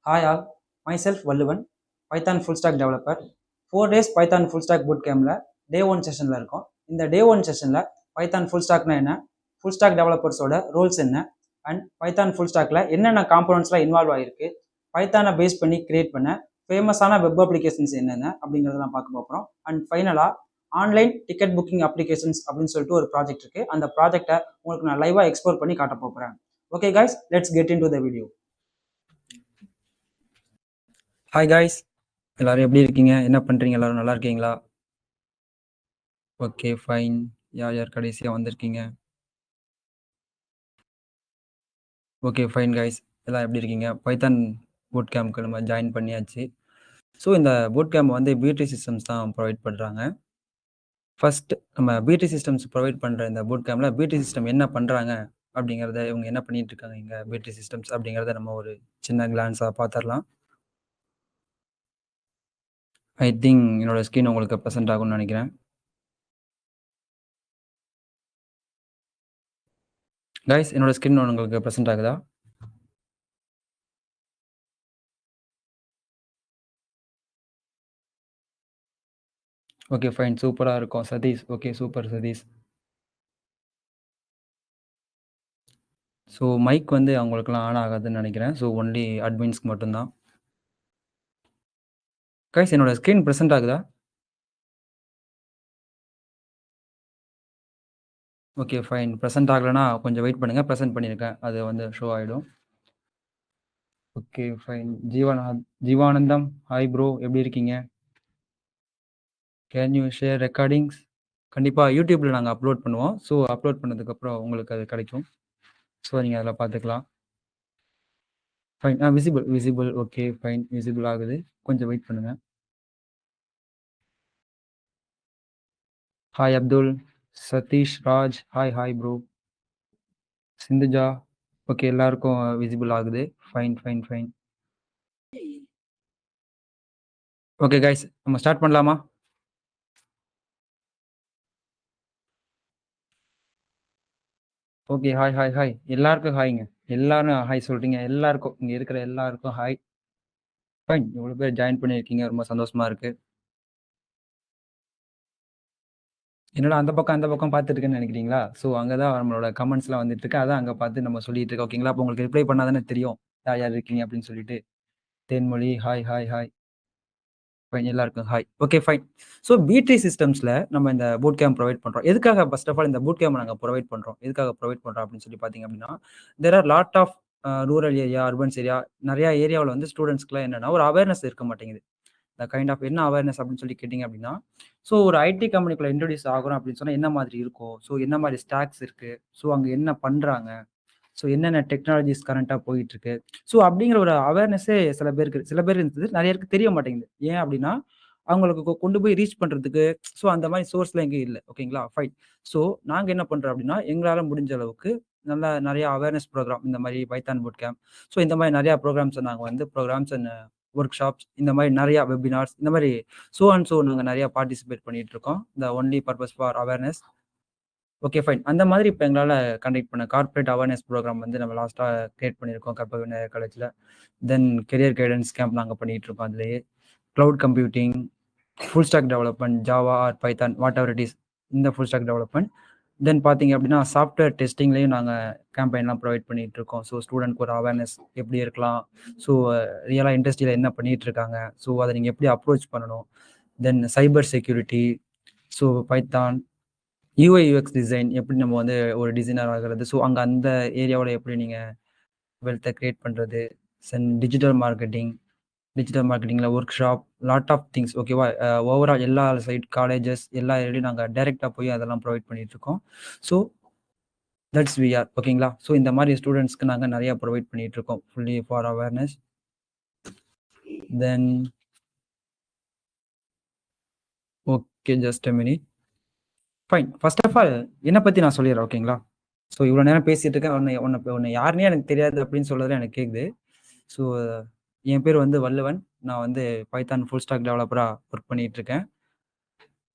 Hi all, myself Valluvan, Python full stack developer. 4 days Python full stack bootcampல day 1 செஷன்ல இருக்கோம். இந்த day 1 செஷன்ல Python full stackனா என்ன, full stack developersோட Rolle's என்ன, and Python full stackல என்னென்ன காம்போனன்ட்ஸ்லாம் involve ஆயிருக்கு, பைத்தானை base பண்ணி create பண்ண ஃபேமஸான வெப் அப்ளிகேஷன்ஸ் என்னென்ன அப்படிங்கிறதெல்லாம் பார்க்க போகிறோம். அண்ட் ஃபைனலாக ஆன்லைன் டிக்கெட் புக்கிங் அப்ளிகேஷன்ஸ் அப்படின்னு சொல்லிட்டு ஒரு ப்ராஜெக்ட் இருக்குது. அந்த ப்ராஜெக்டை உங்களுக்கு நான் லைவாக எக்ஸ்ப்ளோர் பண்ணி காட்ட போகிறேன். Okay guys, let's get in to the video. Hi guys, எல்லாரும் எப்படி இருக்கீங்க? என்ன பண்ணுறீங்க? எல்லாரும் நல்லா இருக்கீங்களா? Okay fine. யார் யார் கடைசியாக வந்திருக்கீங்க? ஓகே ஃபைன் காய்ஸ், எல்லாம் எப்படி இருக்கீங்க? பைத்தான் பூட் கேம்ப்க்கு நம்ம ஜாயின் பண்ணியாச்சு. ஸோ இந்த பூட் கேம்ப் வந்து பிடி சிஸ்டம்ஸ் தான் ப்ரொவைட் பண்ணுறாங்க. ஃபர்ஸ்ட் நம்ம பிடி சிஸ்டம்ஸ் ப்ரொவைட் பண்ணுற இந்த பூட் கேம்பில் பிடி சிஸ்டம் என்ன பண்ணுறாங்க அப்படிங்கிறத, இவங்க என்ன பண்ணிட்டு இருக்காங்க இங்கே பிடி சிஸ்டம்ஸ் அப்படிங்கிறத நம்ம ஒரு சின்ன கிளான்ஸாக பார்த்துடலாம். ஐ திங்க் என்னோட ஸ்க்ரீன் உங்களுக்கு ப்ரெசென்ட் ஆகும்னு நினைக்கிறேன். கைஸ், என்னோட ஸ்க்ரீன் உங்களுக்கு ப்ரெசென்ட் ஆகுதா? ஓகே ஃபைன், சூப்பராக இருக்கும் Satish. Okay super Satish. So mic வந்து அவங்களுக்குலாம் ஆன் ஆகாதுன்னு நினைக்கிறேன். ஸோ ஒன்லி அட்மின்ஸ்க்கு மட்டும்தான். கைஸ், என்னோட ஸ்க்ரீன் ப்ரெசென்ட் ஆகுதா? Okay fine. ப்ரெசென்ட் ஆகலைன்னா கொஞ்சம் வெயிட் பண்ணுங்கள். ப்ரெசென்ட் பண்ணியிருக்கேன், அது வந்து ஷோ ஆகிடும். Okay fine. Jeevanandam, hi bro, எப்படி இருக்கீங்க? Can you share recordings? கண்டிப்பாக யூடியூப்பில் நாங்கள் அப்லோட் பண்ணுவோம். ஸோ அப்லோட் பண்ணதுக்கப்புறம் உங்களுக்கு அது கிடைக்கும். ஸோ நீங்கள் அதில் பார்த்துக்கலாம். Fine. Visible visible. Okay fine, visible ஆகுது. கொஞ்சம் வெயிட் பண்ணுங்கள். Hi Abdul, Satish, Raj, hi hi bro. Sindhuja, okay எல்லாருக்கும் விசிபிள் ஆகுது. Fine fine fine. Okay guys, நம்ம ஸ்டார்ட் பண்ணலாமா? ஓகே, ஹாய் ஹாய் ஹாய், எல்லாருக்கும் ஹாய்ங்க. எல்லாரும் ஹாய் சொல்றீங்க. எல்லாருக்கும், இங்கே இருக்கிற எல்லாருக்கும் ஹாய். ஃபைன், இவ்வளோ பேர் ஜாயின் பண்ணியிருக்கீங்க, ரொம்ப சந்தோஷமா இருக்கு. என்னடா அந்த பக்கம் பார்த்துட்டு இருக்கேன்னு நினைக்கிறீங்களா? ஸோ அங்கே தான் நம்மளோட கமெண்ட்ஸ்லாம் வந்துட்டு இருக்கு. அதான் அங்கே பார்த்து நம்ம சொல்லிட்டு இருக்கோம். ஓகேங்களா? அப்போ உங்களுக்கு ரிப்ளை பண்ணாதானே தெரியும் யார் யார் இருக்கீங்க அப்படின்னு சொல்லிட்டு. Thenmozhi, hi hi hi. Fine, எல்லாருக்கும் hi. Okay fine. So PD சிஸ்டம்ஸில் நம்ம இந்த பூட் கேம்ப் ப்ரொவைட் பண்ணுறோம். எதுக்காக ஃபர்ஸ்ட் ஆஃப் ஆல் இந்த பூட் கேம்ப் நாங்கள் ப்ரொவைட் பண்ணுறோம்? எதுக்காக ப்ரொவைட் பண்ணுறோம் அப்படின்னு சொல்லி பார்த்தீங்க அப்படின்னா, there are lot of rural area, urbans area, நிறையா ஏரியாவில் வந்து ஸ்டூடெண்ட்ஸ்க்குலாம் என்னன்னா ஒரு அவேர்னஸ் இருக்க மாட்டேங்குது. இந்த கைண்ட் ஆஃப் என்ன அவேர்னஸ் அப்படின்னு சொல்லி கேட்டிங்க அப்படின்னா, ஸோ ஒரு ஐடி கம்பெனிக்குள்ள இன்ட்ரோடியூஸ் ஆகுறோம் அப்படின்னு சொன்னால் என்ன மாதிரி இருக்கும்? ஸோ என்ன மாதிரி ஸ்டாக்ஸ் இருக்குது? ஸோ அங்கே என்ன பண்ணுறாங்க? ஸோ என்னென்ன டெக்னாலஜிஸ் கரண்ட்டா போயிட்டுருக்கு. ஸோ அப்படிங்கிற ஒரு அவேர்னஸே சில பேர் இருந்தது. நெறைய பேருக்கு தெரிய மாட்டேங்குது. ஏன் அப்படின்னா, அவங்களுக்கு கொண்டு போய் ரீச் பண்றதுக்கு ஸோ அந்த மாரி சோர்ஸ்லாம் எங்கேயும் இல்ல. ஓகேங்களா? ஃபைன். ஸோ நாங்க என்ன பண்றோம் அப்படின்னா, எங்களால முடிஞ்ச அளவுக்கு நல்லா நெறைய அவேர்னஸ் ப்ரோகிராம் இந்த மாரி பைத்தான் பூட் கேம்ப். ஸோ இந்த மாரி நெறைய ப்ரோகிராம்ஸ நாங்க வந்து ப்ரோகிராம்ஸ் அண்ட் ஒர்க் ஷாப்ஸ் இந்த மாரி நெறைய வெபினார்ஸ் இந்த மாரி ஸோ நாங்க நெறைய பார்ட்டிசிபேட் பண்ணிட்டு இருக்கோம். The only purpose for awareness. Okay fine. அந்த மாதிரி இப்ப எங்களால கண்டக்ட் பண்ண கார்ப்பரேட் அவேர்னஸ் ப்ரோகிராம் வந்து நம்ம லாஸ்ட்டா கிரியேட் பண்ணியிருக்கோம் கற்பக காலேஜ்ல. தென் கெரியர் கைடன்ஸ் கேம்ப் நாங்க பண்ணிட்டு இருக்கோம் அதிலேயே. Cloud computing, full stack development, Java or Python whatever it is, இந்த ஃபுல் ஸ்டாக் டெவலப்மென்ட். தென் பார்த்தீங்க அப்படின்னா, சாஃப்ட்வேர் டெஸ்டிங்லயும் நாங்க கேம்பெயின்லாம் ப்ரொவைட் பண்ணிட்டு இருக்கோம். ஸோ ஸ்டூடண்ட்க்கு ஒரு அவேர்னஸ் எப்படி இருக்கலாம்? ஸோ ரியலா இண்டஸ்ட்ரியில என்ன பண்ணிட்டு இருக்காங்க? ஸோ அத நீங்க எப்படி அப்ரோச் பண்ணணும்? Then cyber security, so Python, UI UX design எப்படி நம்ம வந்து ஒரு டிசைனர் ஆகுறது? ஸோ அங்க அந்த ஏரியாவுல எப்படி நீங்க வெல்த்த கிரியேட் பண்றது? டிஜிட்டல் மார்க்கெட்டிங்ல workshop, lot of things. ஓகேவா? ஓவரால் எல்லா சைட் காலேஜஸ் எல்லா ஏரியாலயும் நாங்க டைரக்ட்டா போய் அதெல்லாம் ப்ரொவைட் பண்ணிட்டு இருக்கோம். So that's we are. ஓகேங்களா? ஸோ இந்த மாரி ஸ்டூடண்ட்ஸ்க்கு நாங்க நெறைய ப்ரொவைட் பண்ணிட்டு இருக்கோம். Fully for awareness. Then okay, just a minute. Fine. First of all என்ன பத்தி நான் சொல்லிடுறேன். ஓகேங்களா? ஸோ இவ்வளோ நேரம் பேசிட்டு இருக்கேன். உன்ன யாருன்னே எனக்கு தெரியாது அப்படின்னு சொல்றதுல எனக்கு கேட்குது. ஸோ என் பேர் வந்து வள்ளுவன். நான் வந்து பைத்தான் ஃபுல் ஸ்டாக் டெவலப்பரா ஒர்க் பண்ணிட்டு இருக்கேன்.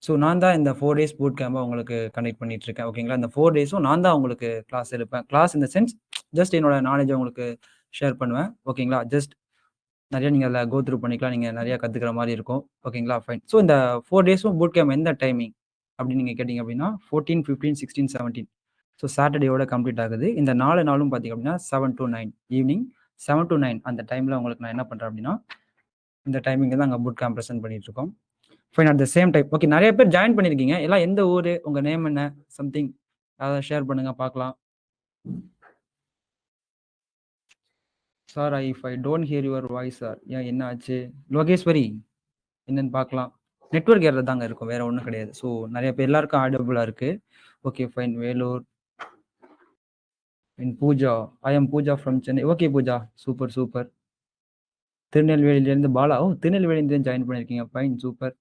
ஸோ நான் தான் இந்த 4 டேஸ் பூட் கேம்ப உங்களுக்கு கண்டக்ட் பண்ணிட்டு இருக்கேன். ஓகேங்களா? இந்த 4 டேஸும் நான் தான் உங்களுக்கு கிளாஸ் எடுப்பேன். Class in the sense just என்னோட நாலேட்ஜ உங்களுக்கு ஷேர் பண்ணுவேன். ஓகேங்களா? ஜஸ்ட் நிறைய நீங்க அதில கோ த்ரூ பண்ணிக்கலாம். நீங்க நிறைய கத்துக்கிற மாரி இருக்கும். ஓகேங்களா? ஃபைன். ஸோ இந்த 4 டேஸும் பூட் கேம்ப் எந்த டைமிங் அப்படின்னு நீங்க கேட்டீங்க அப்படின்னா, 14, 15, 16, 17. ஸோ சாட்டர்டேயோட கம்ப்ளீட் ஆகுது. இந்த 4 நாளும் பார்த்தீங்க அப்படின்னா 7 டூ 9 ஈவினிங் 7 டூ 9 அந்த டைம்ல உங்களுக்கு நான் என்ன பண்றேன் அப்படின்னா, இந்த டைமிங்ல தான் அங்க பூட் கேம்ப் பிரசன்ட் பண்ணிட்டு இருக்கோம். Fine at the same time okay நிறைய பேர் ஜாயின் பண்ணியிருக்கீங்க. எல்லாம் எந்த ஊரு? உங்க நேம் என்ன? சம்திங் அத ஷேர் பண்ணுங்க பார்க்கலாம். Sir if I don't here your voice sir. ஏன் என்ன ஆச்சு? லோகேஸ்வரி என்னன்னு பார்க்கலாம். நெட்வொர்க் எரர் தாங்க இருக்கும். வேற ஒண்ணும் கிடையாது. ஸோ நிறைய பேர் எல்லாருக்கும் ஆடிபிளா இருக்கு. Okay fine. Vellore. In Pooja. I am Pooja from Chennai. Okay Pooja. Super, super. திருநெல்வேலியிலேருந்து பாலா. ஓ! திருநெல்வேலியிலேருந்து ஜாயின் பண்ணியிருக்கீங்க. Fine, super.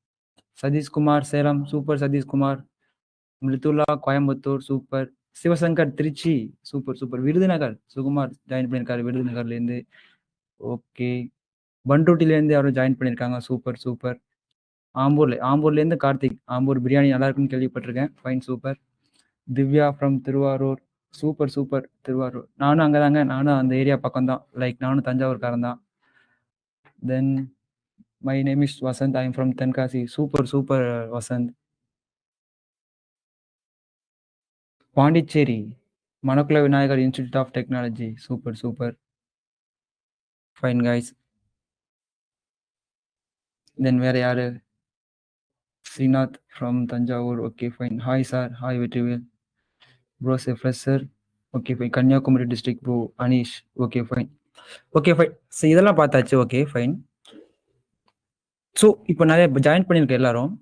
Sathishkumar Salem. Super Sathishkumar. Mridula Coimbatore. Super. Sivasankar Trichy. Super, super. Virudhunagar. Sukumar join பண்ணியிருக்காரு விருதுநகர்லேருந்து. ஓகே. பண்ருட்டிலேருந்து யாரோ ஜாயின் பண்ணியிருக்காங்க. Super, super. ஆம்பூர்லேருந்து கார்த்திக். ஆம்பூர் பிரியாணி நல்லா இருக்குன்னு கேள்விப்பட்டிருக்கேன். Fine, super. Divya from Thiruvarur. Super, super. Thiruvarur. நானும் அங்க தாங்க. நானும் அந்த ஏரியா பக்கம் தான். லைக் நானும் தஞ்சாவூர்காரன் தான். Then my name is Vasanth. I am from Tenkasi. Super, super Vasanth. Pondicherry. Manakula Vinayagar institute of technology. Super, super. Fine guys. Then வேற யாரு? Srinath from Thanjavur. Okay fine. Hi sir. Hi Vetrivel. Bro செஃப்ரஸ் sir. Okay fine. Kanyakumari district bro Aneesh. Okay fine. Okay fine. So இதெல்லாம் பார்த்தாச்சு. Okay fine. So இப்போ நிறைய join பண்ணியிருக்க எல்லாரும்.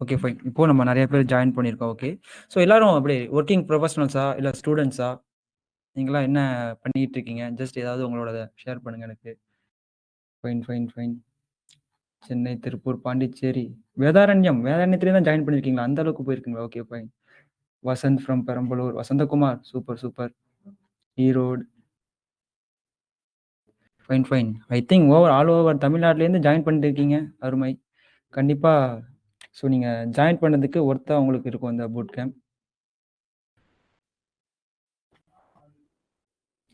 Okay fine. இப்போ நம்ம நிறைய பேர் ஜாயின் பண்ணியிருக்கோம். ஓகே. ஸோ எல்லாரும் அப்படியே ஒர்க்கிங் ப்ரொஃபஷனல்ஸா இல்லை ஸ்டூடெண்ட்ஸா? நீங்களாம் என்ன பண்ணிட்டு இருக்கீங்க? ஜஸ்ட் ஏதாவது உங்களோட ஷேர் பண்ணுங்க எனக்கு. Fine, fine, fine. Chennai, Tiruppur, Pondicherry, Vedaranyam. வேதாரண்யத்திலே தான் ஜாயின் பண்ணியிருக்கீங்களா? அந்த அளவுக்கு போயிருக்கீங்களா? Okay fine. Vasanth from Perambalur. Vasanthakumar. Super, super. Erode. Fine, fine. I think all over தமிழ்நாட்டிலேருந்து ஜாயின் பண்ணிட்டு இருக்கீங்க. அருமை. கண்டிப்பா. ஸோ நீங்க ஜாயின் பண்ணதுக்கு ஒர்த்தா உங்களுக்கு இருக்கும் இந்த boot camp.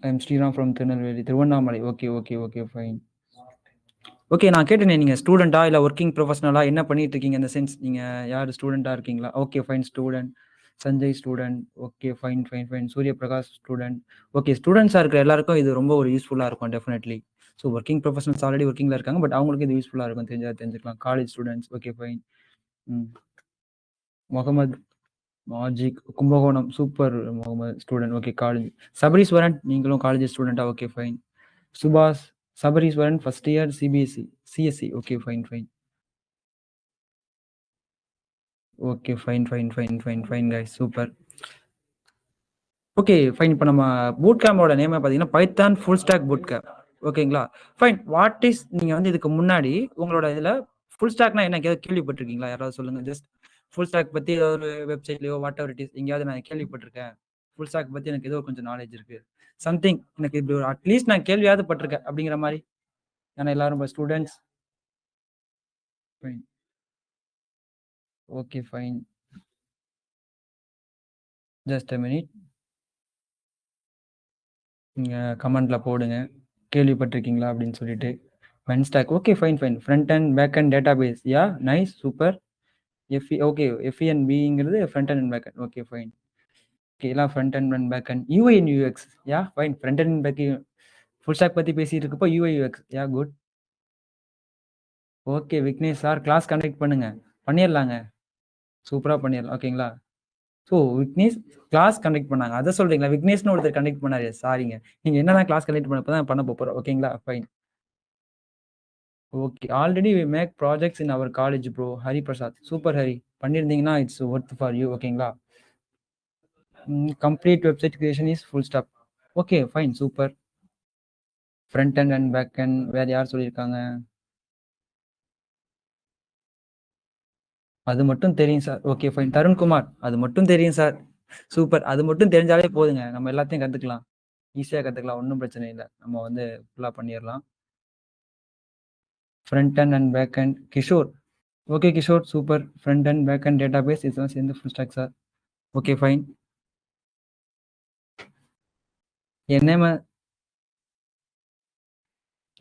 I am Sriram from Tirunelveli. Tiruvannamalai. Okay, okay, okay fine. Okay நான் கேட்டேனே நீங்க ஸ்டூடெண்ட்டா இல்லை ஒர்க்கிங் ப்ரொஃபஷனலா என்ன பண்ணிட்டு இருக்கீங்க? இந்த சென்ஸ் நீங்க யார் ஸ்டூடெண்ட்டா இருக்கீங்களா? Okay fine student. Sanjay student. Okay fine, fine, fine. Suryaprakash student. Okay ஸ்டூடெண்ட்ஸா இருக்கிற எல்லாருக்கும் இது ரொம்ப ஒரு யூஸ்ஃபுல்லா இருக்கும் definitely. So working professionals already ஒர்க்கிங்ல இருக்காங்க. பட் அவங்களுக்கு இது யூஸ்ஃபுல்லா இருக்கும். தெரிஞ்சுக்கலாம். College students. Okay fine. ம். முகமது மாஜிக் Kumbakonam. Super Mohammed student. Okay college. Sabareeswaran நீங்களும் காலேஜ் ஸ்டூடெண்ட்டா? Okay fine. Subash Sabareeswaran first year CBSC CSC. Okay fine, fine. Okay fine, fine, fine, fine, fine guys super. Okay fine. இப்போ நம்ம பூட் கேம்போட நேம் பார்த்தீங்கன்னா Python full stack boot camp. ஓகேங்களா? Fine. What is நீங்க வந்து இதுக்கு முன்னாடி உங்களோட இதுல ஃபுல் ஸ்டாக்னா என்ன கேள்விப்பட்டிருக்கீங்களா? யாராவது சொல்லுங்க. ஜஸ்ட் ஃபுல் ஸ்டாக் பத்தி ஏதாவது ஒரு வெப்சைட்லயோ வாட் எவர் இட் இஸ் எங்கேயாவது நான் கேள்விப்பட்டிருக்கேன். ஃபுல் ஸ்டாக் பத்தி எனக்கு ஏதோ கொஞ்சம் நாலேஜ் இருக்கு. சம்திங் எனக்கு இப்படி ஒரு அட்லீஸ்ட் நான் கேள்வியாவது பட்டிருக்கேன் அப்படிங்கிற மாதிரி. ஏன்னா எல்லாரும் students. Fine. Okay fine. Just a minute. நீங்க கமெண்ட்ல போடுங்க. கேள்விப்பட்டிருக்கீங்களா அப்படின்னு சொல்லிட்டு. Fine stack. Okay fine, fine. Front and back and database. Ya nice super. Okay FENBங்கிறது front and back and. Okay fine. Okay எல்லாம் front and back and UI and UX. Ya fine. Front and back full stack பத்தி பேசிட்டு இருக்கப்போ UI UX. Ya good. Okay Vignesh sir class conduct பண்ணுங்க. பண்ணிடலாங்க. சூப்பரா பண்ணிடலாம். ஓகேங்களா? ஸோ விக்னேஷ் கிளாஸ் கண்டக்ட் பண்ணாங்க. அதை சொல்றீங்களா? விக்னேஷ்னு ஒருத்தர் கண்டக்ட் பண்ணாரு. சாரிங்க. நீங்க என்னதான் கிளாஸ் கண்டக்ட் பண்ண போறோம். ஓகேங்களா? Fine. Okay. Already we make projects in our college bro. Hari Prasad. Super Hari. பண்ணியிருந்தீங்கன்னா இட்ஸ் ஒர்த் ஃபார் யூ. ஓகேங்களா? Complete website creation is full stop. Okay fine super. Front and and back and வேற யார் சொல்லியிருக்காங்க? அது மட்டும் தெரியும் சார். Okay fine. தருண்குமார். அது மட்டும் தெரியும் சார். சூப்பர். அது மட்டும் தெரிஞ்சாலே போதுங்க. நம்ம எல்லாத்தையும் கத்துக்கலாம். ஈஸியா கத்துக்கலாம். ஒன்றும் பிரச்சனை இல்லை. நம்ம வந்து ஃபுல்லா பண்ணிடலாம். Front and back and Kishore. Okay Kishore super. Front and back and database இதெல்லாம் சேர்ந்து full stack sir. Okay fine. என் நேம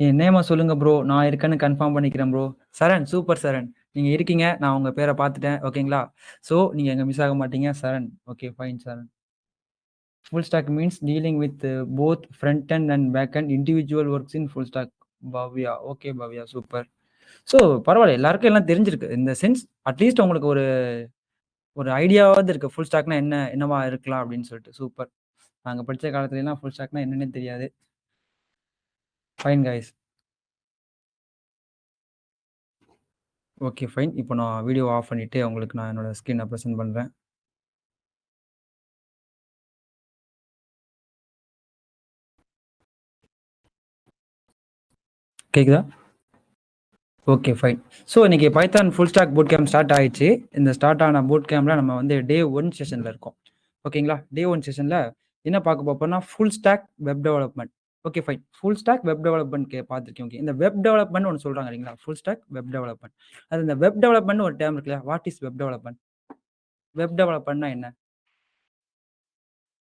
என் நேம சொல்லுங்க ப்ரோ. நான் இருக்கேன்னு கன்ஃபார்ம் பண்ணிக்கிறேன் ப்ரோ. சரண், சூப்பர் சரண். நீங்க இருக்கீங்க. நான் உங்க பேர பார்த்துட்டேன். ஓகேங்களா? ஸோ நீங்க அங்க மிஸ் ஆக மாட்டீங்க. Charan. Okay, fine Charan. Full stack means dealing with both front end and back end individual works in full stack. Bhavya. Okay Bhavya, super. So பரவால்ல. எல்லாருக்கும் எல்லாம் தெரிஞ்சிருக்கு. இன் த சென்ஸ் அட்லீஸ்ட் உங்களுக்கு ஒரு ஒரு ஐடியாவாவது இருக்கு. ஃபுல் ஸ்டாக்னா என்ன? என்னவா இருக்கலாம் அப்படின்னு சொல்லிட்டு. சூப்பர். நாங்க படிச்ச காலத்துலலாம் ஃபுல் ஸ்டாக்னா என்னன்னே தெரியாது. Fine guys. Okay, fine. இப்போ நான் வீடியோ ஆஃப் பண்ணிட்டு உங்களுக்கு நான் என்னோட ஸ்க்ரீன பிரசன்ட் பண்றேன். கேக்குதா? Okay, fine. ஸோ இன்னைக்கு Python full stack boot camp start ஆயிடுச்சு. இந்த ஸ்டார்ட் ஆன பூட் கேம்ப்ல நம்ம வந்து டே 1 செஷன்ல இருக்கோம். ஓகேங்களா? டே 1 செஷன்ல என்ன பார்க்க போறோம்னா, full stack web development. Okay, fine. Full stack web development பார்த்துருக்கீங்க. ஓகே. இந்த வெப் டெவலப்மென்ட்னு ஒண்ணு சொல்றாங்க இல்லைங்களா? Full stack web development. அது இந்த வெப் டெவலப்மென்ட்னு ஒரு டெர்ம் இருக்கு இல்லையா? What is web development? Web டெவலப்மென்ட்னா என்ன?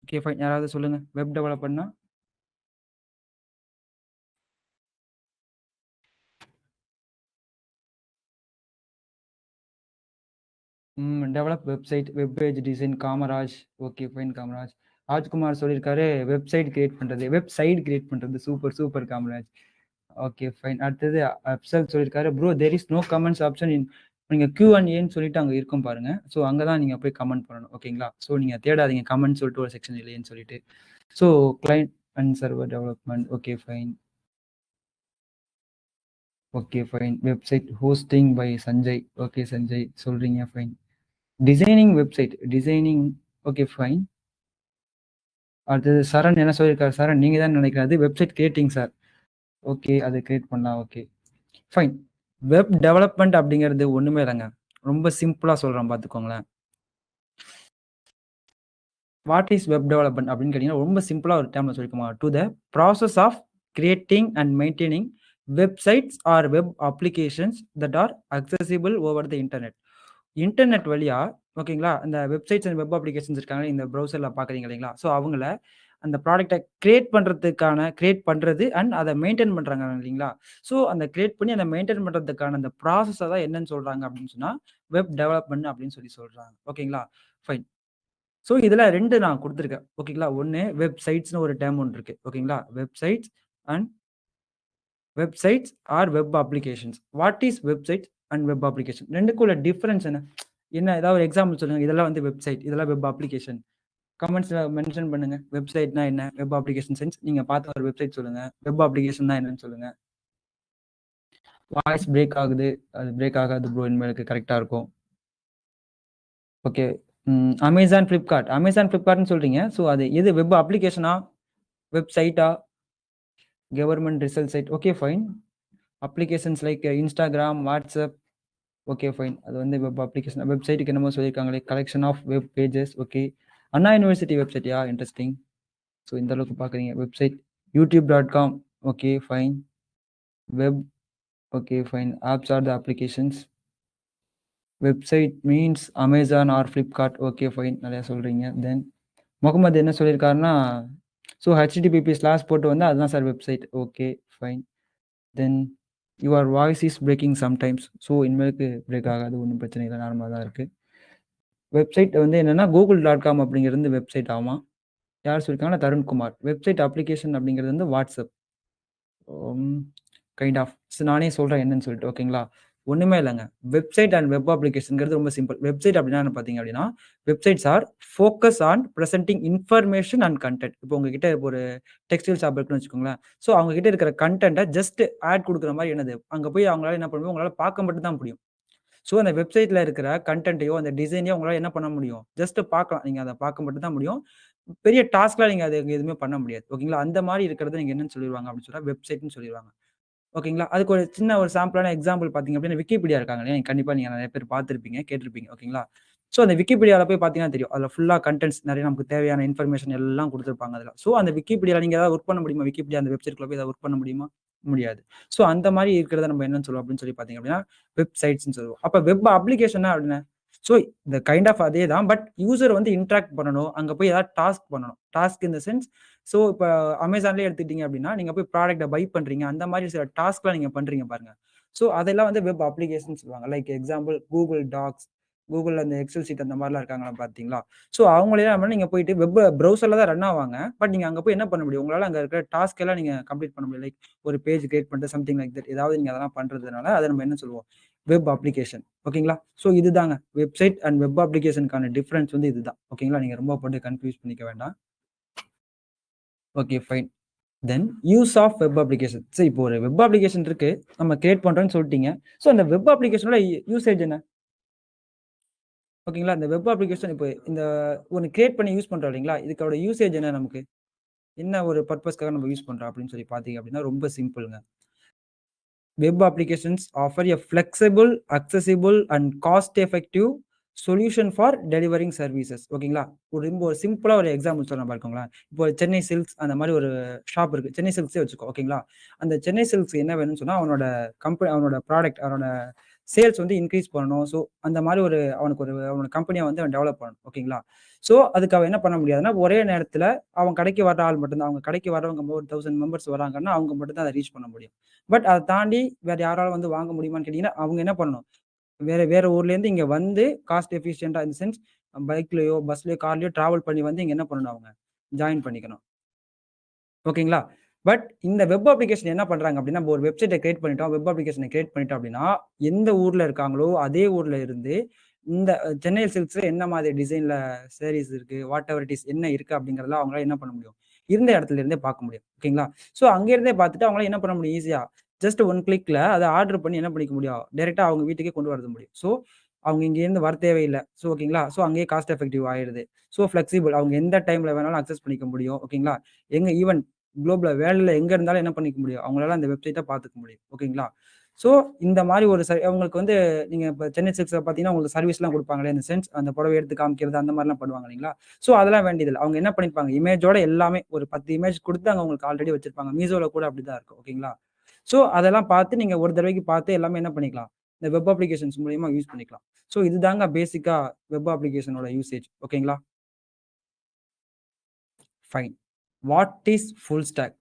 Okay, fine. யாராவது சொல்லுங்க. வெப் டெவலப்மென்ட்னா? Develop website, web page design Kamaraj. Okay, fine Kamaraj. Rajkumar சொல்லியிருக்காரு, வெப்சைட் கிரியேட் பண்றது. வெப் சைட் கிரியேட் பண்றது. Super, super Kamaraj. Okay, fine. அடுத்தது அப்சல் சொல்லியிருக்காரு, bro there is no comments option in. நீங்க Q&Aன்னு சொல்லிட்டு அங்க இருக்கும் பாருங்க. ஸோ அங்க தான் நீங்க போய் கமெண்ட் பண்ணணும். ஓகேங்களா? ஸோ நீங்க தேடாதீங்க கமெண்ட் சொல்லிட்டு ஒரு செக்ஷன் இல்லையேன்னு சொல்லிட்டு. So client and server development. Okay, fine. Okay, fine. Website hosting by Sanjay. Okay Sanjay சொல்றீங்க, fine. Designing website. Designing. Okay, fine. அடுத்தது சரண் என்ன சொல்லியிருக்காரு? சரண் நீங்க தான் நினைக்கிறேன். அது வெப்சைட் கிரியேட்டிங் சார். ஓகே, அது கிரியேட் பண்ணலாம். Okay, fine. வெப் டெவலப்மெண்ட் அப்படிங்கிறது ஒண்ணுமே இல்லைங்க. ரொம்ப சிம்பிளா சொல்றேன் பார்த்துக்கோங்களேன். வாட் இஸ் வெப் டெவலப்மெண்ட் அப்படின்னு கேட்டீங்கன்னா, ரொம்ப சிம்பிளா ஒரு டேர்ம்ல சொல்லிக்கோமா, to the process of creating and மெயின்டெய்னிங் websites or web applications that are accessible over the internet. Internet வழியா ஓகேங்களா, இந்த வெப்சைட்ஸ் அண்ட் வெப் அப்ளிகேஷன்ஸ் இருக்காங்க, இந்த ப்ரௌசர்ல பார்க்குறீங்க இல்லைங்களா? ஸோ அவங்கள அந்த ப்ராடக்ட்ட கிரியேட் பண்றது அண்ட் அத மெயின்டெயின் பண்றாங்க இல்லைங்களா? ஸோ அந்த கிரியேட் பண்ணி அத மெயின்டெயின் பண்றதுக்கான அந்த ப்ராசஸ தான் என்னன்னு சொல்றாங்க அப்படின்னு சொன்னா, வெப் டெவலப்மெண்ட் அப்படின்னு சொல்லி சொல்றாங்க. ஓகேங்களா? ஃபைன். ஸோ இதுல 2 நான் குடுத்துருக்கேன். ஓகேங்களா? ஒண்ணு வெப்சைட்ஸ்ன்னு ஒரு டெர்ம் ஒண்ணு இருக்கு. ஓகேங்களா? Websites and websites or web applications. What is website and web application? 2க்கும் உள்ள டிஃபரன்ஸ் என்ன? என்ன ஏதாவது ஒரு எக்ஸாம்பிள் சொல்லுங்க. இதெல்லாம் வந்து வெப்சைட், இதெல்லாம் வெப் அப்ளிகேஷன். கமெண்ட்ஸ்ல மென்ஷன் பண்ணுங்க. வெப்சைட்னா என்ன? வெப் அப்ளிகேஷன் சென்ஸ் நீங்க பார்த்த ஒரு வெப்சைட் சொல்லுங்க. வெப் அப்ளிகேஷன்னா என்னன்னு சொல்லுங்க. வாய்ஸ் பிரேக் ஆகுது. அது பிரேக் ஆகாது ப்ரோ. இனிமேலுக்கு கரெக்ட்டா இருக்கும். ஓகே. Amazon, Flipkart. Amazon, Flipkartன்னு சொல்றீங்க. ஸோ அது எது வெப் அப்ளிகேஷனா? வெப்சைட்டா? Government result site. Okay, fine. Applications like Instagram, WhatsApp. Okay, fine. அது வந்து வெப் அப்ளிகேஷன். வெப்சைட்க்கு என்னமோ சொல்லியிருக்காங்களே, collection of web pages. Okay. Anna university வெப்சைட்யா? இன்ட்ரஸ்டிங். ஸோ இந்த அளவுக்கு பார்க்குறீங்க. Website youtube.com. Okay, fine. Web. Okay, fine. Apps are the applications. Website means Amazon or Flipkart. Okay, fine. நிறையா சொல்றீங்க. தென் முகமது என்ன சொல்லியிருக்காருன்னா, ஸோ HTTP ஸ்லாஷ் போட்டு வந்தா அதுதான் sir website. Okay, fine. Then your voice is breaking sometimes. So இனிமேலுக்கு break ஆகாது. ஒண்ணும் பிரச்சனை இல்ல. நார்மலா தான் இருக்கு. வெப்சைட் வந்து என்னன்னா, google.com அப்படிங்கிறது வெப்சைட் ஆமா. யார் சொல்லியிருக்காங்கன்னா, தருண்குமார். வெப்சைட் அப்ளிகேஷன் அப்படிங்கிறது வந்து WhatsApp. ம் கைண்ட் ஆஃப். நானே சொல்றேன் என்னன்னு சொல்லிட்டு. ஓகேங்களா? ஒண்ணுமே இல்லங்க. வெப்சைட் அண்ட் வெப் அப்ளிகேஷன்ங்கிறது ரொம்ப சிம்பிள். வெப்சைட் அப்படின்னா என்ன பார்த்தீங்க அப்படின்னா, websites are focus on presenting information and content. இப்போ உங்ககிட்ட ஒரு டெக்ஸ்டைல் ஷாப் இருக்குன்னு வச்சுக்கோங்களேன். ஸோ அவங்க கிட்ட இருக்கிற கன்டென்ட்ட ஜஸ்ட் ஆட் குடுக்குற மாரி என்னது, அங்க போய் அவங்களால என்ன பண்ண முடியும், உங்களால பார்க்க மட்டும் தான் முடியும். ஸோ அந்த வெப்சைட்ல இருக்கிற கன்டென்ட்டையோ, அந்த டிசைனையோ உங்களால என்ன பண்ண முடியும்? ஜஸ்ட் பார்க்கலாம். நீங்க அத பார்க்க மட்டும் தான் முடியும். பெரிய டாஸ்க்லாம் நீங்க அது எதுவுமே பண்ண முடியாது. ஓகேங்களா? அந்த மாரி இருக்கிறத நீங்க என்னன்னு சொல்லிருவாங்க அப்படின்னு சொன்னா, வெப்சைட்ன்னு சொல்லிருவாங்க. ஓகேங்களா? அதுக்கு ஒரு சின்ன ஒரு சாம்பிளான எக்ஸாம்பிள் பார்த்தீங்க அப்படின்னா, விக்கிபீடியா இருக்காங்க இல்லையா? கண்டிப்பா நீங்க நெறைய பேர் பார்த்திருப்பீங்க, கேட்டிருப்பீங்க. ஓகேங்களா? ஸோ அந்த விக்கிபீடியால போய் பார்த்தீங்கன்னா தெரியும். அதுல ஃபுல்லா கன்டென்ட்ஸ் நெறைய நமக்கு தேவையான இன்ஃபர்மேஷன் எல்லாம் குடுத்திருப்பாங்க அதுல. ஸோ அந்த விக்கிபீடியால நீங்க ஏதாவது ஒர்க் பண்ண முடியுமா? விக்கிபீடியா அந்த வெப்சைட்குள்ள போய் ஏதாவது ஒர்க் பண்ண முடியுமா? முடியாது. ஸோ அந்த மாரி இருக்கிறத நம்ம என்னன்னு சொல்லுவோம் அப்படின்னு சொல்லி பார்த்தீங்க அப்படின்னா, வெப்சைட்ஸ்ன்னு சொல்லுவோம். அப்ப வெப் அப்ளிகேஷன்னா என்ன? ஸோ இந்த கைண்ட் ஆஃப் அதே தான். பட் யூசர் வந்து இன்டராக்ட் பண்ணணும். அங்க போய் ஏதாவது டாஸ்க் பண்ணணும். Task in the sense so இப்ப Amazonலயே எடுத்துக்கிட்டீங்க அப்டின்னா, நீங்க போய் ப்ராடக்ட்ட பை பண்றீங்க. அந்த மாரி சில டாஸ்க்லாம் நீங்க பண்றீங்க பாருங்க. ஸோ அதெல்லாம் வந்து வெப் அப்ளிகேஷன்னு சொல்லுவாங்க. லைக் எக்ஸாம்பிள் Google டாக்ஸ், Googleல அந்த எக்ஸெல் ஷீட் அந்த மாரிலாம் இருக்காங்களா பார்த்தீங்களா? ஸோ அவங்களலாம் என்ன நீங்க போயிட்டு வெப் ப்ரௌசர்ல தான் ரன் ஆவாங்க. பட் நீங்க அங்க போய் என்ன பண்ண முடியும்? உங்களால அங்க இருக்கிற டாஸ்க் எல்லாம் நீங்க கம்ப்ளீட் பண்ண முடியும். லைக் ஒரு பேஜ் கிரியேட் பண்றது சம்திங் லைக் தட். ஏதாவது நீங்க அதெல்லாம் பண்றதுனால அத நம்ம என்ன சொல்லுவோம்? Web application. ஓகேங்களா? ஸோ இதுதாங்க. வெப்சைட் அண்ட் வெப் அப்ளிகேஷனுக்கான டிஃபரன்ஸ் வந்து இதுதான். ஓகேங்களா? நீங்க ரொம்ப போட்டு கன்ஃப்யூஸ் பண்ணிக்க வேண்டாம். Okay fine. Then use of web application. சரி இப்போ ஒரு வெப் அப்ளிகேஷன் இருக்கு. நம்ம கிரியேட் பண்றோம்ன்னு சொல்ட்டீங்க. ஸோ அந்த வெப் அப்ளிகேஷனோட யூசேஜ் என்ன? ஓகேங்களா? இந்த வெப் அப்ளிகேஷன் இப்போ இந்த ஒண்ணு கிரியேட் பண்ணி யூஸ் பண்றோம் இல்லைங்களா? இதுக்கோட யூசேஜ் என்ன நமக்கு? என்ன ஒரு பர்ப்பஸ்க்காக நம்ம யூஸ் பண்றோம் அப்படின்னு சொல்லி பார்த்தீங்க அப்படின்னா, ரொம்ப சிம்பிள்ங்க. Web applications offer a flexible, accessible and cost effective solution for delivering services. ஓகேங்களா? ரொம்ப சிம்பிளா ஒரு எக்ஸாம்பிள் சொல்றேன் பார்த்துக்கோங்களேன். இப்போ சென்னை சில்க்ஸ் அந்த மாரி ஒரு ஷாப் இருக்கு. சென்னை சில்க்ஸே வச்சுக்கோ. ஓகேங்களா? அந்த சென்னை சில்க்ஸ் என்ன வேணும்னு சொன்னா, அவனோட ப்ராடக்ட் அவனோட சேல்ஸ் வந்து இன்கிரீஸ் பண்ணணும். ஸோ அந்த மாரி அவனோட கம்பெனிய வந்து அவன் டெவலப் பண்ணணும். ஓகேங்களா? ஸோ அதுக்கு அவன் என்ன பண்ண முடியாதுன்னா, ஒரே நேரத்துல அவன் கடைக்கு வர்ற ஆள் மட்டும் தான். அவங்க கடைக்கு வர்றவங்க ஒரு 1000 மெம்பர்ஸ் வராங்கன்னா, அவங்க மட்டும் தான் அத ரீச் பண்ண முடியும். பட் அத தாண்டி வேற யாரால வந்து வாங்க முடியுமான்னு கேட்டீங்கன்னா, அவங்க என்ன பண்ணணும்? வேற வேற ஊர்லேருந்து இங்க வந்து காஸ்ட் எஃபிஷியன்ட்டா இன் த சென்ஸ் பைக்லயோ, பஸ்லயோ, கார்லயோ டிராவல் பண்ணி வந்து இங்க என்ன பண்ணணும் அவங்க? ஜாயின் பண்ணிக்கணும். ஓகேங்களா? பட் இந்த வெப் அப்ளிகேஷன் என்ன பண்றாங்க அப்டின்னா, நம்ம ஒரு வெப்சைட்ட கிரியேட் பண்ணிட்டோம். வெப் அப்ளிகேஷன கிரியேட் பண்ணிட்டோம் அப்டின்னா, எந்த ஊர்ல இருக்காங்களோ, அதே ஊர்ல இருந்து இந்த சென்னை சில்க்ஸ்ல என்ன மாதிரி டிசைன்ல சாரீஸ் இருக்கு, வாட் எவர் இட் இஸ் என்ன இருக்கு அப்டிங்கிறதெல்லாம் அவங்களால என்ன பண்ண முடியும்? இருந்த இடத்துல இருந்தே பார்க்க முடியும். ஓகேங்களா? ஸோ அங்க இருந்தே பார்த்துட்டு அவங்களால என்ன பண்ண முடியும் ஈஸியா? ஜஸ்ட் ஒன் கிளிக்ல அத ஆர்டர் பண்ணி என்ன பண்ணிக்க முடியும்? டைரக்ட்டா அவங்க வீட்டுக்கே கொண்டு வரது முடியும். ஸோ அவங்க இங்கேருந்து வர தேவையில்ல. ஸோ ஓகேங்களா? ஸோ அங்கேயே காஸ்ட் எஃபெக்டிவ் ஆயிடுது. ஸோ ஃப்ளெக்சிபிள் அவங்க எந்த டைம்ல வேணாலும் அக்சஸ் பண்ணிக்க முடியும். ஓகேங்களா? எங்க ஈவன் குளோப்ல வேர்ல்டுல எங்க இருந்தாலும் என்ன பண்ணிக்க முடியும்? அவங்களால அந்த வெப்சைட்ட பார்த்துக்க முடியும். ஓகேங்களா? ஸோ இந்த மாரி ஒரு அவங்களுக்கு வந்து நீங்க இப்ப சென்னை சில்க்ஸ்ல பார்த்தீங்கன்னா, உங்களுக்கு சர்வீஸ்லாம் குடுப்பாங்களே, இந்த சென்ஸ் அந்த புடவை எடுத்து காமிக்கிறது அந்த மாரிலாம் பண்ணுவாங்க இல்லைங்களா? ஸோ அதெல்லாம் வேண்டியதில்ல. அவங்க என்ன பண்ணியிருப்பாங்க, இமேஜோட எல்லாமே ஒரு 10 இமேஜ் குடுத்து அங்க உங்களுக்கு ஆல்ரெடி வச்சிருப்பாங்க. மீஷோல கூட அப்படிதான் இருக்கும். ஓகேங்களா? ஸோ அதெல்லாம் பார்த்து நீங்க ஒரு தடவைக்கு பார்த்து எல்லாமே என்ன பண்ணிக்கலாம்? இந்த வெப் அப்ளிகேஷன்ஸ் மூலியமா யூஸ் பண்ணிக்கலாம். ஸோ இதுதாங்க பேசிக்கா வெப் அப்ளிகேஷனோட யூசேஜ். ஓகேங்களா? Fine. What is full stack?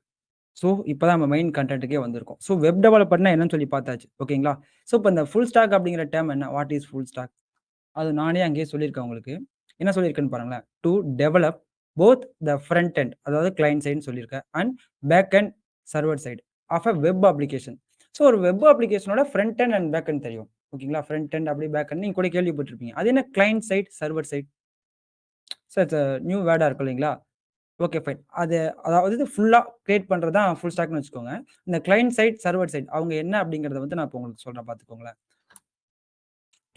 So, இப்ப தான் நம்ம மெயின் கன்டென்ட்க்கே வந்திருக்கோம். ஸோ, வெப் டெவலப்பர்னா என்னன்னு சொல்லி பார்த்தாச்சு. ஓகேங்களா? ஸோ, இப்ப இந்த ஃபுல் ஸ்டாக் அப்படிங்கிற டெர்ம் என்ன? What is full stack? அது நானே அங்கேயே சொல்லியிருக்கேன் உங்களுக்கு. என்ன சொல்லியிருக்கேன்னு பாருங்களேன். To develop both the front end அதாவது கிளையன்ட் சைடுன்னு சொல்லியிருக்கேன். And back end server side of a web application. So, ஒரு வெப் அப்ளிகேஷனோட front end and back end தெரியும். ஓகேங்களா? ஃப்ரண்ட் எண்ட் அப்படி பேக் எண்ட் நீங்க கூட கேள்விப்பட்டிருப்பீங்க. அது என்ன client side, server side? So, it's a new வேர்டா இருக்கும் இல்லைங்களா? Okay fine. அதாவது ஃபுல்லா கிரியேட் பண்றது தான் ஃபுல் ஸ்டாக்ன்னு வச்சுக்கோங்க. இந்த கிளையன்ட் சைட், சர்வர் சைட் அவங்க என்ன அப்படிங்கிறத வந்து நான் இப்ப உங்களுக்கு சொல்றேன் பார்த்துக்கோங்களேன்.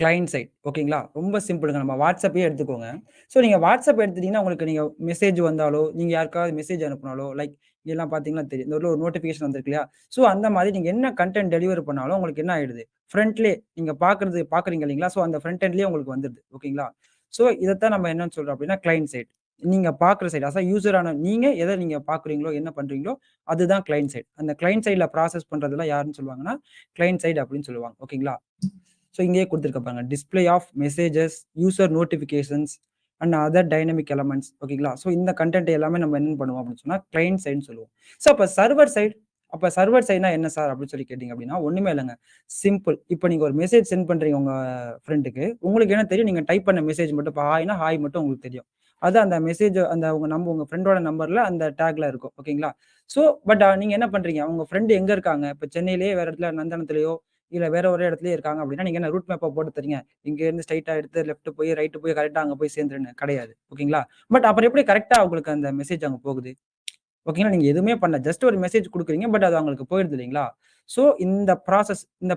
கிளையன்ட் சைட் ஓகேங்களா? ரொம்ப சிம்பிள்ங்க. நம்ம WhatsAppயே எடுத்துக்கோங்க. ஸோ நீங்க WhatsApp எடுத்துட்டீங்கன்னா, உங்களுக்கு நீங்க மெசேஜ் வந்தாலோ, நீங்க யாருக்காவது மெசேஜ் அனுப்புனாலோ, லைக் இதெல்லாம் பார்த்தீங்கன்னா தெரியும். இந்த இடத்துல ஒரு நோட்டிஃபிகேஷன் வந்திருக்கு இல்லையா? ஸோ அந்த மாதிரி நீங்க என்ன கன்டென்ட் டெலிவர் பண்ணாலும் உங்களுக்கு என்ன ஆயிடுது? ஃப்ரண்ட்லயே நீங்க பார்க்குறீங்க இல்லைங்களா? ஸோ அந்த ஃப்ரண்ட் எண்ட்லயே உங்களுக்கு வந்துருது. ஓகேங்களா? ஸோ இதத்தான் நம்ம என்னன்னு சொல்றோம் அப்படின்னா, கிளையன்ட் சைட். நீங்க பார்க்குற சைட் யூசரான நீங்க எத நீங்க பார்க்குறீங்களோ, என்ன பண்றீங்களோ, அதுதான் கிளையன்ட் சைட். அந்த கிளையன்ட் சைட்ல ப்ராசஸ் பண்றதெல்லாம் யாருன்னு சொல்லுவாங்கன்னா, கிளையன்ட் சைட் அப்படின்னு சொல்லுவாங்க. ஓகேங்களா? ஸோ இங்கேயே குடுத்துருக்க பாருங்க. Display of messages, user notifications and other dynamic elements ஓகேங்களா? ஸோ இந்த கன்டென்ட் எல்லாமே நம்ம என்ன பண்ணுவோம் அப்படின்னு சொன்னா, கிளையன்ட் சைடுன்னு சொல்லுவோம். ஸோ அப்ப சர்வர் சைடுனா என்ன சார் அப்படின்னு சொல்லி கேட்டீங்க அப்படின்னா, ஒண்ணுமே இல்லங்க. சிம்பிள். இப்ப நீங்க ஒரு மெசேஜ் சென்ட் பண்றீங்க உங்க ஃப்ரெண்டுக்கு. உங்களுக்கு என்ன தெரியும்? நீங்க டைப் பண்ண மெசேஜ் மட்டும் இப்ப ஹாய்னா ஹாய் மட்டும் உங்களுக்கு தெரியும். அது அந்த மெசேஜ் அந்த உங்க ஃப்ரெண்டோட நம்பர்ல அந்த டேக்ல இருக்கும். ஓகேங்களா? ஸோ நீங்க என்ன பண்றீங்க? உங்க ஃப்ரெண்ட் எங்க இருக்காங்க? இப்ப சென்னையிலேயே வேற இடத்துல நந்தனத்திலயோ, இல்ல வேற ஒரு இடத்துலயே இருக்காங்க அப்படின்னா, நீங்க என்ன ரூட் மேப்ப போட்டு தர்றீங்க. இங்க இருந்து ஸ்ட்ரெய்ட்டா எடுத்து லெஃப்ட் போய், ரைட் போய் கரெக்ட்டா அங்க போய் சேர்ந்துருன்னு. கிடையாது. ஓகேங்களா? பட் அப்புறம் எப்படி கரெக்ட்டா உங்களுக்கு அந்த மெசேஜ் அங்க போகுது? ஓகேங்களா? நீங்க எதுவுமே பண்ணல. ஜஸ்ட் ஒரு மெசேஜ் குடுக்குறீங்க. பட் அது அவங்களுக்கு போயிருது இல்லைங்களா? ஸோ இந்த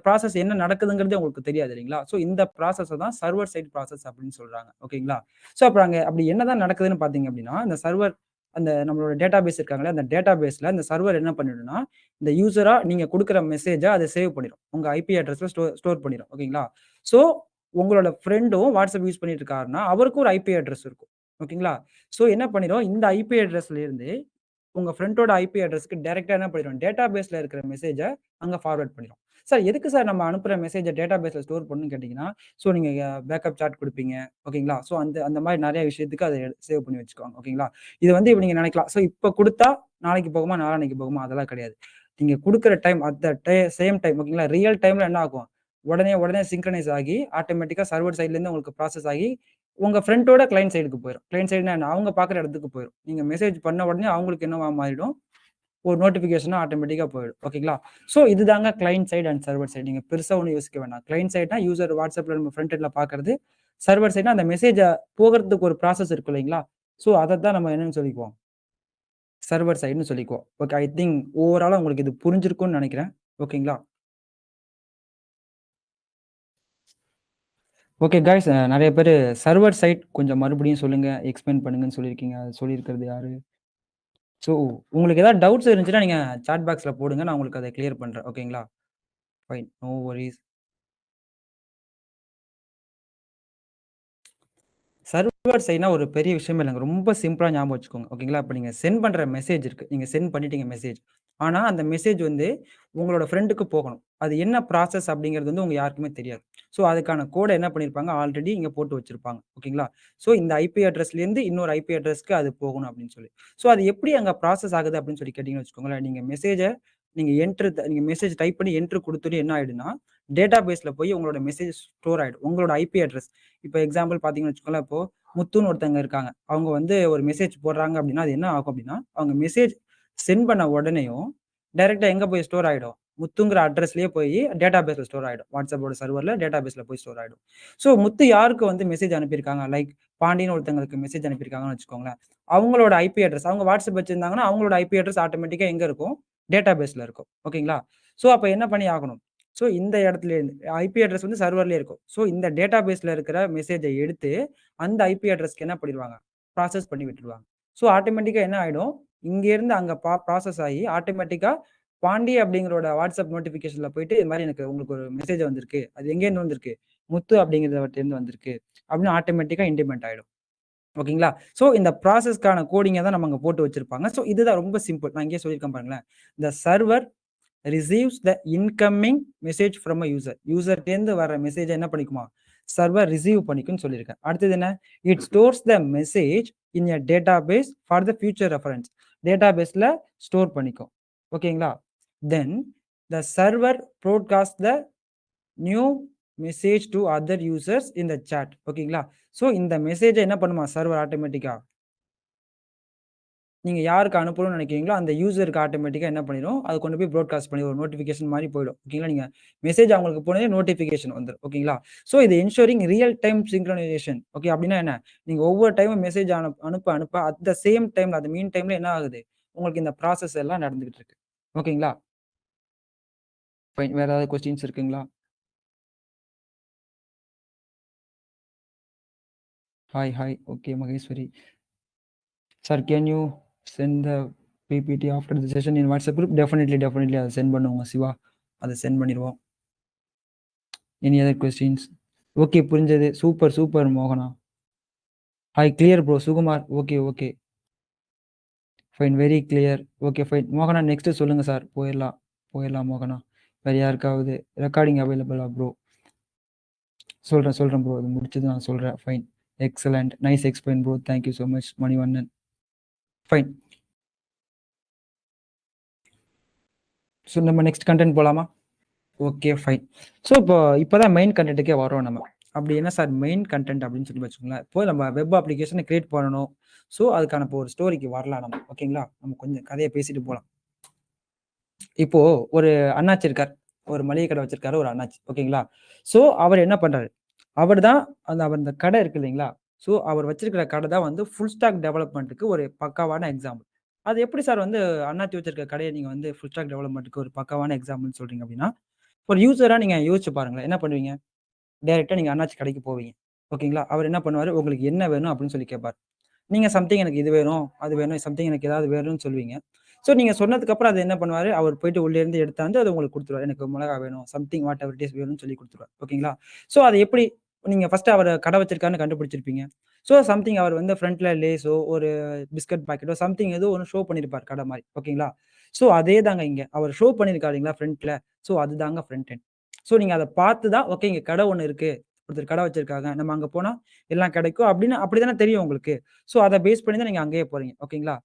ப்ராசஸ் என்ன நடக்குதுங்கிறதே உங்களுக்கு தெரியாது இல்லைங்களா? ஸோ இந்த ப்ராசஸ தான் சர்வர் சைட் ப்ராசஸ் அப்படின்னு சொல்றாங்க. ஓகேங்களா? ஸோ அப்ப அங்க அப்படி என்னதான் நடக்குதுன்னு பார்த்தீங்க அப்படின்னா, அந்த நம்மளோட டேட்டாபேஸ் இருக்காங்கல்ல, அந்த டேட்டாபேஸ்ல இந்த சர்வர் என்ன பண்ணிடும்னா, இந்த யூசரா நீங்க குடுக்குற மெசேஜ அது சேவ் பண்ணிரும். உங்க ஐபி அட்ரஸ்ல ஸ்டோர் பண்ணிரும். ஓகேங்களா? ஸோ உங்களோட ஃப்ரெண்டும் WhatsApp யூஸ் பண்ணிட்டு இருக்காருன்னா, அவருக்கும் ஒரு ஐபி அட்ரஸ் இருக்கும். ஓகேங்களா? ஸோ என்ன பண்ணிரும், இந்த ஐபி அட்ரஸ்ல இருந்து உங்க ஃப்ரெண்டோட ஐபி அட்ரஸ்க்கு டைரக்ட்டா என்ன பண்ணிரும், டேட்டாபேஸ்ல இருக்கிற மெசேஜ அங்க ஃபார்வர்ட் பண்ணிரும். சார் எதுக்கு சார் நம்ம அனுப்புற மெசேஜ டேட்டாபேஸ்ல ஸ்டோர் பண்ணணும்னு கேட்டீங்கன்னா, நீங்க பேக்கப் சாட் குடுப்பீங்க. ஓகேங்களா? அந்த மாரி நெறைய விஷயத்துக்கு அத சேவ் பண்ணி வச்சுக்குவாங்க. ஓகேங்களா? இது வந்து இப்ப நீங்க நெனைக்கலாம். இப்ப குடுத்தா நாளைக்கு போகுமா? நாளான்னைக்கு போகுமா? அதெல்லாம் கிடையாது. நீங்க குடுக்குற time at the same time ஓகேங்களா? ரியல் டைம்ல என்ன ஆகும்? உடனே சிங்க்ரனைஸ் ஆகி ஆட்டோமேட்டிக்கா சர்வர் சைட்லருந்து உங்களுக்கு ப்ராசஸ் ஆகி, உங்க ஃப்ரண்டோட கிளையன்ட் சைடுக்கு போயிரும். கிளையன்ட் சைடுனா என்ன? அவங்க பார்க்குற இடத்துக்கு போயிரும். நீங்க மெசேஜ் பண்ண உடனே அவங்களுக்கு என்னவா மாறிடும்? ஒரு நோட்டிஃபிகேஷனா ஆட்டோமேட்டிக்கா போயிடும். ஓகேங்களா? இதுதாங்க client side and server side. நீங்க பெருசா ஒண்ணும் யோசிக்க வேண்டாம். கிளையன்ட் சைடுனா யூசர் WhatsAppல நம்ம ஃப்ரண்ட் எண்ட்ல பார்க்கறது. சர்வர் சைடுனா அந்த மெசேஜ போகறதுக்கு ஒரு ப்ராசஸ் இருக்கு இல்லைங்களா? அதத்தான் நம்ம என்னன்னு சொல்லிக்குவோம்? சர்வர் சைடுன்னு சொல்லிக்குவோம். ஓகே. ஐ திங்க் ஓவராலா உங்களுக்கு இது புரிஞ்சிருக்கும்னு நெனைக்கிறேன். ஓகேங்களா? ஓகே காய்ஸ் நெறைய பேரு சர்வர் சைட் கொஞ்சம் மறுபடியும் சொல்லுங்க, எக்ஸ்பிளைன் பண்ணுங்கன்னு சொல்லியிருக்கீங்க. அது சொல்லியிருக்கிறது யாரு? ஸோ உங்களுக்கு ஏதாவது டவுட்ஸ் இருந்துச்சுன்னா, நீங்க சாட் பாக்ஸ்ல போடுங்க. நான் உங்களுக்கு அத கிளியர் பண்றேன். ஓகேங்களா? ஃபைன். நோ வொரீஸ். சர்வர் சைட்னா ஒரு பெரிய விஷயமே இல்லங்க. ரொம்ப சிம்பிளா ஞாபகம் வச்சுக்கோங்க. ஓகேங்களா? இப்ப நீங்க சென்ட் பண்ற மெசேஜ் இருக்கு. நீங்க சென்ட் பண்ணிட்டீங்க மெசேஜ். ஆனா, அந்த மெசேஜ் வந்து உங்களோட ஃப்ரெண்டுக்கு போகணும். அது என்ன ப்ராசஸ் அப்படிங்கிறது வந்து உங்க யாருக்குமே தெரியாது. அதுக்கான கோட என்ன பண்ணியிருப்பாங்க, ஆல்ரெடி இங்க போட்டு வச்சிருப்பாங்க. ஓகேங்களா? இந்த ஐபி அட்ரஸ்லேருந்து இன்னொரு ஐபி அட்ரஸ்க்கு அது போகணும் அப்படின்னு சொல்லி. அது எப்படி அங்க ப்ராசஸ் ஆகுது அப்படின்னு சொல்லி கேட்டீங்கன்னு வச்சுக்கோங்களேன், நீங்க மெசேஜ் டைப் பண்ணி என்டர் குடுத்தோனே என்ன ஆயிடும்னா, டேட்டாபேஸ்ல போய் உங்களோட மெசேஜ் ஸ்டோர் ஆயிடும். உங்களோட ஐபி அட்ரஸ். இப்ப எக்ஸாம்பிள் பார்த்தீங்கன்னு வச்சுக்கோங்களேன், இப்போ முத்துன்னு ஒருத்தவங்க இருக்காங்க. அவங்க வந்து ஒரு மெசேஜ் போடுறாங்க அப்படின்னா, அது என்ன ஆகும் அப்படின்னா, அவங்க மெசேஜ் சென்ட் பண்ண உடனேயும் டைரக்ட்டா எங்க போய் ஸ்டோர் ஆயிடும்? முத்துங்கிற அட்ரஸ்லயே போயி டேட்டாபேஸ்ல ஸ்டோர் ஆயிடும். WhatsAppோட சர்வர்ல டேட்டாபேஸ்ல போய் ஸ்டோர் ஆயிடும். முத்து யாருக்கு வந்து மெசேஜ் அனுப்பியிருக்காங்க? லைக் பாண்டின்னு ஒருத்தங்களுக்கு மெசேஜ் அனுப்பியிருக்காங்கன்னு வச்சுக்கோங்களேன். அவங்களோட ஐபி அட்ரஸ் அவங்க WhatsApp வச்சிருந்தாங்கன்னா, அவங்களோட ஐபி அட்ரஸ் ஆட்டோமேட்டிக்கா எங்க இருக்கும்? டேட்டாபேஸ்ல இருக்கும். ஓகேங்களா? அப்ப என்ன பண்ணி ஆகணும்? இந்த இடத்துல இருந்து ஐபி அட்ரஸ் வந்து சர்வர்லயே இருக்கும். இந்த டேட்டாபேஸ்ல இருக்கிற மெசேஜ எடுத்து, அந்த ஐபி அட்ரஸ்க்கு என்ன பண்ணிருவாங்க? ப்ராசஸ் பண்ணி விட்டுருவாங்க. ஆட்டோமேட்டிக்கா என்ன ஆயிடும்? இங்கேருந்து அங்க ப்ராசஸ் ஆயி ஆட்டோமேட்டிக்கா பாண்டி அப்படிங்கிறவரோட வாட்ஸ்அப் நோட்டிஃபிகேஷன்ல போயிட்டு, இது மாரி எனக்கு உங்களுக்கு ஒரு மெசேஜ் வந்திருக்கு. அது எங்கேருந்து வந்திருக்கு? முத்து அப்படிங்கிறவர்ட்டேருந்து வந்திருக்கு. அப்படின்னு ஆட்டோமேட்டிக்கா இன்டிமேட் ஆயிடும். ஓகேங்களா? இந்த ப்ராசஸ்க்கான கோடிங்க தான் நம்ம அங்க போட்டு வச்சிருப்பாங்க. இதுதான் ரொம்ப சிம்பிள். நான் இங்கேயே சொல்லியிருக்கேன் பாருங்களேன். The server receives the incoming message from a user. யூசர்ட்டேருந்து வர மெசேஜ என்ன பண்ணிக்குமா? சர்வர் ரிசீவ் பண்ணிக்கும்னு சொல்லியிருக்கேன். அடுத்தது என்ன? It stores the message in a database for the future reference. டேட்டாபேஸ்ல ஸ்டோர் பண்ணிக்கும். ஓகேங்களா? Then the server broadcast the new message to other users in the chat. ஓகேங்களா? இந்த மெசேஜ என்ன பண்ணுமா சர்வர் ஆட்டோமேட்டிக்கா? நீங்க யாருக்கு அனுப்பணும்னு நினைக்கிறீங்களோ, அந்த யூசருக்கு ஆட்டோமேட்டிக்கா என்ன பண்ணிரும், அது கொண்டு போய் ப்ராட்காஸ்ட் பண்ணி ஒரு நோட்டிஃபிகேஷன் மாரி போயிடும். ஓகேங்களா? நீங்க மெசேஜ் அவங்களுக்கு போனோனே நோட்டிஃபிகேஷன் வந்துரும். ஓகேங்களா? இது என்ஷூரிங் ரியல் டைம் சிங்க்ரோனைசேஷன். ஓகே. அப்டின்னா என்ன? நீங்க ஒவ்வொரு டைமும் மெசேஜ் அனுப்ப அட் த சேம் டைம்ல அந்த மீன் டைம்ல என்ன ஆகுது? உங்களுக்கு இந்த ப்ராசஸ் எல்லாம் நடந்துகிட்டு இருக்கு. ஓகேங்களா? ஃபைன். வேற ஏதாவது கொஸ்டின்ஸ் இருக்குங்களா? Hi, hi. Okay Maheswari. Sir can you send the PPT after the session in WhatsApp group? Definitely அத சென்ட் பண்ணுவோங்க சிவா. அத சென்ட் பண்ணிருவோம். Any other questions? ஓகே புரிஞ்சது. சூப்பர் மோகனா. Hi clear bro Sukumar. Okay. Fine very clear. Okay fine. மோகனா next சொல்லுங்க sir. போயிரலாம் மோகனா. வேற யாருக்காவது ரெக்கார்டிங் அவைலபிளா ப்ரோ? சொல்றேன் ப்ரோ. இது முடிச்சது நான் சொல்றேன். Fine. Excellent. Nice explain bro. Thank you so much Manivannan. Fine. நம்ம நெக்ஸ்ட் கன்டென்ட் போலாமா? Okay fine. இப்போ தான் மெயின் கன்டென்ட்க்கே வரோம் நம்ம. அப்படி என்ன சார் மெயின் கன்டென்ட் அப்படின்னு சொல்லி வச்சுக்கோங்களேன். இப்போ நம்ம வெப் அப்ளிகேஷன கிரியேட் பண்ணணும். அதுக்கான இப்போ ஒரு ஸ்டோரிக்கு வரலாம் நம்ம. ஓகேங்களா? நம்ம கொஞ்சம் கதைய பேசிட்டு போலாம். இப்போ ஒரு அண்ணாச்சி இருக்கார். ஒரு மளிகை கடை வச்சிருக்காரு ஒரு அண்ணாச்சி. ஓகேங்களா? அவர் என்ன பண்றாரு? அவர் தான் அவர் இந்த கடை இருக்கு இல்லைங்களா? அவர் வச்சிருக்கிற கடை தான் வந்து ஃபுல் ஸ்டாக் டெவலப்மென்ட்க்கு ஒரு பக்காவான எக்ஸாம்பிள். அது எப்படி சார் வந்து அண்ணாச்சி வச்சிருக்க கடைய நீங்க வந்து ஃபுல் ஸ்டாக் டெவலப்மென்ட்க்கு ஒரு பக்காவான எக்ஸாம்பிள்ன்னு சொல்றீங்க அப்படின்னா, ஒரு யூசரா நீங்க யோசிச்சு பாருங்களேன். என்ன பண்ணுவீங்க? டைரக்ட்டா நீங்க அண்ணாச்சி கடைக்கு போவீங்க. ஓகேங்களா? அவர் என்ன பண்ணுவாரு? உங்களுக்கு என்ன வேணும் அப்படின்னு சொல்லி கேட்பார். நீங்க சம்திங் எனக்கு இது வேணும், அது வேணும், சம்திங் எனக்கு ஏதாவது வேணும்னு சொல்லுவீங்க. நீங்க சொன்னதுக்கு அப்புறம் அத என்ன பண்ணுவாரு? அவர் போயிட்டு உள்ளே இருந்து எடுத்தாந்து அத உங்களுக்கு குடுத்துருவாரு. எனக்கு மிளகா வேணும், something whatever it is வேணும்னு சொல்லி குடுத்துருவாரு. ஓகேங்களா? அது எப்படி நீங்க ஃபர்ஸ்ட்டு அவரு கடை வச்சிருக்காருன்னு கண்டுபிடிச்சிருப்பீங்க. சம்திங் அவர் வந்து ஃப்ரண்ட்ல லேஸோ, ஒரு பிஸ்கட் பாக்கெட்டோ சம்திங் ஏதோ ஒண்ணு ஷோ பண்ணியிருப்பார் கடை மாரி. ஓகேங்களா? ஸோ அதே தாங்க இங்க. அவர் ஷோ பண்ணியிருக்காரு இல்லைங்களா ஃப்ரண்ட்ல. ஸோ அதுதாங்க ஃப்ரண்ட் எண்ட். ஸோ நீங்க அத பார்த்து தான் ஓகே இங்க கடை ஒண்ணு இருக்கு. ஒருத்தர் கடை வச்சிருக்காங்க. நம்ம அங்க போனா எல்லாம் கிடைக்கும் அப்படின்னு அப்படி தானே தெரியும் உங்களுக்கு. ஸோ அத பேஸ் பண்ணி தான் நீங்க அங்கேயே போறீங்க. ஓகேங்களா?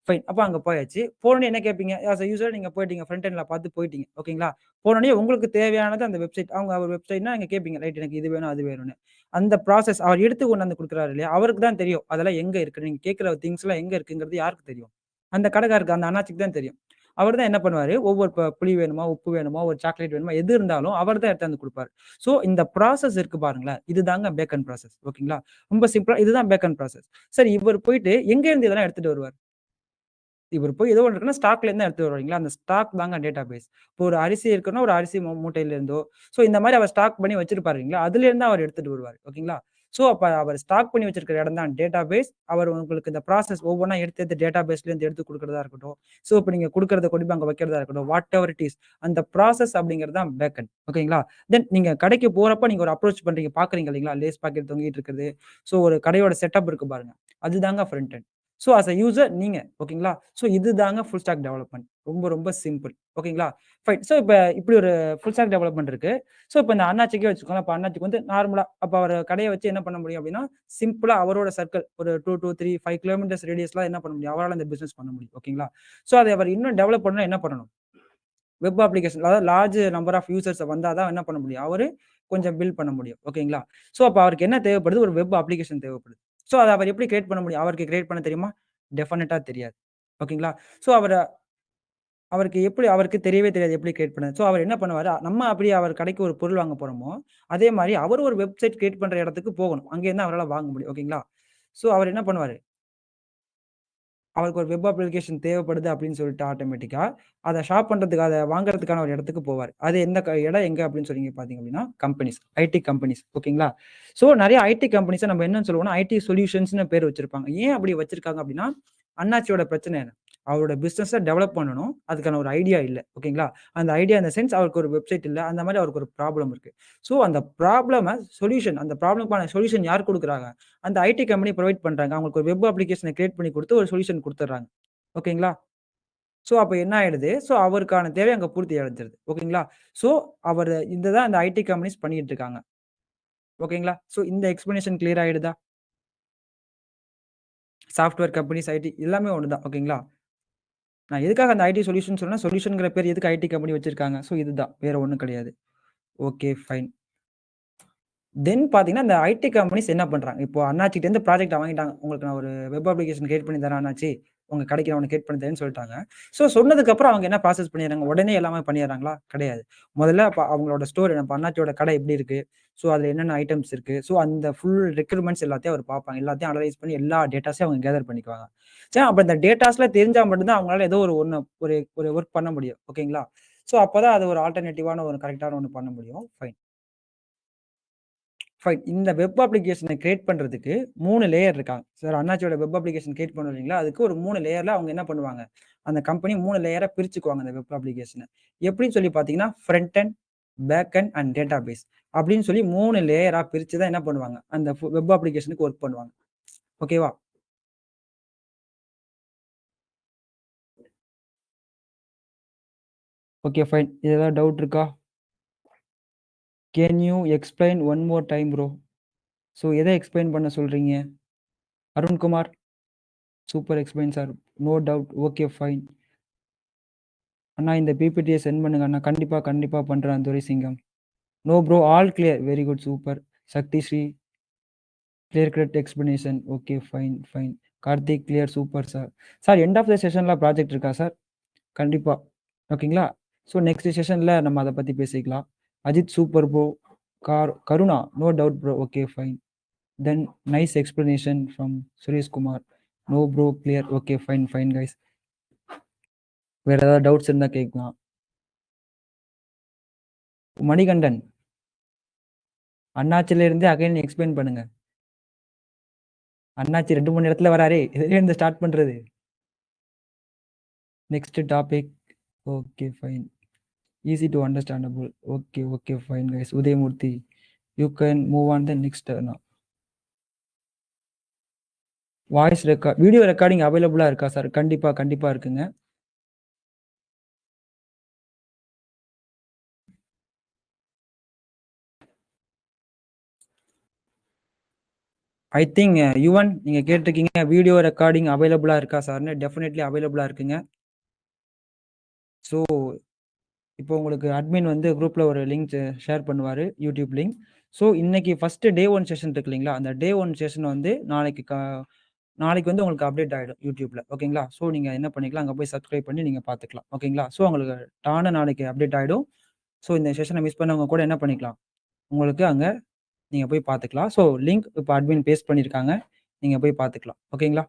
ஃபைன். அப்ப அங்க போயாச்சு. போனோனே என்ன கேட்பீங்க? ஆஸ் அ யூசுவல் நீங்க போயிட்டீங்க. ஃப்ரண்ட் எண்ட்ல பார்த்து போயிட்டீங்க. ஓகேங்களா? போனோனே உங்களுக்கு தேவையானது அந்த வெப்சைட். அவங்க ஒரு வெப்சைட்னா நீங்க கேட்பீங்க. ரைட் எனக்கு இது வேணும், அது வேணும்னு. அந்த ப்ராசஸ் அவர் எடுத்து கொண்டாந்து குடுக்குறாரு இல்லையா? அவருக்கு தான் தெரியும். அதெல்லாம் எங்க இருக்கு? நீங்க கேட்கிற திங்ஸ்லாம் எங்க இருக்குங்கிறது யாருக்கு தெரியும்? அந்த கடைக்காரருக்கு, அந்த அண்ணாச்சிக்கு தான் தெரியும். அவரு தான் என்ன பண்ணுவாரு, ஒவ்வொரு புளி வேணுமா, உப்பு வேணுமா, ஒரு சாக்லேட் வேணுமா, எது இருந்தாலும் அவர் தான் எடுத்தாந்து குடுப்பாரு. ஸோ இந்த ப்ராசஸ் இருக்கு பாருங்களேன், இதுதாங்க பேக் ப்ராசஸ். ஓகேங்களா? ரொம்ப சிம்பிளா இதுதான் பேக் ப்ராசஸ். சரி இவரு போயிட்டு எங்க இருந்து இதெல்லாம் எடுத்துட்டு வருவாரு? இவரு போய் ஏதோ ஒண்ணு இருக்குன்னா ஸ்டாக்ல இருந்து எடுத்துட்டு வருவாய்ங்களா, அந்த ஸ்டாக் தாங்க டேட்டாபேஸ். இப்போ ஒரு அரிசி இருக்குன்னா, ஒரு அரிசி மூட்டையில இருந்தோ, ஸோ இந்த மாரி அவர் ஸ்டாக் பண்ணி வச்சிருப்பாரு இல்லைங்களா, அதுலேருந்து அவர் எடுத்துட்டு வருவாரு. ஓகேங்களா? ஸோ அப்ப அவர் ஸ்டாக் பண்ணி வச்சிருக்கிற இடம் தான் டேட்டாபேஸ். அவர் உங்களுக்கு இந்த ப்ராசஸ் ஒவ்வொன்னா எடுத்து எடுத்து டேட்டாபேஸ்லேருந்து எடுத்து குடுக்குறதா இருக்கட்டும். ஸோ இப்ப நீங்க குடுக்குறத கொண்டு போய் அங்க வைக்கிறதா இருக்கட்டும். What ever it is. அந்த ப்ராசஸ் அப்படிங்கிறது தான் பேக் எண்ட். ஓகேங்களா? தென் நீங்க கடைக்கு போறப்ப நீங்க ஒரு அப்ரோச் பண்றீங்க, பார்க்குறீங்க இல்லைங்களா, லேஸ் பாக்கெட் தொங்கிட்டு இருக்குது. ஸோ ஒரு கடையோட செட்டப் இருக்கு பாருங்க. அதுதாங்க front end. So as a user நீங்க. ஓகேங்களா? ஸோ இதுதாங்க ஃபுல் ஸ்டாக் டெவலப்மென்ட். ரொம்ப ரொம்ப சிம்பிள். ஓகேங்களா? ஃபைன். ஸோ இப்ப இப்படி ஒரு ஃபுல் ஸ்டாக் டெவலப்மென்ட் இருக்கு. ஸோ இப்ப இந்த அண்ணாச்சிக்கே வச்சுக்கோங்களேன். இப்ப அண்ணாச்சிக்கு வந்து நார்மலா அப்ப அவரு கடைய வச்சு என்ன பண்ண முடியும் அப்படின்னா, சிம்பிளா அவரோட சர்க்கிள் ஒரு 2 டூ 3, 5 கிலோமீட்டர்ஸ் ரேடியஸ்ல என்ன பண்ண முடியும்? அவரால இந்த பிசினஸ் பண்ண முடியும். ஓகேங்களா? ஸோ அத அவர் இன்னும் டெவலப் பண்ணணும்னா என்ன பண்ணணும்? வெப் அப்ளிகேஷன் அதாவது லார்ஜ் நம்பர் ஆஃப் யூசர்ஸ் வந்தா தான் என்ன பண்ண முடியும்? அவரு கொஞ்சம் பில்ட் பண்ண முடியும். ஓகேங்களா? ஸோ அப்ப அவருக்கு என்ன தேவைப்படுது? ஒரு வெப் அப்ளிகேஷன் தேவைப்படுது. ஸோ அத அவர் எப்படி கிரியேட் பண்ண முடியும்? அவருக்கு கிரியேட் பண்ண தெரியுமா? டெஃபினட்டா தெரியாது. ஓகேங்களா? ஸோ அவருக்கு எப்படி அவருக்கு தெரியவே தெரியாது எப்படி கிரியேட் பண்ண. ஸோ அவர் என்ன பண்ணுவாரு? நம்ம அப்படி அவர் கடைக்கு ஒரு பொருள் வாங்க போறோமோ, அதே மாரி அவரு ஒரு வெப்சைட் கிரியேட் பண்ற இடத்துக்கு போகணும். அங்கேருந்து தான் அவரால வாங்க முடியும். ஓகேங்களா? ஸோ அவர் என்ன பண்ணுவாரு? அவருக்கு ஒரு வெப் அப்ளிகேஷன் தேவைப்படுது அப்படின்னு சொல்லிட்டு ஆட்டோமேட்டிக்கா, அத ஷாப் பண்றதுக்கு அத வாங்குறதுக்கான ஒரு இடத்துக்கு போவாரு. அது எந்த இடம் எங்க அப்படின்னு சொல்லி பார்த்தீங்க அப்படின்னா, கம்பெனிஸ். IT companies. ஓகேங்களா? ஸோ நெறைய ஐடி கம்பெனிஸ நம்ம என்னன்னு சொல்லுவோம்னா, ஐடி சொல்யூஷன்ஸ்ன்னு பேர் வச்சிருப்பாங்க. ஏன் அப்படி வச்சிருக்காங்க அப்படின்னா, அண்ணாச்சியோட பிரச்சனை என்ன? அவரோட பிசினஸ டெவலப் பண்ணணும். அதுக்கான ஒரு ஐடியா இல்ல. ஓகேங்களா? அந்த ஐடியா இன் த சென்ஸ் அவருக்கு ஒரு வெப்சைட் இல்ல. அந்த மாரி அவருக்கு ஒரு ப்ராப்ளம் இருக்கு. ஸோ அந்த அந்த ப்ராப்ளம்க்கான சொல்யூஷன் யார் குடுக்குறாங்க? அந்த ஐடி கம்பெனி புரொவைட் பண்றாங்க. அவங்களுக்கு ஒரு வெப் அப்ளிகேஷன கிரியேட் பண்ணி குடுத்து ஒரு சொல்யூஷன் குடுத்துடுறாங்க. ஓகேங்களா? ஸோ அப்ப என்ன ஆயிடுது? ஸோ அவருக்கான தேவை அங்க பூர்த்தி அடைஞ்சிருது. ஓகேங்களா? ஸோ அவரு இத தான் அந்த ஐடி கம்பெனிஸ் பண்ணிட்டு இருக்காங்க. ஓகேங்களா? ஸோ இந்த எக்ஸ்ப்ளனேஷன் கிளியர் ஆயிடுதா? சாஃப்ட்வேர் கம்பெனிஸ், ஐடி எல்லாமே ஒண்ணு தான். ஓகேங்களா? நான் எதுக்காக அந்த ஐடி சொல்யூஷன் சொன்னேன்னா, சொல்யூஷன்ங்கிற பேர் எதுக்கு ஐடி கம்பெனி வச்சிருக்காங்க? ஸோ இதுதான். வேற ஒண்ணும் கிடையாது. Okay, fine. தென் பார்த்தீங்கன்னா, இந்த ஐடி கம்பெனிஸ் என்ன பண்றாங்க? இப்போ அண்ணாச்சிட்டருந்து ப்ராஜெக்ட்ட வாங்கிட்டாங்க. உங்களுக்கு நான் ஒரு வெப் அப்ளிகேஷன் கிரியேட் பண்ணி தரேன் அண்ணாச்சி. உங்க கடைக்கு நான் ஒண்ணு கிரியேட் பண்ணி தரேன்னு சொல்ட்டாங்க. ஸோ சொன்னதுக்கப்புறம் அவங்க என்ன ப்ராசஸ் பண்ணிடுறாங்க? உடனே எல்லாமே பண்ணிடுறாங்களா? கிடையாது. முதல்ல அப்ப அவங்களோட ஸ்டோர் இப்ப அண்ணாச்சியோட கடை எப்படி இருக்கு? ஸோ அதுல என்னென்ன ஐட்டம்ஸ் இருக்கு? ஸோ அந்த ஃபுல் ரெக்யூர்மென்ட்ஸ் எல்லாத்தையும் அவர் பார்ப்பாங்க. எல்லாத்தையும் அனலைஸ் பண்ணி எல்லா டேட்டாஸையும் அவங்க கேதர் பண்ணிக்குவாங்க. சரி அப்ப இந்த டேட்டாஸ்லாம் தெரிஞ்சா மட்டும் தான் அவங்களால ஏதோ ஒரு ஒரு ஒரு வொர்க் பண்ண முடியும். ஓகேங்களா? ஸோ அப்பதான் அது ஒரு ஆல்டர்னேட்டிவான ஒரு கரெக்ட்டான ஒண்ணு பண்ண முடியும். ஃபைன். ஃபைன். இந்த வெப் அப்ளிகேஷன கிரியேட் பண்றதுக்கு 3 லேயர் இருக்காங்க. சார் அண்ணாச்சியோட வெப் அப்ளிகேஷன் கிரியேட் பண்ணோம் இல்லைங்களா? அதுக்கு ஒரு 3 லேயர்ல அவங்க என்ன பண்ணுவாங்க? அந்த கம்பெனி 3 லேயரா பிரிச்சுக்குவாங்க அந்த வெப் அப்ளிகேஷன. எப்படின்னு சொல்லி பார்த்தீங்கன்னா, front end, back end and database அப்படின்னு சொல்லி 3 லேயரா பிரிச்சு தான் என்ன பண்ணுவாங்க? அந்த வெப் அப்ளிகேஷனுக்கு வொர்க் பண்ணுவாங்க. ஓகேவா? Okay fine. இதுல ஏதாவது டவுட் இருக்கா? Can you explain one more time bro? So எத எக்ஸ்ப்ளைன் பண்ண சொல்றீங்க? Arunkumar, super explain sir. No doubt. Okay fine. அண்ணா இந்த பிபிடிய சென்ட் பண்ணுங்க அண்ணா. கண்டிப்பா, கண்டிப்பா பண்றேன் Duraisingam. No bro all clear. Very good super. Sakthi Sri clear cut explanation. Okay fine, fine. Karthik clear super sir. Sir end of the செஷன்ல ப்ராஜெக்ட் இருக்கா சார்? கண்டிப்பா. ஓகேங்களா? ஸோ நெக்ஸ்ட் செஷன்ல நம்ம அத பத்தி பேசிக்கலாம். Ajith super bro. Karuna no doubt bro. Okay fine. Then nice explanation from Suresh Kumar. No bro clear. Okay fine, fine guys. வேற ஏதாவது டவுட்ஸ் இருந்தா கேட்கலாம். மணிகண்டன், அண்ணாச்சில இருந்தே அகைன் எக்ஸ்பிளைன் பண்ணுங்க. அண்ணாச்சி 2 மணி நேரத்துல வராரே! இதுல இருந்து ஸ்டார்ட் பண்றது. Next topic. Okay fine. Easy to understandable. Okay, okay fine guys. Udhayamoorthy, you can move on the next now. Voice video recording அவைலபிளா இருக்கா சார்? கண்டிப்பா, கண்டிப்பா இருக்குங்க. ஐ திங்க் யுவன் நீங்க கேட்டிருக்கீங்க வீடியோ ரெக்கார்டிங் அவைலபிளா இருக்கா சார்ன்னு. டெஃபினெட்லி அவைலபிளா இருக்குங்க. ஸோ இப்போ உங்களுக்கு அட்மின் வந்து குரூப்ல ஒரு லிங்க் ஷேர் பண்ணுவாரு. YouTube link. ஸோ இன்னைக்கு ஃபர்ஸ்ட் டே 1 செஷன் இருக்கு இல்லைங்களா? அந்த டே 1 செஷன் வந்து நாளைக்கு வந்து உங்களுக்கு அப்டேட் ஆயிடும் யூடியூப்ல. ஓகேங்களா? ஸோ நீங்க என்ன பண்ணிக்கலாம், அங்க போய் சப்ஸ்கிரைப் பண்ணி நீங்க பார்த்துக்கலாம். ஓகேங்களா? ஸோ உங்களுக்கு டான்னு நாளைக்கு அப்டேட் ஆயிடும். ஸோ இந்த செஷன மிஸ் பண்ணவங்க கூட என்ன பண்ணிக்கலாம், உங்களுக்கு அங்க நீங்க போய் பார்த்துக்கலாம். ஸோ லிங்க் இப்ப அட்மின் பேஸ்ட் பண்ணியிருக்காங்க. நீங்க போய் பார்த்துக்கலாம். ஓகேங்களா?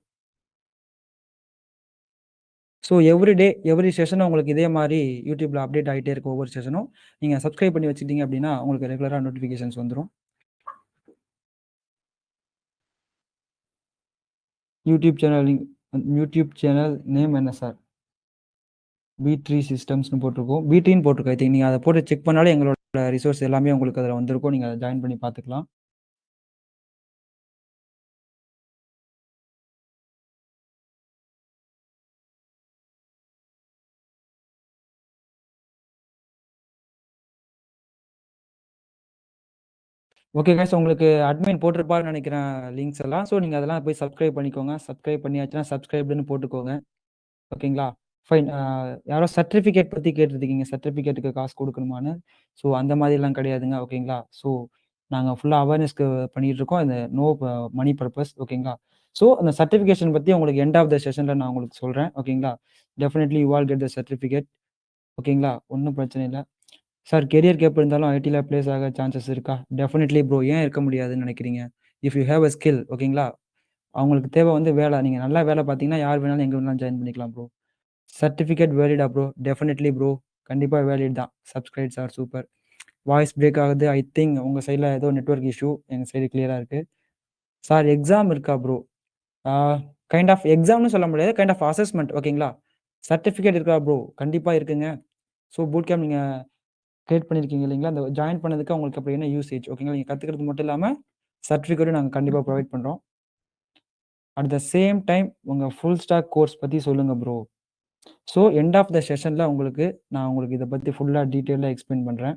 ஸோ எவ்ரி செஷனும் உங்களுக்கு இதே மாரி யூடியூப்ல அப்டேட் ஆயிட்டே இருக்கும் ஒவ்வொரு செஷனும். நீங்க சப்ஸ்கிரைப் பண்ணி வச்சுக்கிட்டீங்க அப்டின்னா, உங்களுக்கு ரெகுலரா நோட்டிஃபிகேஷன்ஸ் வந்துரும். யூடியூப் சேனல் நேம் என்ன சார்? பி3 சிஸ்டம்ஸ்ன்னு போட்டிருக்கும். பி3ன்னு போட்டிருக்கும். ஐ திங்க் நீங்க அத போட்டு செக் பண்ணாலே எங்களோட ரிசோர்ஸ் எல்லாமே உங்களுக்கு அதுல வந்திருக்கும். நீங்க அத ஜாயின் பண்ணி பார்த்துக்கலாம். ஓகே கைஸ், உங்களுக்கு அட்மின் போட்டிருப்பாருன்னு நெனைக்கிறேன் லிங்க்ஸ் எல்லாம். ஸோ நீங்க அதெல்லாம் போய் சப்ஸ்கிரைப் பண்ணிக்கோங்க. சப்ஸ்கிரைப் பண்ணியாச்சுன்னா சப்ஸ்கிரைப்டுன்னு போட்டுக்கோங்க. ஓகேங்களா? ஃபைன். யாரோ சர்டிஃபிகேட் பத்தி கேட்டிருந்தீங்க. சர்டிஃபிகேட்டுக்கு காசு குடுக்கணுமான்னு. ஸோ அந்த மாதிரிலாம் கிடையாதுங்க. ஓகேங்களா? ஸோ நாங்க ஃபுல்லா அவேர்னஸ்க்கு பண்ணிட்டு இருக்கோம். இந்த நோ மணி பர்ப்பஸ். ஓகேங்களா? ஸோ அந்த சர்டிஃபிகேஷன் பத்தி உங்களுக்கு எண்ட் ஆஃப் த செஷன்ல நான் உங்களுக்கு சொல்றேன். ஓகேங்களா? Definitely you all get the certificate. ஓகேங்களா? ஒண்ணும் பிரச்சனை இல்ல. சார் கெரியர் கேப் இருந்தாலும் ஐடில பிளேஸ் ஆக சான்சஸ் இருக்கா? Definitely bro. ஏன் இருக்க முடியாதுன்னு நெனைக்கிறீங்க? If you have a skill. ஓகேங்களா? அவங்களுக்கு தேவை வந்து வேலை. நீங்க நல்லா வேலை பார்த்தீங்கன்னா, யார் வேணாலும் எங்க வேணாலும் ஜாயின் பண்ணிக்கலாம் ப்ரோ. சர்டிஃபிகேட் வேலிடா ப்ரோ? Definitely bro. கண்டிப்பா வேலிட் தான். Subscribes are super. Voice break ஆகுது. ஐ திங்க் உங்க சைட்ல ஏதோ நெட்வொர்க் இஷ்யூ. எங்க சைடு கிளியரா இருக்கு. சார் எக்ஸாம் இருக்கா ப்ரோ? ஆ கைண்ட் ஆஃப் எக்ஸாம்னு சொல்ல முடியாது. Kind of assessment. ஓகேங்களா? சர்டிஃபிகேட் இருக்கா ப்ரோ? கண்டிப்பா இருக்குங்க. ஸோ பூட் கேம்ப் நீங்க கிரியேட் பண்ணியிருக்கீங்க இல்லைங்களா? அந்த ஜாயின் பண்ணதுக்கு உங்களுக்கு அப்படி என்ன யூசேஜ்? ஓகேங்களா? நீங்க கத்துக்கிறது மட்டும் இல்லாம சர்டிஃபிகேட்டும் நாங்க கண்டிப்பா ப்ரொவைட் பண்றோம். அட் த சேம் டைம் உங்க ஃபுல் ஸ்டாக் கோர்ஸ் பத்தி சொல்லுங்க bro. So end of the செஷன்ல நான் உங்களுக்கு இத பத்தி ஃபுல்லா டீட்டெயிலா எக்ஸ்பிளைன் பண்றேன்.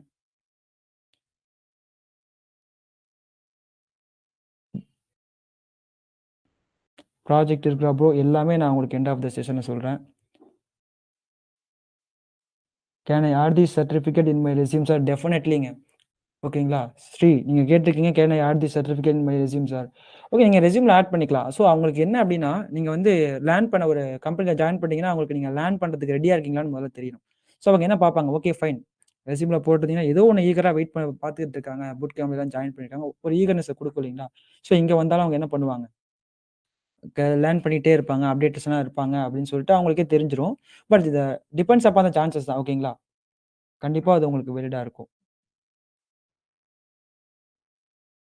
ப்ராஜெக்ட் இருக்கா ப்ரோ? எல்லாமே நான் உங்களுக்கு எண்ட் ஆஃப் த செஷன்ல சொல்றேன். Can I add this certificate in my resume sir? டெஃபினெட்லிங்க. ஓகேங்களா? ஸ்ரீ நீங்க கேட்டிருக்கீங்க, can I add this certificate in my resume sir? Okay, நீங்க ரெஸ்யூம்ல ஆட் பண்ணிக்கலாம். ஸோ அவங்களுக்கு என்ன அப்டின்னா, நீங்க வந்து லேர்ன் பண்ண ஒரு கம்பெனில ஜாயின் பண்ணிட்டீங்கன்னா, அவங்களுக்கு நீங்க லேர்ன் பண்றதுக்கு ரெடியா இருக்கீங்களான்னு முதல்ல தெரியணும். ஸோ அவங்க என்ன பார்ப்பாங்க, ஓகே ஃபைன். ரெஸ்யூம்ல போட்டிருந்தீங்கன்னா, ஏதோ ஒண்ணு ஈகரா வெயிட் பார்த்துட்டு இருக்காங்க. பூட் கேம்ப்ல தான் ஜாயின் பண்ணியிருக்காங்க. ஒரு ஈகர்னஸ குடுக்கும் இல்லைங்களா? ஸோ இங்க வந்தாலும் அவங்க என்ன பண்ணுவாங்க, லேர்ன் பண்ணிட்டே இருப்பாங்க, அப்டேட்டர்ஸனா இருப்பாங்க அப்படின்னு சொல்லிட்டு அவங்களுக்கே தெரிஞ்சிரும். பட் இத டிபெண்ட்ஸ் அப்பான் த சான்சஸ் தான். ஓகேங்களா? கண்டிப்பா அது உங்களுக்கு வேலிடா இருக்கும்.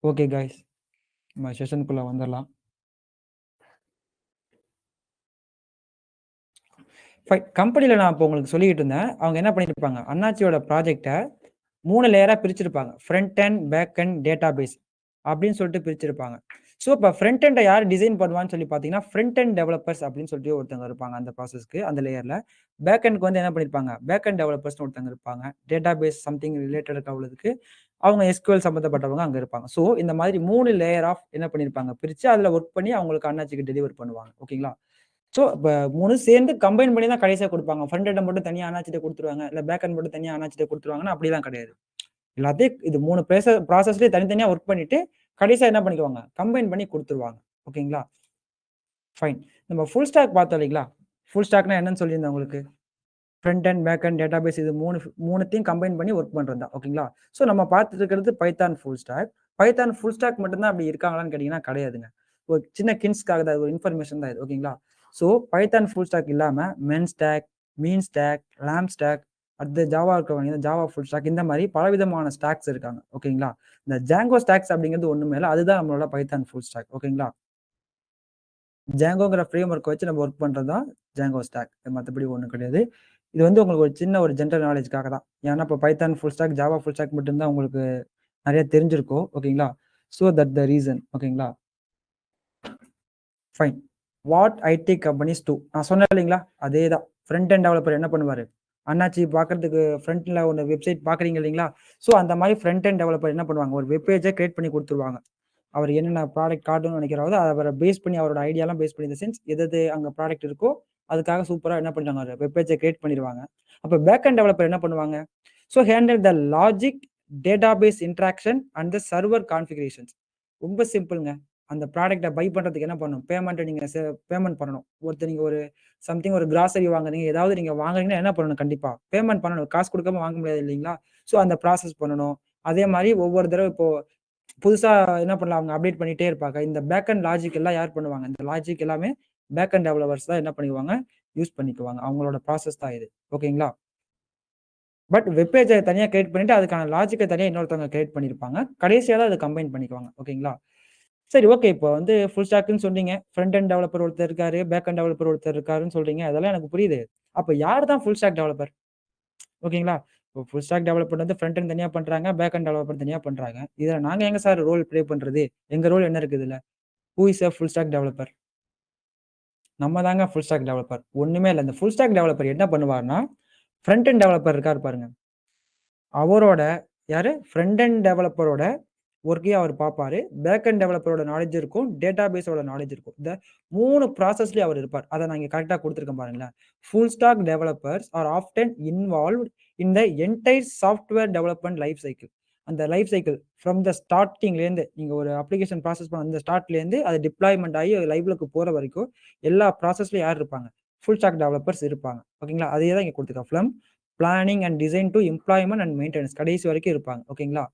ஓகே காய்ஸ், நம்ம செஷனுக்குள்ள வந்துரலாம். ஃபைன். கம்பெனில நான் இப்ப உங்களுக்கு சொல்லிக்கிட்டு இருந்தேன். அவங்க என்ன பண்ணியிருப்பாங்க, அண்ணாச்சியோட ப்ராஜெக்ட்ட 3 லேயரா பிரிச்சிருப்பாங்க. Front end, back end, database அப்படின்னு சொல்லிட்டு பிரிச்சிருப்பாங்க. ஸோ, இப்ப ஃப்ரண்ட் எண்ட யார் டிசைன் பண்ணுவான்னு சொல்லி பார்த்தீங்கன்னா, ஃப்ரண்ட் எண்ட் டெவலப்பர்ஸ் அப்படின்னு சொல்லிட்டு ஒருத்தவங்க இருப்பாங்க அந்த ப்ராசஸ்க்கு, அந்த லேயர்ல. பேக் எண்ட்க்கு வந்து என்ன பண்ணியிருப்பாங்க, பேக் எண்ட் டெவலப்பர்ஸ்ன்னு ஒருத்தவங்க இருப்பாங்க. டேட்டாபேஸ் சம்திங் ரிலேட்டடா உள்ளதுக்கு அவங்க எஸ்கியூஎல் சம்மந்தப்பட்டவங்க அங்க இருப்பாங்க. ஸோ, இந்த மாதிரி 3 லேயர் ஆஃப் என்ன பண்ணியிருப்பாங்க, பிரிச்சு அதுல ஒர்க் பண்ணி அவங்களுக்கு அண்ணாச்சிக்கு டெலிவர் பண்ணுவாங்க. ஓகேங்களா? ஸோ, இப்ப 3 சேர்ந்து கம்பைன் பண்ணி தான் கடைசியா குடுப்பாங்க. ஃப்ரண்ட் எண்ட மட்டும் தனியா அண்ணாச்சிட்ட குடுத்துருவாங்க. இல்ல பேக் எண்ட் மட்டும் தனியா அண்ணாச்சிட்ட குடுத்துருவாங்கன்னா, அப்படிலாம் கிடையாது. எல்லாத்தையும் இது 3 ப்ராசஸ்லயே தனித்தனியா ஒர்க் பண்ணிட்டு, கடைசியா என்ன பண்ணிக்குவாங்க, கம்பைன் பண்ணி குடுத்துருவாங்க. ஓகேங்களா? ஃபைன். நம்ம ஃபுல் ஸ்டாக் பார்த்தோம் இல்லைங்களா? ஃபுல் ஸ்டாக்னா என்னன்னு சொல்லியிருந்தேன் உங்களுக்கு. Front end, back end, database இது 3த்தையும் கம்பைன் பண்ணி ஒர்க் பண்றது தான். ஓகேங்களா? ஸோ, நம்ம பார்த்துட்டு இருக்கிறது Python full stack. Python full stack மட்டும் தான் அப்படி இருக்காங்களான்னு கேட்டீங்கன்னா, கிடையாதுங்க. ஒரு சின்ன கின்ஸ்க்காக தான், ஒரு இன்ஃபர்மேஷன் தான் இது. ஓகேங்களா? ஸோ, பைத்தான் ஃபுல் ஸ்டாக் இல்லாம மென் ஸ்டாக், மீன் ஸ்டாக், லாம்ப் ஸ்டாக், அடுத்து ஜாவா இருக்கவங்க ஜாவா ஃபுல் ஸ்டாக் இந்த மாரி பலவிதமான ஸ்டாக்ஸ் இருக்காங்க. ஓகேங்களா? இந்த ஜாங்கோ ஸ்டாக்ஸ் அப்படிங்கிறது ஒண்ணுமே இல்ல. அதுதான் நம்மளோட பைத்தான் ஃபுல் ஸ்டாக். ஓகேங்களா? ஜாங்கோங்கிற ஃப்ரேம் ஒர்க்க வச்சு நம்ம ஒர்க் பண்றது தான் ஜாங்கோ ஸ்டாக். மத்தபடி ஒண்ணும் கிடையாது. இது வந்து உங்களுக்கு ஒரு சின்ன ஒரு ஜெனரல் நாலேட்ஜ்க்காக தான். ஏன்னா, இப்ப Python full stack, Java full stack மட்டும் தான் உங்களுக்கு நெறைய தெரிஞ்சிருக்கும். ஓகேங்களா? So that the reason. ஓகேங்களா? Fine. What IT companies do. நான் சொன்னேன் இல்லைங்களா? அதே தான். ஃப்ரண்ட் எண்ட் டெவலப்பர் என்ன பண்ணுவாரு? அண்ணாச்சி பார்க்கறதுக்கு ஃப்ரண்ட்ல ஒண்ணு வெப்சைட் பார்க்குறீங்க இல்லைங்களா? சோ அந்த மாரி ஃப்ரண்ட் எண்ட் டெவலப்பர் என்ன பண்ணுவாங்க? ஒரு வெப் பேஜ கிரியேட் பண்ணி குடுத்துருவாங்க. அவர் என்னென்ன ப்ராடக்ட் காட்டணும்னு நினைக்கிறாரோ, அவர பேஸ் பண்ணி அவரோட ஐடியாலாம் பேஸ் பண்ணி, இன் த சென்ஸ் எது எது அங்க ப்ராடக்ட் இருக்கோ, அதுக்காக சூப்பரா என்ன பண்றாங்க, வெப் பேஜ கிரியேட் பண்ணிருவாங்க. அப்ப பேக் எண்ட் டெவலப்பர் என்ன பண்ணுவாங்க? So handle the logic, database interaction and the server configurations. ரொம்ப சிம்பிள்ங்க. அந்த ப்ராடக்ட்ட பை பண்றதுக்கு என்ன பண்ணணும்? பேமெண்ட்ட நீங்க பேமெண்ட் பண்ணணும். நீங்க ஒரு சம்திங் ஒரு கிராசரி வாங்குறீங்க, ஏதாவது நீங்க வாங்குறீங்கன்னா என்ன பண்ணணும் கண்டிப்பா? பேமெண்ட் பண்ணணும். காசு குடுக்காம வாங்க முடியாது இல்லீங்களா? ஸோ அந்த ப்ராசஸ் பண்ணணும். அதே மாரி ஒவ்வொரு தடவ இப்போ புதுசா என்ன பண்ணலாம், அவங்க அப்டேட் பண்ணிட்டே இருப்பாங்க. இந்த பேக் அண்ட் லாஜிக் எல்லாம் யார் பண்ணுவாங்க? இந்த லாஜிக் எல்லாமே பேக் அண்ட் டெவலப்பர்ஸ் தான் என்ன பண்ணிக்குவாங்க? யூஸ் பண்ணிக்குவாங்க. அவங்களோட ப்ராசஸ் தான் இது. ஓகேங்களா? பட் வெப் பேஜ தனியா கிரியேட் பண்ணிட்டு, அதுக்கான லாஜிக்க தனியா இன்னொருத்தவங்க கிரியேட் பண்ணியிருப்பாங்க. கடைசியா தான் அத கம்பைன் பண்ணிக்குவாங்க. ஓகேங்களா? சரி, ஓகே. இப்போ வந்து ஃபுல் ஸ்டாக்ன்னு சொன்னீங்க. ஃப்ரண்ட் எண்ட் டெவலப்பர் ஒருத்தர் இருக்காரு. பேக் எண்ட் டெவலப்பர் ஒருத்தர் இருக்காருன்னு சொல்றீங்க. அதெல்லாம் எனக்கு புரியுது. அப்ப யார் தான் ஃபுல் ஸ்டாக் டெவலப்பர்? ஓகேங்களா? இப்போ ஃபுல் ஸ்டாக் டெவலப்பர் வந்து ஃப்ரண்ட் எண்ட் தனியா பண்றாங்க. பேக் எண்ட் டெவலப்பர் தனியா பண்றாங்க. இதுல நாங்க எங்க சார் ரோல் ப்ளே பண்றது? எங்க ரோல் என்ன இருக்கு இதுல? Who is a full stack developer? நம்ம தாங்க ஃபுல் ஸ்டாக் டெவலப்பர். ஒண்ணுமே இல்ல. இந்த ஃபுல் ஸ்டாக் டெவலப்பர் என்ன பண்ணுவார்ன்னா, ஃப்ரண்ட் எண்ட் டெவலப்பர் இருக்காரு பாருங்க. அவரோட யாரு? ஃப்ரண்ட் எண்ட் டெவலப்பரோட ஒர்க்கையும் அவர் பார்ப்பாரு. பேக் எண்ட் டெவலப்பரோட நாலேட்ஜ் இருக்கும். டேட்டாபேஸோட நாலேட்ஜ் இருக்கும். இந்த 3 ப்ராசஸ்லயும் அவர் இருப்பார். அத நான் இங்க கரெக்ட்டா குடுத்துருக்கேன் பாருங்களேன். Full stack developers are often involved in the entire software development life cycle. அந்த லைஃப் சைக்கிள் ஃப்ரம் த ஸ்டார்ட்டிங்லேருந்து நீங்க ஒரு அப்ளிகேஷன் ப்ராசஸ் பண்ண அந்த ஸ்டார்ட்லேருந்து அது டிப்ளாய்மென்ட் ஆகி லைவ்லுக்கு போற வரைக்கும் எல்லா ப்ராசஸ்லயும் யார் இருப்பாங்க? ஃபுல் ஸ்டாக் டெவலப்பர்ஸ் இருப்பாங்க. ஓகேங்களா? அதே தான் இங்க குடுத்துருக்கேன். From planning and design to employment and maintenance கடைசி வரைக்கும் இருப்பாங்க. ஓகேங்களா?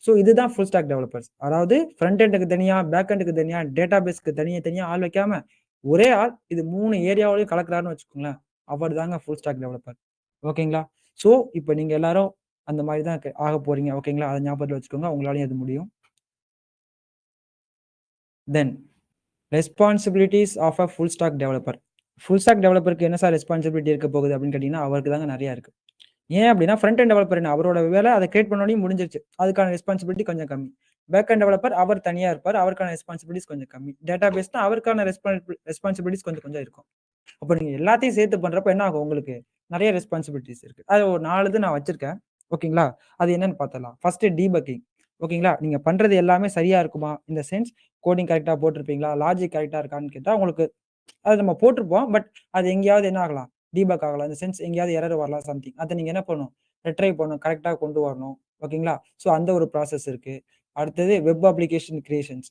ஸோ இதுதான் ஃபுல் ஸ்டாக் டெவலப்பர்ஸ். அதாவது ஃப்ரண்ட் எண்டுக்கு தனியா, பேக் எண்டுக்கு தனியா, டேட்டாபேஸ்க்கு தனியா ஆள் வைக்காம, ஒரே ஆள் இது 3 ஏரியாவுலயும் கலக்குறாருன்னு வச்சுக்கோங்களேன். அவர் தாங்க ஃபுல் ஸ்டாக் டெவலப்பர். ஓகேங்களா? ஸோ இப்ப நீங்க எல்லாரும் அந்த மாரி தான் ஆகப் போறீங்க. ஓகேங்களா? அத ஞாபகத்துல வச்சுக்கோங்க. உங்களாலயும் அது முடியும். Then responsibilities of a full stack developer. Full stack டெவலப்பருக்கு என்ன சார் ரெஸ்பான்சிபிலிட்டி இருக்க போகுது அப்படின்னு கேட்டீங்கன்னா, அவருக்கு தாங்க நெறைய இருக்கு. ஏன் அப்டின்னா, ஃப்ரண்ட் எண்ட் டெவலப்பர் என்ன அவரோட வேல அத கிரியேட் பண்ணோனயும் முடிஞ்சிருச்சு. அதுக்கான ரெஸ்பான்சிபிலிட்டி கொஞ்சம் கம்மி. பேக் எண்ட் டெவலப்பர் அவர் தனியா இருப்பார். அவருக்கான ரெஸ்பான்சிபிலிட்டீஸ் கொஞ்சம் கம்மி. டேட்டாபேஸ்னா அவருக்கான ரெஸ்பான்சிபிலிட்டீஸ் கொஞ்சம் கொஞ்சம் இருக்கும். அப்ப நீங்க எல்லாத்தையும் சேர்த்து பண்றப்ப என்ன ஆகும் உங்களுக்கு? நெறைய ரெஸ்பான்சிபிலிட்டீஸ் இருக்கு. அது ஒரு 4 இது நான் வச்சிருக்கேன். ஓகேங்களா? அது என்னன்னு பாத்துரலாம். First debugging. ஓகேங்களா? நீங்க பண்றது எல்லாமே சரியா இருக்குமா? இன் த சென்ஸ் கோடிங் கரெக்ட்டா போட்டிருப்பீங்களா? லாஜிக் கரெக்ட்டா இருக்கான்னு கேட்டா உங்களுக்கு அது நம்ம போட்டிருப்போம். பட் அது எங்கேயாவது என்ன ஆகலாம்? டீபக் ஆகலாம். இந்த சென்ஸ் எங்கேயாவது எரர் வரலாம் சம்திங். அத நீங்க என்ன பண்ணணும்? ரெட்ரைவ் பண்ணணும். கரெக்ட்டா கொண்டு வரணும். ஓகேங்களா? ஸோ அந்த ஒரு ப்ராசஸ் இருக்கு. அடுத்தது வெப் அப்ளிகேஷன் கிரியேஷன்ஸ்.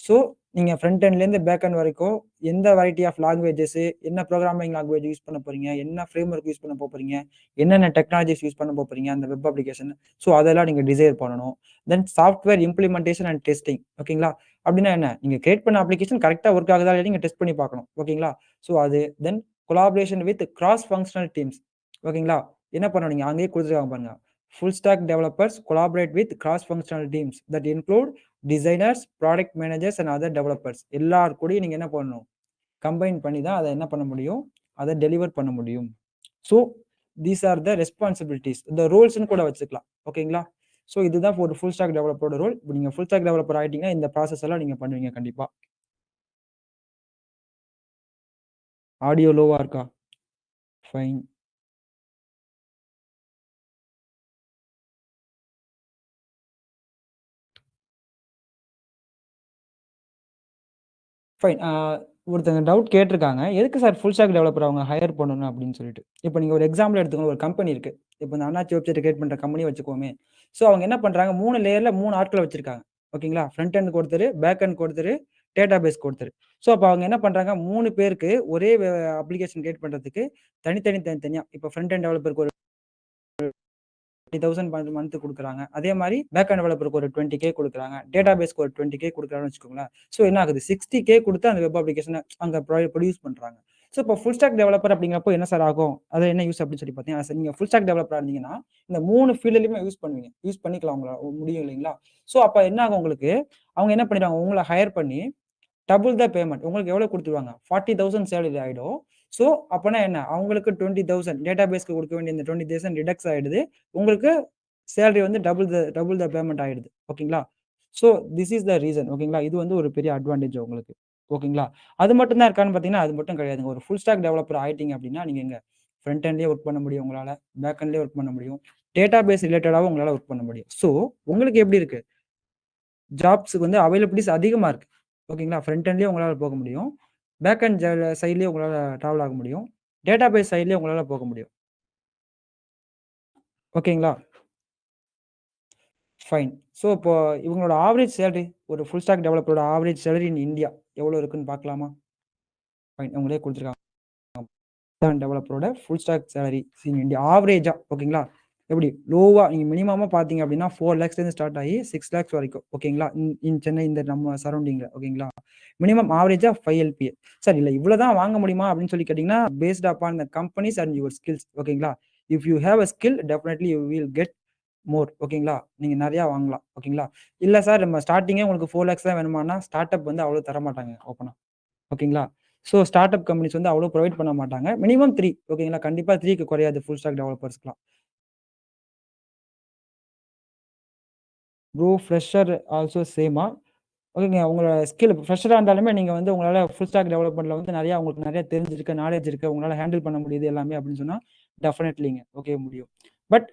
ஸோ நீங்க ஃப்ரண்ட் எண்ட்லேருந்து பேக் எண்ட் வரைக்கும் எந்த வெரைட்டி ஆஃப் லாங்குவேஜஸ், என்ன புரோகிராமிங் லாங்குவேஜ் யூஸ் பண்ண போறீங்க? என்ன ஃப்ரேம் ஒர்க் யூஸ் பண்ண போறீங்க? என்னென்ன டெக்னாலஜிஸ் யூஸ் பண்ண போறீங்க அந்த வெப் அப்ளிகேஷன். ஸோ அதெல்லாம் நீங்க டிசைர் பண்ணணும். தென் சாஃப்ட்வேர் இம்ப்ளிமென்டேஷன் அண்ட் டெஸ்டிங். ஓகேங்களா? அப்டின்னா என்ன? நீங்க கிரியேட் பண்ண அப்ளிகேஷன் கரெக்ட்டா ஒர்க் ஆகுதா இல்லையான்னு நீங்க டெஸ்ட் பண்ணி பார்க்கணும். ஓகேங்களா? ஸோ அது then collaboration with cross functional teams. ஓகேங்களா? என்ன பண்ணணும் நீங்க அங்கேயே குடுத்துருக்காங்க பாருங்க. Full stack developers collaborate with cross functional teams that include designers, product managers and other developers. எல்லார் கூடயும் நீங்க என்ன பண்ணணும்? கம்பைன் பண்ணி தான் அத என்ன பண்ண முடியும்? அத டெலிவர் பண்ண முடியும். So these are the responsibilities. இந்த ரோல்ஸ்ன்னு கூட வச்சுக்கலாம். ஓகேங்களா? ஸோ இதுதான் ஒரு ஃபுல் ஸ்டாக் டெவலப்பரோட ரோல். இப்ப நீங்க ஃபுல் ஸ்டாக் டெவலப்பர் ஆயிட்டீங்கன்னா, இந்த ப்ராசஸ் எல்லாம் நீங்க பண்ணுவீங்க கண்டிப்பா. ஆடியோ லோவா இருக்கா? ஃபைன். ஃபைன். ஒருத்தங்க டவுட் கேட்டிருக்காங்க. எதுக்கு சார் ஃபுல் ஸ்டாக் டெவலப்பர் அவங்க ஹையர் பண்ணணும் அப்படின்னு சொல்லிட்டு. இப்ப நீங்க ஒரு எக்ஸாம்பிள் எடுத்துக்கோங்க. ஒரு கம்பெனி இருக்கு. இப்ப இந்த அண்ணாச்சி வெப்சைட் கிரியேட் பண்ற கம்பெனி வச்சுக்குவோமே. ஸோ அவங்க என்ன பண்றாங்க 3 லேயர்ல 3 ஆட்கள வச்சிருக்காங்க. ஓகேங்களா? ஃப்ரண்ட் எண்டுக்கு ஒருத்தரு, பேக் எண்டுக்கு ஒருத்தரு, டேட்டாபேஸ்க்கு ஒருத்தரு. ஸோ அப்ப அவங்க என்ன பண்றாங்க 3 பேருக்கு ஒரே அப்ளிகேஷன் கிரியேட் பண்றதுக்கு தனித்தனியா இப்ப ஃப்ரண்ட் எண்ட் டெவலப்பருக்கு ஒரு 30,000 மந்த் குடுக்குறாங்க. அதே மாரி பேக் எண்ட் டெவலப்பருக்கு ஒரு 20K குடுக்குறாங்க. டேட்டாபேஸ்க்கு ஒரு 20K குடுக்குறாங்கன்னு வச்சுக்கோங்களேன். ஸோ என்ன ஆகுது 60K குடுத்து அந்த வெப் அப்ளிகேஷன அங்க ப்ரொடியூஸ் பண்றாங்க. ஸோ இப்போ ஃபுல் ஸ்டாக் டெவலப்பர் அப்படிங்கிறப்போ என்ன சார் ஆகும்? அது என்ன யூஸ் அப்படின்னு சொல்லி பார்த்தீங்கன்னா, நீங்க ஃபுல் ஸ்டாக் டெவலப்பரா இருந்தீங்கன்னா, இந்த 3 ஃபீல்ட்லயுமே யூஸ் பண்ணுவீங்க. யூஸ் பண்ணிக்கலாம் உங்களால முடியும் இல்லைங்களா? ஸோ அப்ப என்ன ஆகும் உங்களுக்கு? அவங்க என்ன பண்ணிடுவாங்க, உங்கள ஹையர் பண்ணி டபுள் த பேமெண்ட். உங்களுக்கு எவ்வளோ குடுத்துருவாங்க? 40,000 சேலரி ஆயிடும். ஸோ, அப்பன்னா என்ன? அவங்களுக்கு 20,000 டேட்டாபேஸ்க்கு குடுக்க வேண்டிய இந்த 20,000 டிடக்ட்ஸ் ஆயிடுது. உங்களுக்கு சேலரி வந்து டபுள் த பேமெண்ட் ஆயிடுது. ஓகேங்களா? So, this is the reason. ஓகேங்களா? இது வந்து ஒரு பெரிய அட்வான்டேஜ் உங்களுக்கு. ஓகேங்களா? அது மட்டும் தான் இருக்கான்னு பார்த்தீங்கன்னா, அது மட்டும் கிடையாதுங்க. ஒரு ஃபுல் ஸ்டாக் டெவலப்பர் ஆயிட்டீங்க அப்டின்னா, நீங்க எங்க ஃப்ரண்ட் எண்ட்லயே ஒர்க் பண்ண முடியும் உங்களால. பேக் எண்ட்லயே ஒர்க் பண்ண முடியும். டேட்டாபேஸ் ரிலேட்டடாவும் உங்களால ஒர்க் பண்ண முடியும். ஸோ, உங்களுக்கு எப்டி இருக்கு? ஜாப்ஸ்க்கு வந்து அவைலபிலிட்டீஸ் அதிகமா இருக்கு. ஓகேங்களா? ஃப்ரண்ட் எண்ட்லயும் உங்களால போக முடியும். பேக் எண்ட் சைட்லயும் உங்களால டிராவல் ஆக முடியும். டேட்டாபேஸ் சைட்லயும் உங்களால போக முடியும். ஓகேங்களா? ஃபைன். ஸோ, இப்போ இவங்களோட ஆவரேஜ் சேலரி ஒரு ஃபுல் ஸ்டாக் டெவலப்பரோட ஆவரேஜ் சேலரி இன் இந்தியா எவ்வளோ இருக்குன்னு பார்க்கலாமா? ஃபைன். அவங்களே குடுத்துருக்காங்க. டெவலப்பரோட full stack salary in India ஆவரேஜா ஓகேங்களா? எப்படி லோவா நீங்க மினிமமா பார்த்தீங்க அப்படின்னா 4,00,000லேருந்து ஸ்டார்ட் ஆகி 6,00,000 வரைக்கும் ஓகேங்களா? இன் இன் சென்னை இந்த நம்ம சரவுண்டிங்ல ஓகேங்களா? மினிமம் ஆவரேஜா 5 எல்பிஏ. சார் இல்ல இவ்வளோ தான் வாங்க முடியுமா அப்படின்னு சொல்லி கேட்டீங்கன்னா, based upon the companies and your skills ஓகேங்களா? If you have a skill definitely you will get more ஓகேங்களா? நீங்க நெறையா வாங்கலாம் ஓகேங்களா? இல்ல சார் நம்ம ஸ்டார்ட்டிங்கே உங்களுக்கு 4,00,000 தான் வேணுமான்னா, ஸ்டார்ட் அப் வந்து அவ்வளோ தரமாட்டாங்க ஓப்பனா. ஓகேங்களா? ஸோ ஸ்டார்ட் அப் கம்பெனிஸ் வந்து அவ்வளோ புரொவைட் பண்ண மாட்டாங்க. மினிமம் 3 ஓகேங்களா? கண்டிப்பா 3க்கு குறையாது ஃபுல் ஸ்டாக் டெவலப்பர்ஸ்க்குலாம். ப்ரோ ஃப்ரெஷர் ஆல்சோ சேமா? ஓகேங்க. உங்களோட ஸ்கில் ஃப்ரெஷரா இருந்தாலுமே நீங்க வந்து உங்களால ஃபுல் ஸ்டாக் டெவலப்மெண்ட்ல வந்து நெறையா உங்களுக்கு நெறைய தெரிஞ்சிருக்கு, நாலேட்ஜ் இருக்கு. உங்களால ஹேண்டில் பண்ண முடியுது எல்லாமே அப்படின்னு சொன்னா, டெஃபினெட்லிங்க. ஓகே முடியும். பட்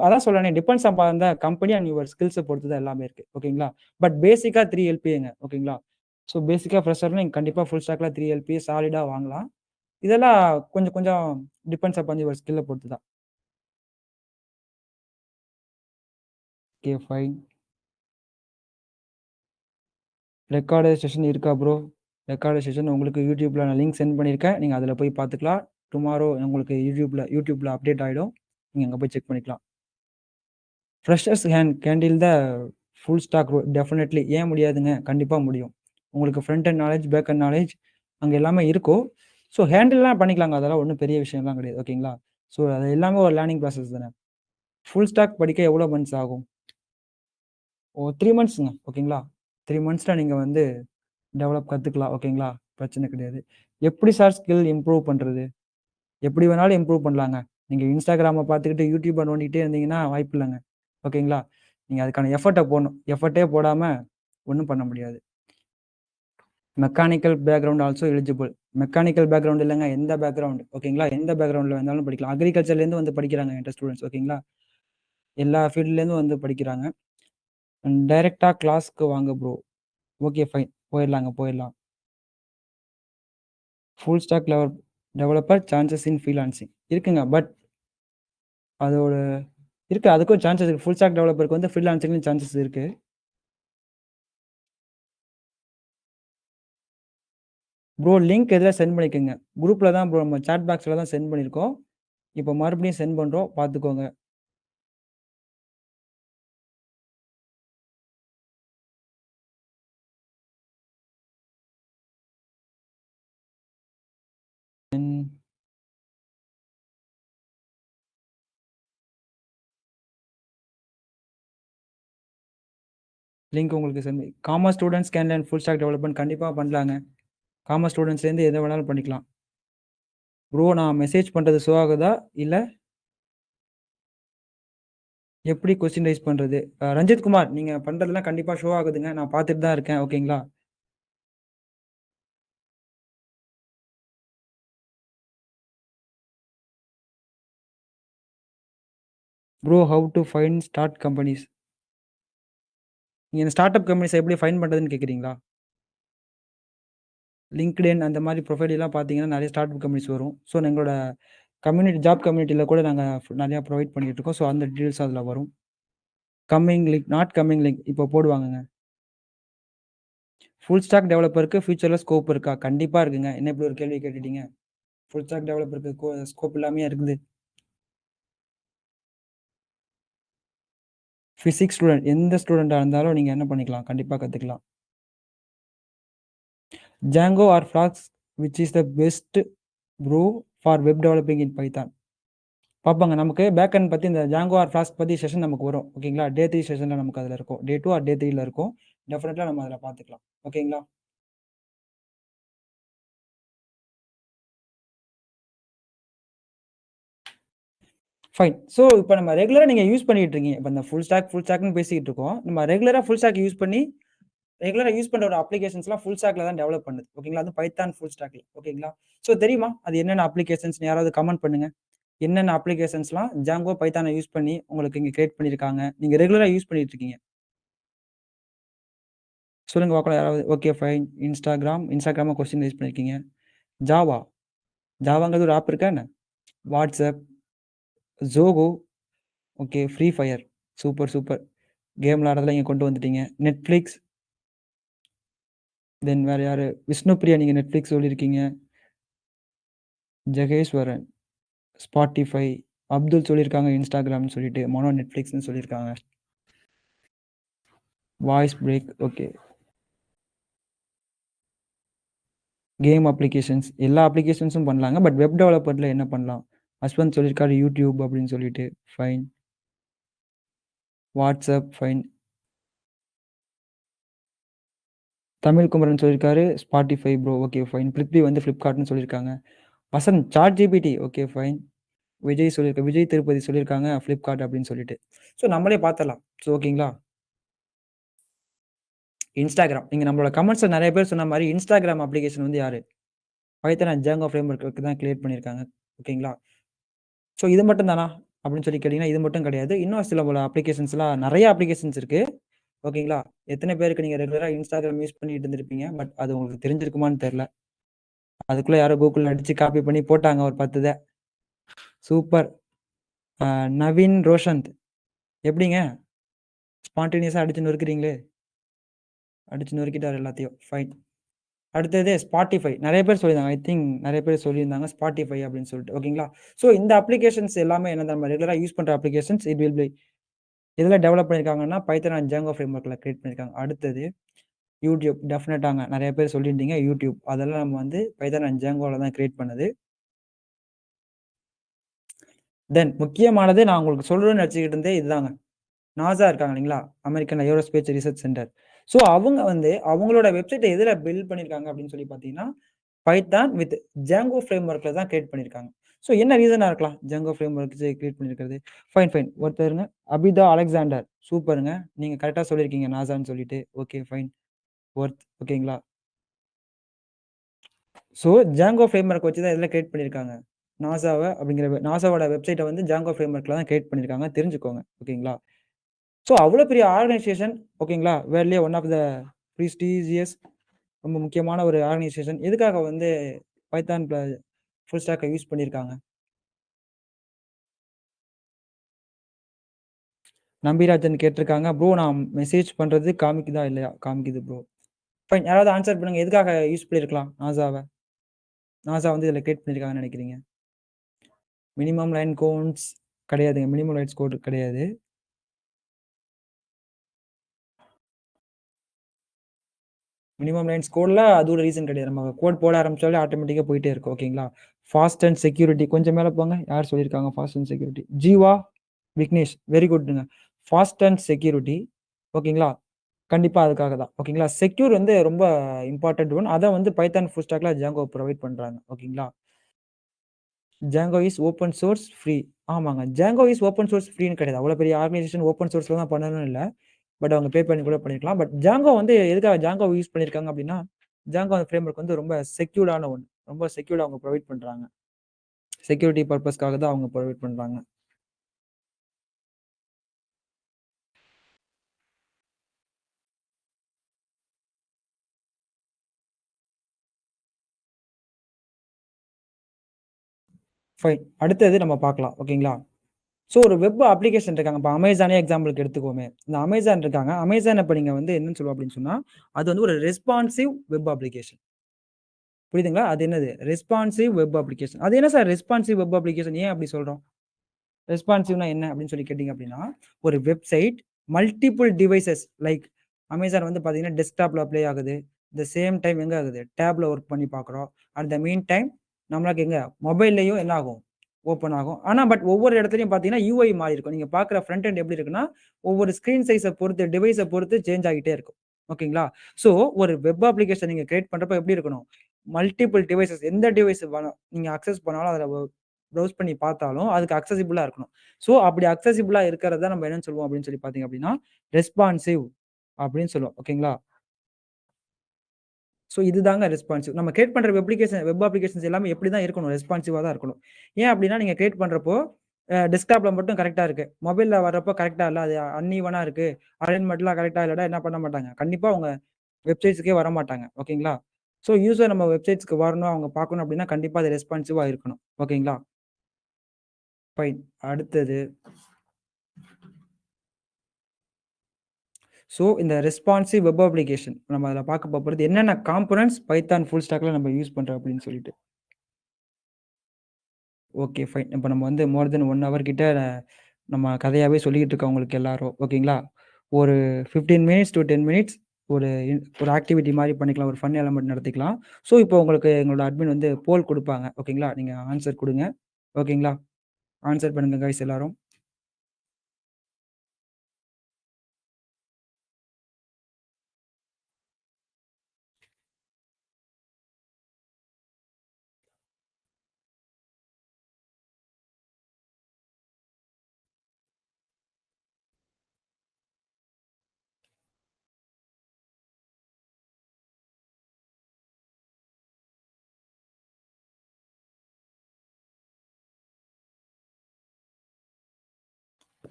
அதான் சொல்றேனே depends upon the company and your ஸ்கில்ஸ பொறுத்து தான் எல்லாமே இருக்கு. ஓகேங்களா? பட் பேசிக்கா 3 எல்பிஏங்க. ஓகேங்களா? ஸோ பேசிக்கா ஃப்ரெஷர்னா நீங்க கண்டிப்பா ஃபுல் ஸ்டாக்ல 3 எல்பிஏ சாலிடா வாங்கலாம். இதெல்லாம் கொஞ்சம் கொஞ்சம் டிபெண்ட்ஸ் அப்பான் யுவர் ஸ்கில்ல பொறுத்து தான். Okay fine. ரெக்கார்டட் செஷன் இருக்கா ப்ரோ? ரெக்கார்டட் செஷன் உங்களுக்கு YouTubeல நான் லிங்க் சென்ட் பண்ணியிருக்கேன். நீங்க அதில போய் பார்த்துக்கலாம். டுமாரோ உங்களுக்கு YouTubeல அப்டேட் ஆயிடும். நீங்க அங்க போய் செக் பண்ணிக்கலாம். Freshers handle the full stack role definitely ஏன் முடியாதுங்க? கண்டிப்பா முடியும். உங்களுக்கு front end knowledge, back end knowledge அங்க எல்லாமே இருக்கும். ஸோ ஹேண்டில்லாம் பண்ணிக்கலாங்க. அதெல்லாம் ஒண்ணும் பெரிய விஷயம்லாம் கிடையாது. ஓகேங்களா? ஸோ அது எல்லாமே ஒரு லேர்னிங் ப்ராசஸ் தானே. ஃபுல் ஸ்டாக் படிக்க எவ்வளோ மந்த்ஸ் ஆகும்? 3 மந்த்ஸ்ங்க. ஓகேங்களா? 3 மந்த்ஸ்ல நீங்க வந்து டெவலப் கத்துக்கலாம். ஓகேங்களா? பிரச்சனை கிடையாது. எப்படி சார் ஸ்கில் இம்ப்ரூவ் பண்றது? எப்படி வேணாலும் இம்ப்ரூவ் பண்ணலாங்க. நீங்க Instagramம பார்த்துக்கிட்டு, YouTubeப நோண்டிட்டே இருந்தீங்கன்னா வாய்ப்பு இல்லங்க. ஓகேங்களா? நீங்க அதுக்கான எஃபோர்ட்ட போடணும். எஃபோர்ட்டே போடாம ஒண்ணும் பண்ண முடியாது. Mechanical background also eligible. Mechanical background இல்லங்க. எந்த பேக்கிரவுண்ட் ஓகேங்களா? எந்த பேக்கிரவுண்ட்ல வேணாலும் படிக்கலாம். அக்ரிகல்ச்சர்லேருந்து வந்து படிக்கிறாங்க என்ட்ட ஸ்டூடண்ட்ஸ் ஓகேங்களா? எல்லா ஃபீல்ட்லேருந்தும் வந்து படிக்கிறாங்க. டைரக்ட்டா கிளாஸ்க்கு வாங்க ப்ரோ. Okay fine. போயிரலாங்க, போயிரலாம். Full stack developer chances in freelancing இருக்குங்க. பட் அதோட இருக்கு. அதுக்கும் சான்சஸ் இருக்கு. ஃபுல் ஸ்டாக் டெவலப்பருக்கு வந்து ஃப்ரீலான்சிங்லயும் சான்சஸ் இருக்கு. ப்ரோ லிங்க் எதுல சென்ட் பண்ணிக்கங்க. குரூப்ல தான் ப்ரோ நம்ம சாட் பாக்ஸ்ல தான் சென்ட் பண்ணியிருக்கோம். இப்போ மறுபடியும் சென்ட் பண்றோம். பார்த்துக்கோங்க. ம். லிங்க் உங்களுக்கு sent commerce students can learn full stack development கண்டிப்பா பண்ணலாங்க. காமர்ஸ் ஸ்டூடண்ட்ஸ்லேருந்து எத வேணாலும் பண்ணிக்கலாம். ப்ரோ நான் மெசேஜ் பண்றது ஷோ ஆகுதா? இல்ல எப்படி கொஸ்டின் ரைஸ் பண்றது? ரஞ்சித் குமார் நீங்க பண்றதெல்லாம் கண்டிப்பா ஷோ ஆகுதுங்க. நான் பார்த்துட்டு தான் இருக்கேன். ஓகேங்களா? Bro how to find start companies? நீங்க இந்த ஸ்டார்ட் அப் கம்பெனிஸ எப்படி ஃபைண்ட் பண்றதுன்னு கேட்கிறீங்களா? LinkedIn அந்த மாரி ப்ரொஃபைல்லாம் பார்த்தீங்கன்னா, நெறைய ஸ்டார்ட் அப் கம்பெனிஸ் வரும். ஸோ எங்களோட ஜாப் கம்யூனிட்டில கூட நாங்க நெறையா ப்ரொவைட் பண்ணிட்டு இருக்கோம். ஸோ அந்த டீட்டெயில்ஸ் அதுல வரும். Coming link not coming link இப்போ போடுவாங்கங்க. ஃபுல் ஸ்டாக் டெவலப்பருக்கு ஃபியூச்சர்ல ஸ்கோப் இருக்கா? கண்டிப்பா இருக்குங்க. என்ன இப்படி ஒரு கேள்வி கேட்டுட்டீங்க? ஃபுல் ஸ்டாக் டெவலப்பருக்கு ஸ்கோப் இல்லாமயா இருக்குது? பிசிக்ஸ் ஸ்டூடண்ட் எந்த ஸ்டூடெண்ட்டா இருந்தாலும் நீங்க என்ன பண்ணிக்கலாம்? கண்டிப்பா கத்துக்கலாம். Django or Flask which is the best bro for web developing in Python? பார்ப்பாங்க. நமக்கு பேக் எண்ட் பத்தி இந்த Django ஆர் Flask பத்தி செஷன் நமக்கு வரும். ஓகேங்களா? டே 3 செஷன்ல நமக்கு அதுல இருக்கும். டே 2 ஆர் டே 3ல இருக்கும். டெஃபினெட்லா நம்ம அதுல பார்த்துக்கலாம். ஓகேங்களா? ஃபைன். ஸோ இப்ப நம்ம ரெகுலரா நீங்க யூஸ் பண்ணிட்டு இருக்கீங்க. இப்ப இந்த ஃபுல் ஸ்டாக்ன்னு பேசிக்கிட்டு இருக்கோம். நம்ம ரெகுலரா ஃபுல் ஸ்டாக் யூஸ் பண்ணி ரெகுலரா யூஸ் பண்ற ஒரு அப்ளிகேஷன்ஸ்லாம் ஃபுல் ஸ்டாக்ல தான் டெவலப் பண்ணுது. ஓகேங்களா? அதுவும் பைத்தான் ஃபுல் ஸ்டாக்ல. ஓகேங்களா? ஸோ தெரியுமா? அது என்னென்ன அப்ளிகேஷன்ஸ்ன்னு யாராவது கமெண்ட் பண்ணுங்க. என்னென்ன அப்ளிகேஷன்ஸ்லாம் Django, பைத்தான யூஸ் பண்ணி உங்களுக்கு இங்க கிரியேட் பண்ணியிருக்காங்க. நீங்க ரெகுலரா யூஸ் பண்ணிட்டு இருக்கீங்க. சொல்லுங்க பார்க்கலாம் யாராவது. Okay fine. Instagramல கொஸ்டின் ரைஸ் பண்ணியிருக்கீங்க. ஜாவா. ஜாவாங்கிறது ஒரு ஆப் இருக்கா என்ன? WhatsApp, Zoho, okay free fire. Super, super. Game விளையாடுறதெல்லாம் இங்க கொண்டு வந்துட்டீங்க. Netflix, தென் வேற யாரு? விஷ்ணுபிரியா நீங்க Netflix சொல்லியிருக்கீங்க. ஜெகேஸ்வரன், Spotify, அப்துல் சொல்லியிருக்காங்க Instagramன்னு சொல்லிட்டு. மனோ Netflixன்னு சொல்லியிருக்காங்க. Voice break. Okay. Game applications எல்லா அப்ளிகேஷன்ஸும் பண்ணலாங்க. பட் வெப் டெவலப்பர்ல என்ன பண்ணலாம்? அஸ்வந்த் சொல்லியிருக்காரு YouTube அப்படின்னு சொல்லிட்டு. Fine. WhatsApp fine. Tamil Kumaran சொல்லியிருக்காரு Spotify bro. Okay fine. Prithvi வந்து Flipkartன்னு சொல்லியிருக்காங்க. Vasanth ChatGPT. Okay fine. Vijay Tirupati சொல்லியிருக்காங்க Flipkart அப்படின்னு சொல்லிட்டு. ஸோ நம்மளே பார்த்துரலாம். ஸோ ஓகேங்களா? Instagram. நீங்க நம்மளோட கமெண்ட்ஸ்ல நெறைய பேர் சொன்ன மாரி Instagram அப்ளிகேஷன் வந்து யாரு? பைத்தன் அண்ட் ஜாங்கோ ஃப்ரேம்வொர்க்கு தான் கிரியேட் பண்ணியிருக்காங்க. ஓகேங்களா? ஸோ இது மட்டும் தானா? அப்படின்னு சொல்லி கேட்டீங்கன்னா, இது மட்டும் கிடையாது. இன்னும் சில பல அப்ளிகேஷன்ஸ்லாம் நெறைய அப்ளிகேஷன்ஸ் இருக்கு. ஓகேங்களா? எத்தன பேருக்கு நீங்க ரெகுலரா Instagram யூஸ் பண்ணிட்டு இருந்திருப்பீங்க. பட் அது உங்களுக்கு தெரிஞ்சிருக்குமான்னு தெரியல. அதுக்குள்ள யாரோ கூகுள்ல அடிச்சு காப்பி பண்ணி போட்டாங்க ஒரு 10 இத. சூப்பர். அ நவீன் ரோஷந்த். எப்படிங்க? ஸ்பான்டேனியஸா அடிச்சு நொறுக்குறீங்களே! அடிச்சு நொறுக்கிட்டாரு எல்லாத்தையும். ஃபைன். அடுத்தது Spotify. நெறைய பேர் சொல்லியிருந்தாங்க. ஐ திங்க் நெறைய பேர் சொல்லியிருந்தாங்க Spotify அப்படின்னு சொல்லிட்டு. ஓகேங்களா? ஸோ இந்த அப்ளிகேஷன்ஸ் எல்லாமே என்ன நம்ம ரெகுலரா யூஸ் பண்ற அப்ளிகேஷன்ஸ். இட் வில் பி எதுல டெவலப் பண்ணியிருக்காங்கன்னா, பைத்தன் அண்ட் ஜாங்கோ ஃப்ரேம்வொர்க்ல கிரியேட் பண்ணியிருக்காங்க. அடுத்தது YouTube டெஃபினட்டாங்க. நெறைய பேர் சொல்லியிருந்தீங்க YouTube. அதெல்லாம் நம்ம வந்து பைத்தன் அண்ட் ஜாங்கோல தான் கிரியேட் பண்ணது. தென் முக்கியமானது நான் உங்களுக்கு சொல்லணும்னு நெனச்சுக்கிட்டு இருந்தது இதுதாங்க. நாசா இருக்காங்க இல்லைங்களா? American aerospace research centre. So அவங்க வந்து அவங்களோட வெப்சைட்ட எதுல பில்ட் பண்ணியிருக்காங்க அப்படின்னு சொல்லி பார்த்தீங்கன்னா, பைத்தான் வித் ஜாங்கோ ஃப்ரேம்வொர்க்ல தான் கிரியேட் பண்ணியிருக்காங்க. ஸோ என்ன ரீசனா இருக்கலாம்? ஜாங்கோ ஃப்ரேம்வொர்க் வச்சு கிரியேட் பண்ணியிருக்கிறது. Fine, fine. ஒருத்தருங்க அபிதா அலெக்சாண்டர். சூப்பருங்க. நீங்க கரெக்ட்டா சொல்லியிருக்கீங்க நாசான்னு சொல்லிட்டு. Okay fine. ஓகேங்களா? ஸோ ஜாங்கோ ஃப்ரேம்வொர்க் வச்சு தான் எதுல கிரியேட் பண்ணியிருக்காங்க? நாசாவோட வெப்சைட்ட வந்து ஜாங்கோ ஃப்ரேம்வொர்க்ல தான் கிரியேட் பண்ணியிருக்காங்க. தெரிஞ்சுக்கோங்க. ஓகேங்களா? ஸோ அவ்வளோ பெரிய ஆர்கனைசேஷன் ஓகேங்களா? வேர்ல்ட்லயே ஒன் ஆஃப் த பிரஸ்டீஜியஸ் ரொம்ப முக்கியமான ஒரு ஆர்கனைசேஷன். எதுக்காக வந்து பைத்தான் ஃபுல் ஸ்டாக்க யூஸ் பண்ணியிருக்காங்க? நம்பிராஜன் கேட்டிருக்காங்க. ப்ரோ நான் மெசேஜ் பண்றது காமிக்குதா இல்லையா? காமிக்குது ப்ரோ. ஃபைன். யாராவது ஆன்சர் பண்ணுங்க. எதுக்காக யூஸ் பண்ணியிருக்கலாம் நாசாவ? நாசா வந்து இதில கிரியேட் பண்ணியிருக்காங்கன்னு நெனைக்கிறீங்க? மினிமம் லைன் கவுண்ட்ஸ் கிடையாதுங்க. மினிமம் லைன்ஸ் கோட் கிடையாது. மினிமம் லைன்ஸ் கோட்ல அது ஒரு ரீசன் கிடையாது. நம்ம கோட் போட ஆரம்பிச்சாலே ஆட்டோமேட்டிக்கா போயிட்டே இருக்கும். ஓகேங்களா? ஃபாஸ்ட் அண்ட் செக்யூரிட்டி கொஞ்சம் மேல போங்க. யார் சொல்லியிருக்காங்க fast and security? Jeeva Vignesh. Very குட்ங்க. ஃபாஸ்ட் அண்ட் செக்யூரிட்டி ஓகேங்களா? கண்டிப்பா அதுக்காக தான். ஓகேங்களா? செக்யூர் வந்து ரொம்ப இம்பார்ட்டன்ட் ஒன். அத வந்து பைத்தான் ஃபுல் ஸ்டாக்ல ஜாங்கோ புரொவைட் பண்றாங்க. ஓகேங்களா? Django is open source free. ஆமாங்க. ஜாங்கோ இஸ் ஓப்பன் சோர்ஸ் ஃப்ரீன்னு கிடையாது. அவ்வளோ பெரிய ஆர்கனைசேஷன் ஓப்பன் சோர்ஸ்ல தான் பண்ணணும்னு இல்ல. பட் அவங்க பே பண்ணி கூட பண்ணியிருக்கலாம். பட் ஜாங்கோ வந்து எதுக்காக ஜாங்கோ யூஸ் பண்ணியிருக்காங்க அப்டின்னா, ஜாங்கோ அந்த ஃப்ரேம்வொர்க் வந்து ரொம்ப செக்யூர்டான ஒண்ணு. ரொம்ப செக்யூர்டா அவங்க புரொவைட் பண்றாங்க. செக்யூரிட்டி பர்ப்பஸ்க்காக தான் அவங்க புரொவைட் பண்றாங்க. ஃபைன். அடுத்தது நம்ம பார்க்கலாம். ஓகேங்களா? ஸோ ஒரு வெப் அப்ளிகேஷன் இருக்காங்க. இப்ப அமேசானே எக்ஸாம்பிள்க்கு எடுத்துக்குவோமே. இந்த அமேசான் இருக்காங்க. அமேசான் இப்ப நீங்க வந்து என்னன்னு சொல்லுவோம் அப்டின்னு சொன்னா, அது வந்து ஒரு ரெஸ்பான்சிவ் வெப் அப்ளிகேஷன். புரியுதுங்களா? அது என்னது? Responsive web application. அது என்ன சார் ரெஸ்பான்சிவ் வெப் அப்ளிகேஷன் ஏன் அப்டி சொல்றோம்? ரெஸ்பான்சிவ்னா என்ன அப்டின்னு சொல்லி கேட்டீங்க அப்டின்னா, ஒரு website multiple devices like Amazon வந்து பார்த்தீங்கன்னா, டெஸ்க்டாப்ல ப்ளே ஆகுது. த சேம் டைம் எங்க ஆகுது? டேப்ல ஒர்க் பண்ணி பார்க்குறோம். அட் த மீன் டைம் நம்மளுக்கு எங்க மொபைல்லயும் என்ன ஆகும்? ஓப்பன் ஆகும். ஆனா பட் ஒவ்வொரு இடத்துலயும் பார்த்தீங்கன்னா, யூஐ மாறி இருக்கும். நீங்க பார்க்குற ஃப்ரண்ட் எண்ட் எப்டி இருக்குன்னா, ஒவ்வொரு ஸ்க்ரீன் சைஸ பொறுத்து, டிவைஸ பொறுத்து சேஞ்ச் ஆகிட்டே இருக்கும். ஓகேங்களா? ஸோ ஒரு வெப் அப்ளிகேஷன் நீங்க கிரியேட் பண்றப்ப எப்டி இருக்கணும்? மல்டிபிள் டிவைஸஸ் எந்த டிவைஸ் வேணா நீங்க அக்சஸ் பண்ணாலும் அதுல ப்ரௌஸ் பண்ணி பார்த்தாலும், அதுக்கு அக்சஸிபிளா இருக்கணும். ஸோ, அப்படி அக்சஸிபிளா இருக்கிறத நம்ம என்னன்னு சொல்லுவோம் அப்படின்னு சொல்லி பார்த்தீங்க அப்படின்னா, ரெஸ்பான்சிவ் அப்படின்னு சொல்லுவோம். ஓகேங்களா? ஸோ, இதுதாங்க ரெஸ்பான்சிவ். நம்ம கிரியேட் பண்ற வெப் அப்ளிகேஷன்ஸ் எல்லாமே எப்படி தான் இருக்கணும்? ரெஸ்பான்சிவா தான் இருக்கணும். ஏன் அப்படின்னா, நீங்க கிரியேட் பண்றப்போ, டெஸ்க்டாப்ல மட்டும் கரெக்ட்டா இருக்கு. மொபைல்ல வர்றப்போ கரெக்ட்டா இல்ல. அது அன்ஈவனா இருக்கு. அலைன்மென்ட்லாம் கரெக்ட்டா இல்லன்னா என்ன பண்ண மாட்டாங்க. கண்டிப்பா உங்க வெப்சைட்ஸ்க்கே வரமாட்டாங்க. ஓகேங்களா? ஸோ யூசர் நம்ம வெப்சைட்ஸ்க்கு வரணும், அவங்க பார்க்கணும் அப்டின்னா, கண்டிப்பா அது ரெஸ்பான்சிவா இருக்கணும். ஓகேங்களா? ஃபைன். அடுத்தது ஸோ இந்த ரெஸ்பான்சிவ் வெப் அப்ளிகேஷன் நம்ம அதில பார்க்க போறது என்னென்ன காம்போனன்ட்ஸ் பைத்தான் ஃபுல் ஸ்டாக்ல நம்ம யூஸ் பண்றோம் அப்டின்னு சொல்லிட்டு. Okay fine. இப்ப நம்ம வந்து மோர் தென் 1 ஹவர் கிட்ட நம்ம கதையாவே சொல்லிக்கிட்டு இருக்கோம் உங்களுக்கு எல்லாரும். ஓகேங்களா? ஒரு 15 மினிட்ஸ் டூ 10 மினிட்ஸ் ஒரு ஆக்டிவிட்டி மாரி பண்ணிக்கலாம். ஒரு ஃபன் எலமெண்ட் நடத்திக்கலாம். ஸோ, இப்போ உங்களுக்கு எங்களோட அட்மின் வந்து போல் குடுப்பாங்க. ஓகேங்களா? நீங்க ஆன்சர் குடுங்க. ஓகேங்களா? ஆன்சர் பண்ணுங்க காய்ஸ் எல்லாரும்.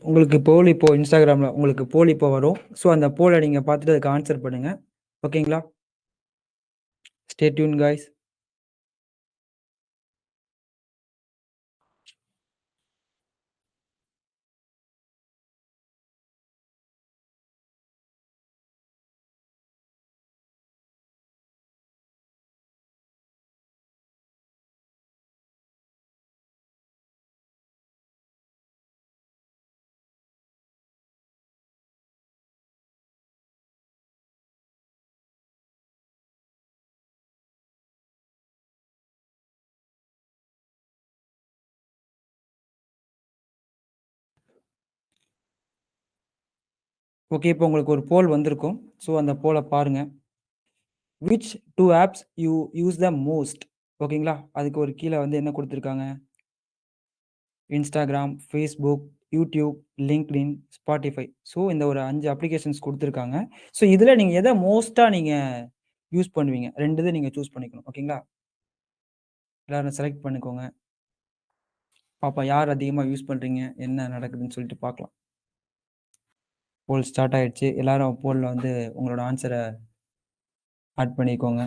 உங்களுக்கு போல் இப்போ Instagramல உங்களுக்கு போல் இப்போ வரும். ஸோ, அந்த போல நீங்க பார்த்துட்டு அதுக்கு ஆன்சர் பண்ணுங்க. ஓகேங்களா? Stay tune guys. ஓகே. இப்போ உங்களுக்கு ஒரு போல் வந்திருக்கும். ஸோ, அந்த போல பாருங்க. Which 2 apps you use the most? ஓகேங்களா? அதுக்கு ஒரு கீழ வந்து என்ன குடுத்துருக்காங்க? Instagram, Facebook, YouTube, LinkedIn, Spotify. So இந்த ஒரு 5 அப்ளிகேஷன்ஸ் குடுத்துருக்காங்க. ஸோ இதுல நீங்க எத மோஸ்ட்டா நீங்க யூஸ் பண்ணுவீங்க? 2 இத நீங்க சூஸ் பண்ணிக்கணும். ஓகேங்களா? எல்லாரும் செலக்ட் பண்ணிக்கோங்க. பாப்போம் யார் அதிகமா யூஸ் பண்றீங்க? என்ன நடக்குதுன்னு சொல்லிட்டு பார்க்கலாம். போல் ஸ்டார்ட் ஆயிடுச்சு. எல்லாரும் போல்ல வந்து உங்களோட ஆன்ஸர ஆட் பண்ணிக்கோங்க.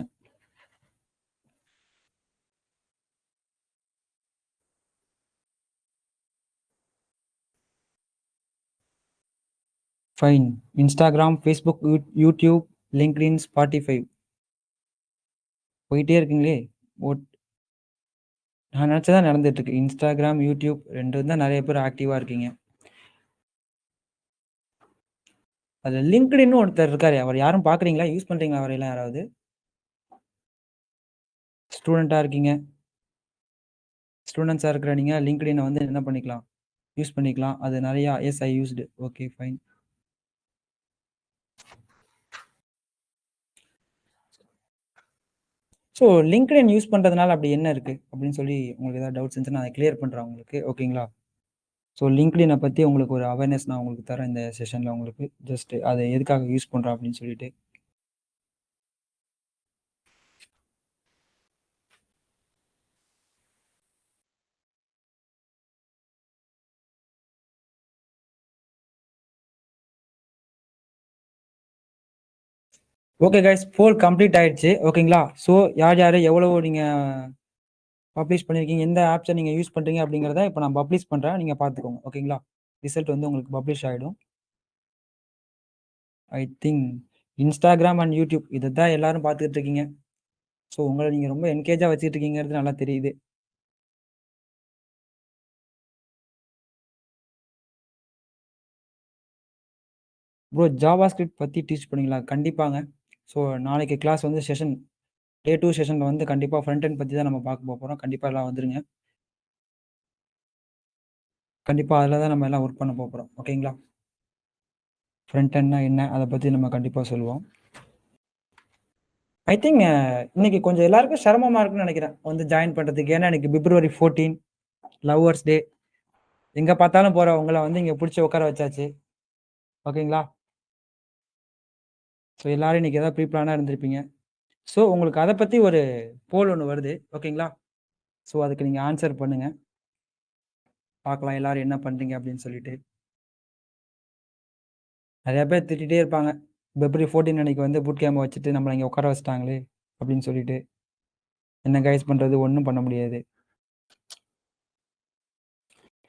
Fine. Instagram, Facebook, YouTube, LinkedIn, Spotify. போயிட்டே இருக்கீங்களே! ஓட் நான் நெனச்சது தான் நடந்துட்டு இருக்கு. Instagram, YouTube 2 தான் நெறைய பேர் ஆக்டிவா இருக்கீங்க. அதுல லிங்க்டுன்னு ஒருத்தர் இருக்காரே, அவர யாரும் பார்க்குறீங்களா? யூஸ் பண்றீங்களா அவரையெல்லாம் யாராவது? ஸ்டூடெண்ட்டா இருக்கீங்க. ஸ்டூடண்ட்ஸா இருக்கிற நீங்க லிங்க்டுஇன வந்து என்ன பண்ணிக்கலாம்? யூஸ் பண்ணிக்கலாம். அது நெறையா yes I used. Okay fine. So LinkedIn use பண்றதுனால அப்படி என்ன இருக்கு? அப்படின்னு சொல்லி உங்களுக்கு ஏதாவது டவுட்ஸ் இருந்துச்சுன்னா, அத கிளியர் பண்றேன் உங்களுக்கு. ஓகேங்களா? ஸோ லிங்க்டுஇன பத்தி உங்களுக்கு ஒரு அவேர்னஸ் நான் உங்களுக்கு தரேன் இந்த செஷன்ல உங்களுக்கு. ஜஸ்ட் அத எதுக்காக யூஸ் பண்றோம் அப்படின்னு சொல்லிட்டு. ஓகே கைஸ் போல் கம்ப்ளீட் ஆயிடுச்சு. ஓகேங்களா? ஸோ யார் யாரு எவ்வளவு நீங்க பப்ளிஷ் பண்ணியிருக்கீங்க, எந்த ஆப்ஸ நீங்க யூஸ் பண்றீங்க அப்படிங்கிறத இப்ப நான் பப்ளிஷ் பண்றேன். நீங்க பார்த்துக்கோங்க. ஓகேங்களா? ரிசல்ட் வந்து உங்களுக்கு பப்ளிஷ் ஆயிடும். I think Instagram and YouTube இத தான் எல்லாரும் பார்த்துட்டு இருக்கீங்க. ஸோ உங்கள நீங்க ரொம்ப என்கேஜா வச்சுட்டு இருக்கீங்கறது நல்லா தெரியுது. ப்ரோ ஜாவாஸ்கிரிப்ட் பத்தி டீச் பண்ணீங்களா? கண்டிப்பாங்க. ஸோ நாளைக்கு கிளாஸ் வந்து டே 2 செஷன்ல வந்து கண்டிப்பா ஃப்ரண்ட் எண்ட் பத்தி தான் நம்ம பார்க்க போறோம். கண்டிப்பா எல்லாம் வந்துருங்க. கண்டிப்பா அதுல தான் நம்ம எல்லாம் ஒர்க் பண்ண போறோம். ஓகேங்களா? ஃப்ரண்ட் எண்ட்னா என்ன? அத பத்தி நம்ம கண்டிப்பா சொல்லுவோம். ஐ திங்க் இன்னைக்கு கொஞ்சம் எல்லாருக்கும் சிரமமா இருக்குன்னு நெனைக்கிறேன். வந்து ஜாயின் பண்றதுக்கு. ஏன்னா இன்னைக்கு பிப்ரவரி 14 லவ்வர்ஸ் டே. எங்க பார்த்தாலும் போற உங்கள வந்து இங்க புடிச்சு உட்கார வச்சாச்சு. ஓகேங்களா? ஸோ எல்லாரும் இன்னைக்கு ஏதாவது ப்ரீ பிளானா இருந்திருப்பீங்க. ஸோ உங்களுக்கு அத பத்தி ஒரு போல் ஒண்ணு வருது. ஓகேங்களா? ஸோ அதுக்கு நீங்க ஆன்சர் பண்ணுங்க. பார்க்கலாம் எல்லாரும் என்ன பண்றீங்க அப்படின்னு சொல்லிட்டு. நெறைய பேர் திட்டிட்டே இருப்பாங்க. பிப்ரவரி 14 அன்னைக்கு வந்து பூட் கேம்ப வச்சுட்டு நம்மள இங்க உட்கார வச்சுட்டாங்களே! அப்படின்னு சொல்லிட்டு. என்ன கைஸ் பண்றது? ஒண்ணும் பண்ண முடியாது.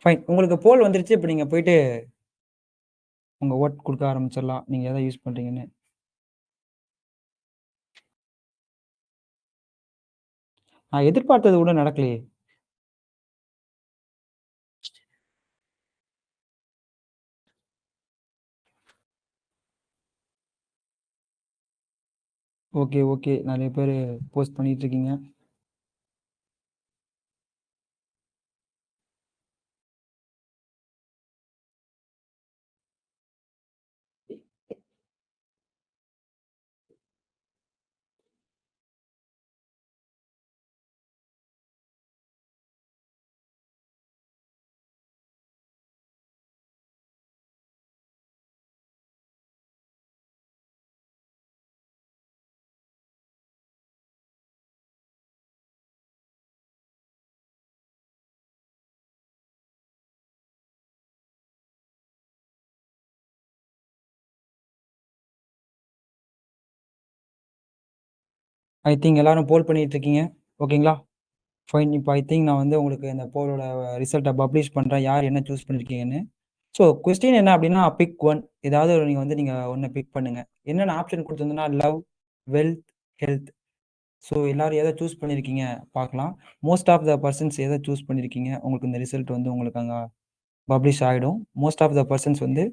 ஃபைன். உங்களுக்கு போல் வந்துருச்சு. இப்ப நீங்க போயிட்டு உங்க வோட் குடுக்க ஆரம்பிச்சிடலாம். நீங்க எத யூஸ் பண்றீங்கன்னு. நான் எதிர்பார்த்தது கூட நடக்கலையே! Okay, okay. நெறைய பேரு போஸ்ட் பண்ணிட்டு இருக்கீங்க. ஐ திங்க் எல்லாரும் போல் பண்ணிட்டு இருக்கீங்க. ஓகேங்களா? ஃபைன். இப்ப ஐ திங்க் நான் வந்து உங்களுக்கு இந்த போலோட ரிசல்ட்ட பப்ளிஷ் பண்றேன். யார் என்ன சூஸ் பண்ணியிருக்கீங்கன்னு. ஸோ கொஸ்டின் என்ன அப்டின்னா, பிக் ஒன். ஏதாவது ஒரு நீங்க ஒண்ண பிக் பண்ணுங்க. என்னென்ன ஆப்ஷன் குடுத்திருந்தேன்னா, லவ், வெல்த், ஹெல்த். ஸோ எல்லாரும் எத சூஸ் பண்ணியிருக்கீங்க பார்க்கலாம். மோஸ்ட் ஆஃப் த பெர்சன்ஸ் எத சூஸ் பண்ணியிருக்கீங்க. உங்களுக்கு இந்த ரிசல்ட் வந்து உங்களுக்கு அங்க பப்ளிஷ் ஆயிடும். மோஸ்ட் ஆஃப் த பெர்சன்ஸ் வந்து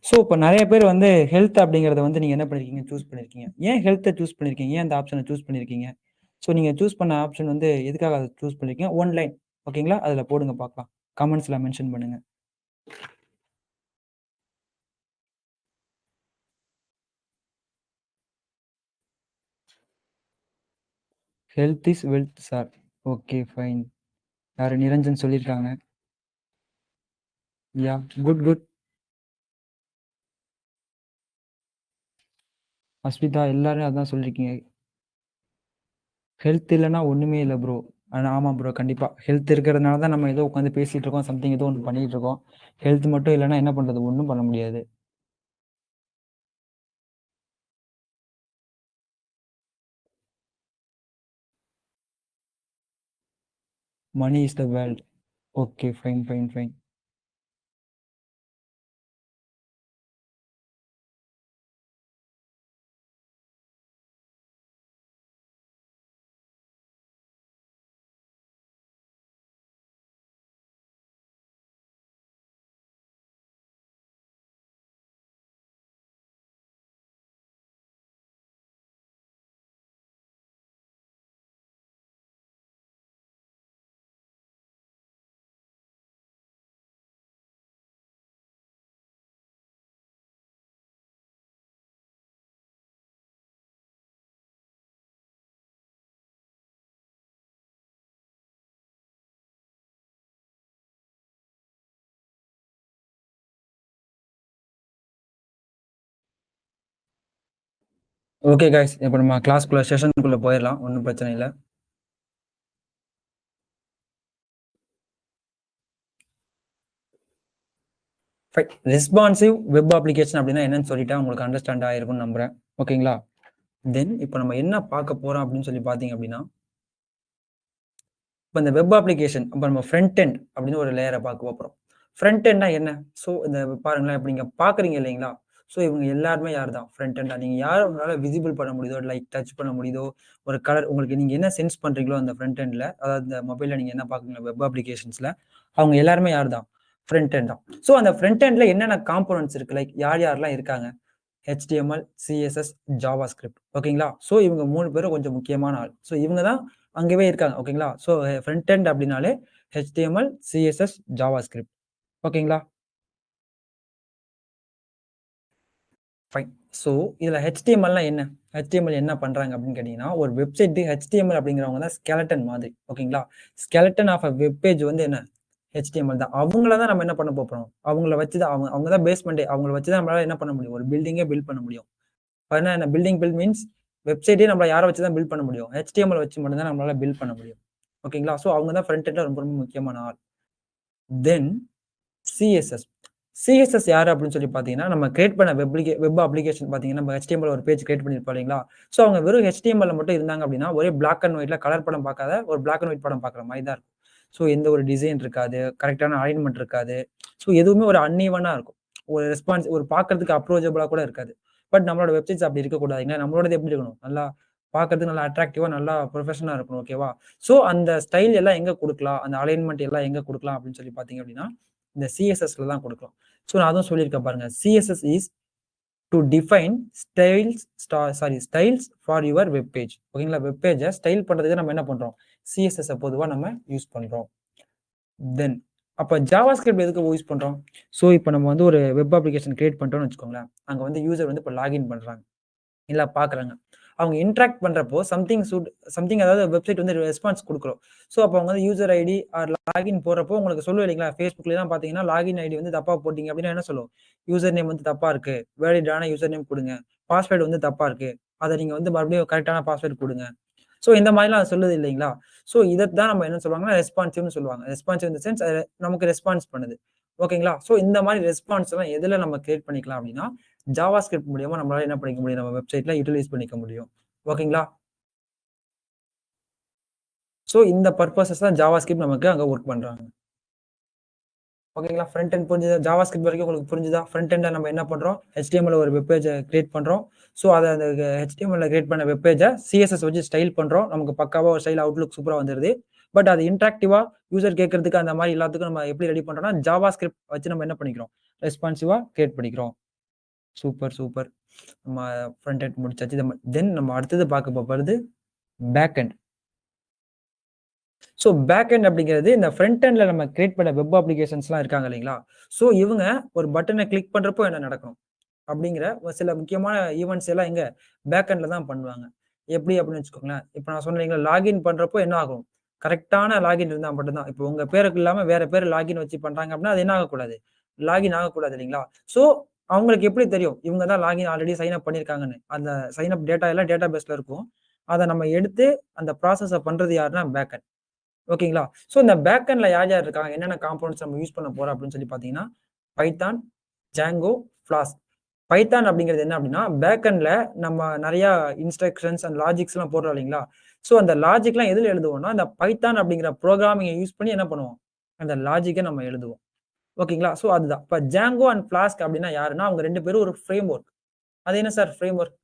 ஸோ இப்ப நெறைய பேர் வந்து ஹெல்த் அப்படிங்கிறத வந்து நீங்க என்ன பண்ணியிருக்கீங்க? சூஸ் பண்ணியிருக்கீங்க. ஏன் ஹெல்த்த சூஸ் பண்ணியிருக்கீங்க? ஏன் அந்த ஆப்ஷன சூஸ் பண்ணியிருக்கீங்க? ஸோ நீங்க சூஸ் பண்ண ஆப்ஷன் வந்து எதுக்காக அத சூஸ் பண்ணியிருக்கீங்க? ஒன் லைன் ஓகேங்களா? அதுல போடுங்க பார்க்கலாம். கமெண்ட்ஸ்ல மென்ஷன் பண்ணுங்க. Health is wealth sir. Okay fine. யாரு நிரஞ்சன் சொல்லியிருக்காங்க. யாஹ்! Good, good. அஸ்விதா எல்லாரும் அதான் சொல்லியிருக்கீங்க. ஹெல்த் இல்லன்னா ஒண்ணுமே இல்ல ப்ரோ. ஆமா ப்ரோ. கண்டிப்பா. ஹெல்த் இருக்கிறதுனால தான் நம்ம ஏதோ உட்காந்து பேசிட்டு இருக்கோம். சம்திங் ஏதோ ஒண்ணு பண்ணிட்டு இருக்கோம். ஹெல்த் மட்டும் இல்லன்னா என்ன பண்றது? ஒண்ணும் பண்ண முடியாது. Money is the world. Okay. Fine, fine, fine. Okay guys. இப்ப நம்ம கிளாஸ்க்குள்ள செஷனுக்குள்ள போயிரலாம். ஒண்ணும் பிரச்சனை இல்ல. ஃபைன். ரெஸ்பான்சிவ் வெப் அப்ளிகேஷன் அப்டின்னா என்னன்னு சொல்லிட்டேன். உங்களுக்கு அண்டர்ஸ்டாண்ட் ஆயிருக்கும்னு நம்புறேன். ஓகேங்களா? தென் இப்ப நம்ம என்ன பார்க்க போறோம் அப்படின்னு சொல்லி பார்த்தீங்க அப்படின்னா, இப்ப இந்த வெப் அப்ளிகேஷன் இப்ப நம்ம ஃப்ரண்ட் எண்ட் அப்படின்னு ஒரு லேயர பார்க்க போறோம். ஃப்ரண்ட் எண்ட்னா என்ன? ஸோ இந்த பாருங்களேன், இப்ப நீங்க பார்க்குறீங்க இல்லைங்களா? ஸோ இவங்க எல்லாருமே யார் தான்? ஃப்ரண்ட் எண்டா நீங்க யார உங்களால விசிபிள் பண்ண முடியுதோ, லைக் டச் பண்ண முடியுதோ, ஒரு கலர் உங்களுக்கு நீங்க என்ன சென்ஸ் பண்றீங்களோ அந்த ஃப்ரண்ட் எண்ட்ல, அதாவது இந்த மொபைல்ல நீங்க என்ன பார்க்குறீங்களோ வெப் அப்ளிகேஷன்ஸ்ல, அவங்க எல்லாருமே யார் தான்? ஃப்ரண்ட் எண்ட் தான். ஸோ அந்த ஃப்ரண்ட் எண்ட்ல என்னென்ன காம்போனன்ட்ஸ் இருக்கு? லைக் யார் யாரெல்லாம் இருக்காங்க? HTML, CSS, JavaScript. ஓகேங்களா? ஸோ இவங்க 3 பேரும் கொஞ்சம் முக்கியமான ஆள். ஸோ இவங்க தான் அங்கவே இருக்காங்க. ஓகேங்களா? ஸோ ஃப்ரண்ட் எண்ட் அப்டின்னாலே HTML, CSS, ஜாவாஸ்கிரிப்ட். ஓகேங்களா? ஃபைன். ஸோ இதுல HTMLனா என்ன? HTML என்ன பண்றாங்க அப்படின்னு கேட்டீங்கன்னா, ஒரு வெப்சைட் HTML அப்படிங்கிறவங்க தான் ஸ்கெலட்டன் மாதிரி. ஓகேங்களா? Skeleton of a web page வந்து என்ன? HTML தான். அவங்கள தான் நம்ம என்ன பண்ண போறோம்? அவங்கள வச்சு தான் அவங்க அவங்க தான் பேஸ்மெண்ட்டே. அவங்கள வச்சு தான் நம்மளால என்ன பண்ண முடியும்? ஒரு பில்டிங்கே பில்ட் பண்ண முடியும். அப்படின்னா என்ன? பில்டிங் பில்ட் மீன்ஸ் வெப்சைட்டே நம்மள யார வச்சு தான் பில்ட் பண்ண முடியும்? HTML வச்சு மட்டும் தான் நம்மளால பில்ட் பண்ண முடியும். ஓகேங்களா? ஸோ அவங்க தான் ஃப்ரண்ட் எண்ட்ல ரொம்ப ரொம்ப முக்கியமான ஆள். தென் சிஎஸ்எஸ். சிஎஸ்எஸ் யாரு அப்படின்னு சொல்லி பார்த்தீங்கன்னா, நம்ம கிரியேட் பண்ண வெப் அப்ளிகேஷன் பார்த்தீங்கன்னா, நம்ம HTML ஒரு பேஜ் கிரியேட் பண்ணியிருப்போம் இல்லைங்களா? ஸோ அவங்க வெறும் HTML மட்டும் இருந்தாங்க அப்படின்னா, ஒரே பிளாக் அண்ட் ஒயிட்ல கலர் படம் பார்க்காத ஒரு பிளாக் அண்ட் ஒயிட் படம் பார்க்குற மாரி தான் இருக்கும். ஸோ எந்த ஒரு டிசைன் இருக்காது. கரெக்ட்டான அலைன்மென்ட் இருக்காது. ஸோ எதுவுமே ஒரு அன்ஈவனா இருக்கும். ஒரு ரெஸ்பான்ஸ் ஒரு பார்க்கறதுக்கு அப்ரோச்சபிளா கூட இருக்காது. பட் நம்மளோட வெப்சைட்ஸ் அப்படி இருக்கக்கூடாதுங்க. நம்மளோடது எப்படி இருக்கணும்? நல்லா பார்க்கறதுக்கு நல்லா அட்ராக்டிவா, நல்லா புரொஃபஷனலா இருக்கணும். ஓகேவா? ஸோ அந்த ஸ்டைல் எல்லாம் எங்க குடுக்கலாம்? அந்த அலைன்மென்ட் எல்லாம் எங்க குடுக்கலாம் அப்படின்னு சொல்லி பார்த்தீங்க அப்படின்னா, இந்த சிஎஸ்எஸ்ல தான் குடுக்கலாம். ஸோ நான் அதுவும் சொல்லியிருக்கேன் பாருங்க. CSS is to define styles for your web page. ஓகேங்களா? வெப் பேஜ ஸ்டைல் பண்றதுக்கு நம்ம என்ன பண்றோம்? சிஎஸ்எஸ்ஸ பொதுவா நம்ம யூஸ் பண்றோம். தென் அப்ப ஜாவாஸ்கிரிப்ட் எதுக்கு யூஸ் பண்றோம்? ஸோ இப்ப நம்ம வந்து ஒரு வெப் அப்ளிகேஷன் கிரியேட் பண்றோம்னு வச்சுக்கோங்களேன். அங்க வந்து யூசர் வந்து இப்ப லாகின் பண்றாங்க. இல்ல பார்க்குறாங்க. அவங்க இன்டராக்ட் பண்றப்போ சம்திங் அதாவது வெப்சைட் வந்து ரெஸ்பான்ஸ் குடுக்குறோம். ஸோ அப்ப அவங்க வந்து யூசர் ஐடி ஆர் லாகின் போடுறப்போ உங்களுக்கு சொல்லும் இல்லைங்களா? Facebookலலாம் பார்த்தீங்கன்னா, லாகின் ஐடி வந்து தப்பா போட்டீங்க அப்டின்னா என்ன சொல்லும்? யூசர் நேம் வந்து தப்பா இருக்கு. வேலிடான யூசர் நேம் குடுங்க. பாஸ்வேர்ட் வந்து தப்பா இருக்கு. அத நீங்க வந்து மறுபடியும் கரெக்ட்டான பாஸ்வேர்ட் குடுங்க. ஸோ இந்த மாரிலாம் அது சொல்லுது இல்லைங்களா? ஸோ இதத்தான் நம்ம என்ன சொல்லுவாங்கன்னா, ரெஸ்பான்சிவ்னு சொல்லுவாங்க. ரெஸ்பான்சிவ் இன் த சென்ஸ் நமக்கு ரெஸ்பான்ஸ் பண்ணுது. ஓகேங்களா? ஸோ இந்த மாரி ரெஸ்பான்ஸ்லாம் எதுல நம்ம கிரியேட் பண்ணிக்கலாம் அப்டின்னா, ஜாவாஸ்கிரிப்ட் மூலியமா நம்மளால என்ன பண்ணிக்க முடியும்? நம்ம வெப்சைட்ல யுட்டிலைஸ் பண்ணிக்க முடியும். ஓகேங்களா? ஸோ இந்த பர்ப்பஸஸ் தான் ஜாவாஸ்கிரிப்ட் நமக்கு அங்க ஒர்க் பண்றாங்க. ஓகேங்களா? ஃப்ரண்ட் எண்ட் புரிஞ்சுதா? ஜாவாஸ்கிரிப்ட் வரைக்கும் உங்களுக்கு புரிஞ்சுதா? ஃப்ரண்ட் எண்ட்ல நம்ம என்ன பண்றோம்? HTML ல ஒரு வெப் பேஜ கிரியேட் பண்றோம். ஸோ அத அந்த HTML ல கிரியேட் பண்ண வெப் பேஜ CSS வச்சு ஸ்டைல் பண்றோம். நமக்கு பக்காவா ஒரு ஸ்டைல் அவுட்லுக் சூப்பரா வந்துருது. பட் அது இன்டராக்டிவா யூசர் கேட்கறதுக்கு அந்த மாரி எல்லாத்துக்கும் நம்ம எப்படி ரெடி பண்றோம்னா, ஜாவாஸ்கிரிப்ட் வச்சு நம்ம என்ன பண்ணிக்கிறோம்? ரெஸ்பான்சிவா கிரியேட் பண்ணிக்கிறோம். Super, super. நம்ம ஃப்ரண்ட் எண்ட் முடிச்சாச்சு. தென் நம்ம அடுத்தது பார்க்க போறது back end. So back end அப்படிங்கிறது இந்த ஃப்ரண்ட் எண்ட்ல நம்ம கிரியேட் பண்ண வெப் அப்ளிகேஷன்ஸ்லாம் இருக்காங்க இல்லைங்களா? ஸோ இவங்க ஒரு பட்டன கிளிக் பண்றப்போ என்ன நடக்கும்? அப்படிங்கிற ஒரு சில முக்கியமான ஈவென்ட்ஸ் எல்லாம் எங்க? பேக் எண்ட்ல தான் பண்ணுவாங்க. எப்படி அப்படின்னு வச்சுக்கோங்களேன். இப்ப நான் சொன்னேன் இல்லைங்களா? லாகின் பண்றப்போ என்ன ஆகும்? கரெக்ட்டான லாகின் இருந்தா மட்டும் தான். இப்போ உங்க பேருக்கு இல்லாம வேற பேர் லாகின் வச்சு பண்றாங்க அப்படின்னா, அது என்ன ஆகக்கூடாது? லாகின் ஆகக்கூடாது இல்லைங்களா? ஸோ அவங்களுக்கு எப்படி தெரியும்? இவங்க தான் லாகின் ஆல்ரெடி சைன் அப் பண்ணியிருக்காங்கன்னு. அந்த சைன் அப் டேட்டா எல்லாம் டேட்டா பேஸ்ல இருக்கும். அத நம்ம எடுத்து அந்த ப்ராசஸ பண்றது யாருன்னா பேக் எண்ட். ஓகேங்களா? ஸோ இந்த பேக் எண்ட்ல யார் யார் இருக்காங்க? என்னென்ன காம்போனன்ட்ஸ் நம்ம யூஸ் பண்ண போறோம் அப்படின்னு சொல்லி பார்த்தீங்கன்னா, பைத்தான், Django, Flask. பைத்தான் அப்படிங்கிறது என்ன அப்படின்னா, பேக் எண்ட்ல நம்ம நெறையா இன்ஸ்ட்ரக்ஷன்ஸ் அண்ட் லாஜிக்ஸ்லாம் போடுறோம் இல்லைங்களா? ஸோ அந்த லாஜிக்லாம் எதுல எழுதுவோம்னா, அந்த பைத்தான் அப்படிங்கிற புரோகிராமிங்க யூஸ் பண்ணி என்ன பண்ணுவோம்? அந்த லாஜிக்க நம்ம எழுதுவோம். ஓகேங்களா? ஸோ அதுதான். இப்ப Django அண்ட் Flask அப்படின்னா யாருன்னா, அவங்க 2 பேரும் ஒரு ஃப்ரேம் ஒர்க். அது என்ன சார் ஃப்ரேம் ஒர்க்?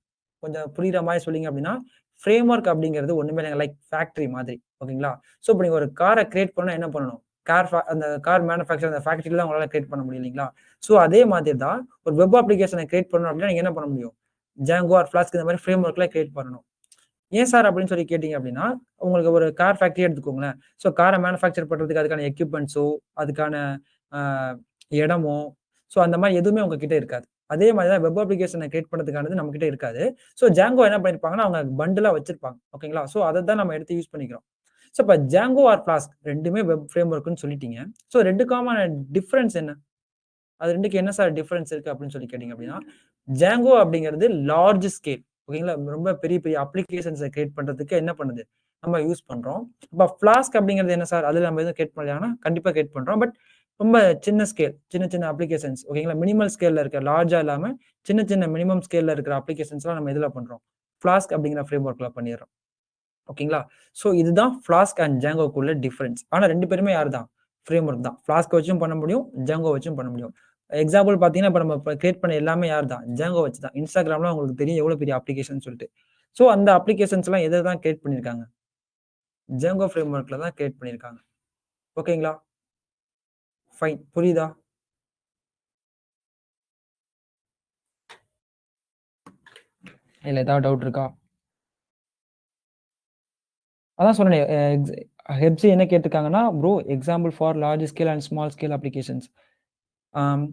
கொஞ்சம் புரியிற மாரி சொன்னீங்க அப்படின்னா, ஃப்ரேம் ஒர்க் அப்படிங்கிறது ஒண்ணுமே இல்லங்க. லைக் ஃபேக்டரி மாதிரி. ஓகேங்களா? ஸோ இப்ப நீங்க ஒரு கார கிரியேட் பண்ணா என்ன பண்ணணும்? அந்த கார் மேனுஃபேக்சர் அந்த ஃபேக்டரில தான் உங்களால கிரியேட் பண்ண முடியும் இல்லைங்களா? ஸோ அதே மாதிரி தான் ஒரு வெப் அப்ளிகேஷன கிரியேட் பண்ணணும் அப்படின்னா, நீங்க என்ன பண்ண முடியும்? Django ஆர் Flask இந்த மாரி ஃப்ரேம் ஒர்க்லாம் கிரியேட் பண்ணணும். ஏன் சார் அப்படின்னு சொல்லி கேட்டீங்க அப்படின்னா, உங்களுக்கு ஒரு கார் ஃபேக்டரியே எடுத்துக்கோங்களேன். ஸோ கார மேனுஃபேக்சர் பண்றதுக்கு அதுக்கான எக்யூப்மென்ட்ஸோ, அதுக்கான அ இடமோ, ஸோ அந்த மாரி எதுவுமே உங்க கிட்ட இருக்காது. அதே மாரி தான் வெப் அப்ளிகேஷன கிரியேட் பண்றதுக்கானது நம்ம கிட்ட இருக்காது. ஸோ Django என்ன பண்ணியிருப்பாங்கன்னா, அவங்க பண்டிலா வச்சிருப்பாங்க. ஓகேங்களா? ஸோ அத தான் நம்ம எடுத்து யூஸ் பண்ணிக்கிறோம். ஸோ இப்ப Django ஆர் Flask 2மே வெப் ஃப்ரேம் ஒர்க்ன்னு சொல்லிட்டீங்க. ஸோ 2க்கான டிஃபரன்ஸ் என்ன? அது 2க்கு என்ன சார் டிஃபரன்ஸ் இருக்கு அப்படின்னு சொல்லி கேட்டீங்க அப்படின்னா, Django அப்படிங்கிறது லார்ஜ் ஸ்கேல். ஓகேங்களா? ரொம்ப பெரிய பெரிய அப்ளிகேஷன்ஸ கிரியேட் பண்றதுக்கு என்ன பண்ணுது? நம்ம யூஸ் பண்றோம். அப்ப Flask அப்படிங்கிறது என்ன சார்? அதுல நம்ம எதுவும் கிரியேட் பண்ணலையான்னா, கண்டிப்பா கிரியேட் பண்றோம். பட் ரொம்ப சின்ன ஸ்கேல். சின்ன சின்ன அப்ளிகேஷன்ஸ் ஓகேங்களா? மினிமல் ஸ்கேல்ல இருக்க லார்ஜா இல்லாம, சின்ன சின்ன மினிமம் ஸ்கேல்ல இருக்கிற அப்ளிகேஷன்ஸ்லாம் நம்ம எதுல பண்றோம்? Flask அப்படிங்கிற ஃப்ரேம் ஒர்க்ல பண்ணிர்றோம். ஓகேங்களா? ஸோ இதுதான் Flask அண்ட் Djangoக்குள்ள டிஃபரன்ஸ். ஆனா 2 பேருமே யாரு தான்? ஃப்ரேம் ஒர்க் தான். Flask வச்சும் பண்ண முடியும். Django வச்சும் பண்ண முடியும். எக்ஸாம்பிள் பார்த்தீங்கன்னா, இப்ப நம்ம கிரியேட் பண்ண எல்லாமே யார் தான்? Django வச்சு தான். Instagramலாம் உங்களுக்கு தெரியும் எவ்வளோ பெரிய அப்ளிகேஷன்னு சொல்லிட்டு. ஸோ அந்த அப்ளிகேஷன்ஸ்லாம் எத தான் கிரியேட் பண்ணியிருக்காங்க? Django ஃப்ரேம் ஒர்க்ல தான் கிரியேட் பண்ணியிருக்காங்க. ஓகேங்களா? ஃபைன். புரியுதா? இல்ல ஏதாவது டவுட் இருக்கா? அதான் சொன்னேனே ஹெப்சி என்ன கேட்டிருக்காங்கன்னா, bro example for large scale and small scale applications. ஆம்.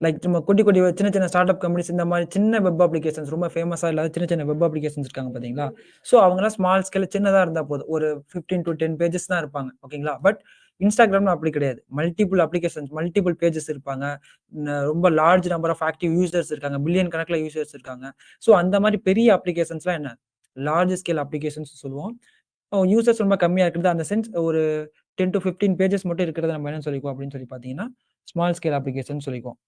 லைக் நம்ம குட்டி, குட்டி சின்ன, சின்ன ஸ்டார்ட் அப் கம்பெனிஸ் இந்த மாரி சின்ன வெப் அப்ளிகேஷன்ஸ் ரொம்ப ஃபேமஸா இல்லாத சின்ன, சின்ன வெப் அப்ளிகேஷன்ஸ் இருக்காங்க பார்த்தீங்களா? ஸோ அவங்கலாம் ஸ்மால் ஸ்கேல்ல சின்னதா இருந்தா போதும். ஒரு 15 டூ 10 பேஜஸ் தான் இருப்பாங்க. ஓகேங்களா? பட் Instagramல அப்படி கிடையாது. மல்டிபிள் அப்ளிகேஷன்ஸ், மல்டிபிள் பேஜஸ் இருப்பாங்க. ரொம்ப large number of active users இருக்காங்க. பில்லியன் கணக்குல யூசர்ஸ் இருக்காங்க. ஸோ அந்த மாரி பெரிய அப்ளிகேஷன்ஸ்லாம் என்ன? லார்ஜ் ஸ்கேல் அப்ளிகேஷன்ஸ் சொல்லுவோம். யூசர்ஸ் ரொம்ப கம்மியா இருக்கிறது. அந்த சென்ஸ் ஒரு 10 to 15 பேஜஸ் மட்டும் இருக்கிறத நம்ம என்ன சொல்லிக்குவோம் அப்படின்னு சொல்லி பார்த்தீங்கன்னா, ஸ்மால் ஸ்கேல் அப்ளிகேஷன் சொல்லிக்குவோம்.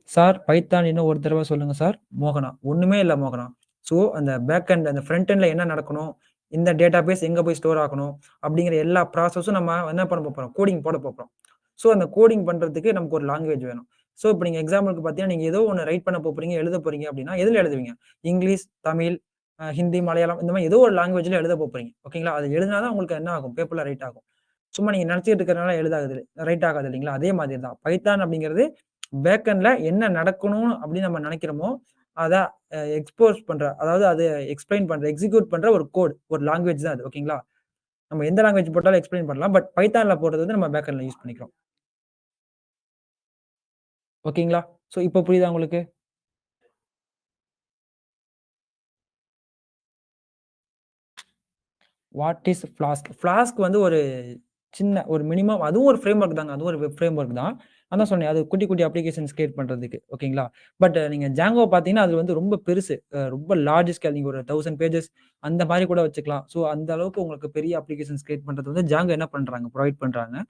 சார் பைத்தான் இன்னும் ஒரு தடவ சொல்லுங்க சார். மோகனா. ஒண்ணுமே இல்ல மோகனா. ஸோ அந்த பேக் எண்ட் அந்த ஃப்ரண்ட் எண்ட்ல என்ன நடக்கணும்? இந்த டேட்டாபேஸ் எங்க போய் ஸ்டோர் ஆகணும்? அப்படிங்கிற எல்லா ப்ராசஸும் நம்ம என்ன பண்ண போறோம்? கோடிங் போட போறோம். ஸோ அந்த கோடிங் பண்றதுக்கு நமக்கு ஒரு லாங்குவேஜ் வேணும். ஸோ இப்ப நீங்க எக்ஸாம்பிளுக்கு பார்த்தீங்கன்னா, நீங்க ஏதோ ஒண்ணு ரைட் பண்ண போறீங்க, எழுத போறீங்க அப்படின்னா, எதுல எழுதுவீங்க? இங்கிலீஷ், தமிழ், ஹிந்தி, மலையாளம் இந்த மாரி ஏதோ ஒரு லாங்குவேஜ்ல எழுத போறீங்க. ஓகேங்களா? அது எழுதினா தான் உங்களுக்கு என்ன ஆகும்? பேப்பர்ல ரைட் ஆகும். சும்மா நீங்க நெனச்சுக்கிட்டு இருக்கிறனால ரைட் ஆகாது இல்லைங்களா? அதே மாதிரி தான். பைத்தான் அப்படிங்கிறது பேக் எண்ட்ல என்ன நடக்கணும் அப்படின்னு நம்ம நெனைக்கிறோமோ, அத எக்ஸ்போஸ் பண்ற, அதாவது அது எக்ஸ்ப்ளைன் பண்ற, எக்ஸிக்யூட் பண்ற ஒரு கோட், ஒரு லாங்குவேஜ் தான் அது. ஓகேங்களா? நம்ம எந்த லாங்குவேஜ் போட்டாலும் எக்ஸ்ப்ளைன் பண்ணலாம். பட் பைத்தான்ல போடுறது வந்து நம்ம பேக் எண்ட்ல யூஸ் பண்ணிக்கிறோம். ஓகேங்களா? ஸோ இப்ப புரியுதா உங்களுக்கு? What is flask? ஃப்ளாஸ்க் வந்து ஒரு சின்ன ஒரு மினிமம் அதுவும் ஒரு ஃப்ரேம் ஒர்க் தாங்க. அதுவும் ஒரு வெப் ஃப்ரேம் ஒர்க் தான். அதான் சொன்னேன். அது குட்டி, குட்டி அப்ளிகேஷன்ஸ் கிரியேட் பண்றதுக்கு. ஓகேங்களா? பட் நீங்க Django பார்த்தீங்கன்னா, அது வந்து ரொம்ப பெருசு. ரொம்ப லார்ஜ் ஸ்கேல். நீங்க ஒரு 1000 பேஜஸ் அந்த மாரி கூட வச்சுக்கலாம். ஸோ அந்த அளவுக்கு உங்களுக்கு பெரிய அப்ளிகேஷன்ஸ் கிரியேட் பண்றது வந்து Django என்ன பண்றாங்க? புரொவைட் பண்றாங்க.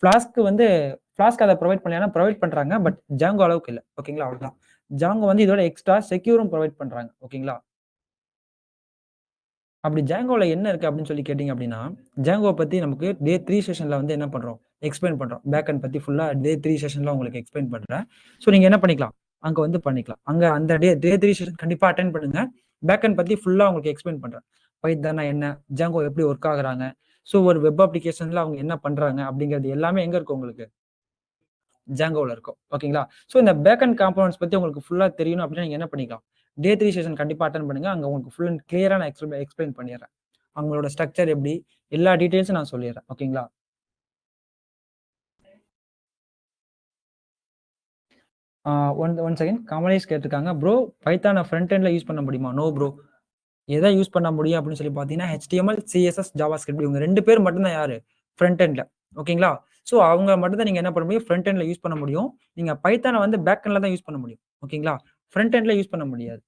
ஃப்ளாஸ்க் அத புரொவைட் பண்ணலன்னா புரொவைட் பண்றாங்க. பட் Django அளவுக்கு இல்ல. ஓகேங்களா? அவ்வளதான். Django வந்து இதோட எக்ஸ்ட்ரா செக்யூரும் புரொவைட் பண்றாங்க. ஓகேங்களா? அப்படி ஜாங்கோல என்ன இருக்கு அப்படின்னு சொல்லி கேட்டீங்க அப்படின்னா, ஜாங்கோ பத்தி நமக்கு டே 3 செஷன்ல வந்து என்ன பண்றோம்? எக்ஸ்ப்ளைன் பண்றோம். பேக் எண்ட் பத்தி ஃபுல்லா டே 3 செஷன்ல உங்களுக்கு எக்ஸ்ப்ளைன் பண்றேன். ஸோ நீங்க என்ன பண்ணிக்கலாம்? அங்க வந்து பண்ணிக்கலாம். அங்க அந்த டே 3 செஷன் கண்டிப்பா அட்டெண்ட் பண்ணுங்க. பேக் எண்ட் பத்தி ஃபுல்லா உங்களுக்கு எக்ஸ்ப்ளைன் பண்றேன். பைத்தான்னா என்ன? ஜாங்கோ எப்படி ஒர்க் ஆகுறாங்க? ஸோ ஒரு வெப் அப்ளிகேஷன்ல அவங்க என்ன பண்றாங்க? அப்படிங்கிறது எல்லாமே எங்க இருக்கு உங்களுக்கு? ஜாங்கோல இருக்கும். ஓகேங்களா? ஸோ இந்த பேக் எண்ட் காம்போனன்ட்ஸ் பத்தி உங்களுக்கு ஃபுல்லா தெரியணும் அப்படின்னா நீங்க என்ன பண்ணிக்கலாம்? டே 3 செஷன் கண்டிப்பா அட்டெண்ட் பண்ணுங்க. அங்க உங்களுக்கு ஃபுல் அண்ட் கிளியரா நான் எக்ஸ்ப்ளைன் பண்ணிர்றேன். அவங்களோட ஸ்ட்ரக்சர் எப்படி? எல்லா டீட்டெயில்ஸும் நான் சொல்லிர்றேன். ஓகேங்களா? ஆ ஒன் செகண்ட். கமலேஷ் கேட்டிருக்காங்க. ப்ரோ பைத்தான ஃப்ரண்ட் எண்ட்ல யூஸ் பண்ண முடியுமா? No bro. எத யூஸ் பண்ண முடியும் அப்படின்னு சொல்லி பார்த்தீங்கன்னா, HTML, CSS, JavaScript இவங்க 2 பேர் மட்டும் தான் யாரு? ஃப்ரண்ட் எண்ட்ல. ஓகேங்களா? ஸோ அவங்க மட்டும் தான் நீங்க என்ன பண்ண முடியும்? ஃப்ரண்ட் எண்ட்ல யூஸ் பண்ண முடியும். நீங்க பைத்தான வந்து பேக் எண்ட்ல தான் யூஸ் பண்ண முடியும். ஓகேங்களா? ஃப்ரண்ட் எண்ட்ல யூஸ் பண்ண முடியாது.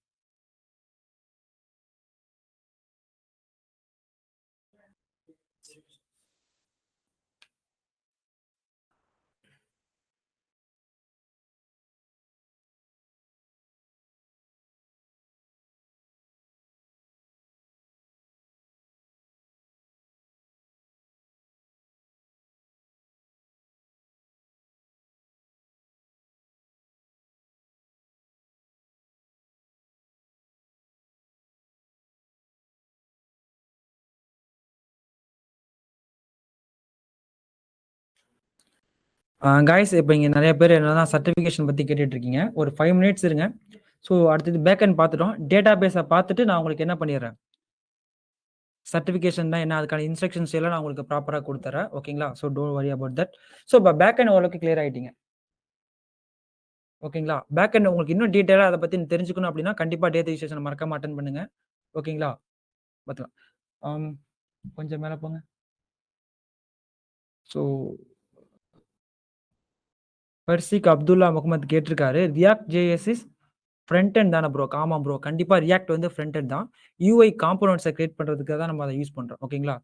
காய்ஸ் இப்ப இங்க நெறைய பேர் என்னன்னா சர்டிஃபிகேஷன் பத்தி கேட்டுட்டு இருக்கீங்க. ஒரு 5 மினிட்ஸ் இருங்க. ஸோ அடுத்தது பேக் எண்ட் பார்த்துட்டோம். டேட்டாபேஸ பார்த்துட்டு நான் உங்களுக்கு என்ன பண்ணிர்றேன்? சர்டிஃபிகேஷன்னா என்ன? அதுக்கான இன்ஸ்ட்ரக்ஷன்ஸ் எல்லாம் நான் உங்களுக்கு ப்ராப்பரா குடுத்துர்றேன். ஓகேங்களா? So don't worry about that. So இப்ப பேக் எண்ட் ஓரளவுக்கு கிளியர் ஆயிட்டீங்க. ஓகேங்களா? பேக் எண்ட் உங்களுக்கு இன்னும் டீட்டெயிலா அத பத்தி தெரிஞ்சுக்கணும் அப்டின்னா, கண்டிப்பா டே 3 செஷன மறக்காம அட்டெண்ட் பண்ணுங்க. ஓகேங்களா? பாத்துக்கலாம். அம் கொஞ்சம் மேல போங்க. ஸோ பர்சிக் அப்துல்லா முகமது கேட்டிருக்காரு. React JS is front end தான ப்ரோ? ஆமா ப்ரோ. கண்டிப்பா ரியாக்ட் வந்து ஃப்ரண்ட் எண்ட் தான். யூஐ காம்போனன்ட்ஸ கிரியேட் பண்றதுக்காக தான் நம்ம அத யூஸ் பண்றோம். ஓகேங்களா?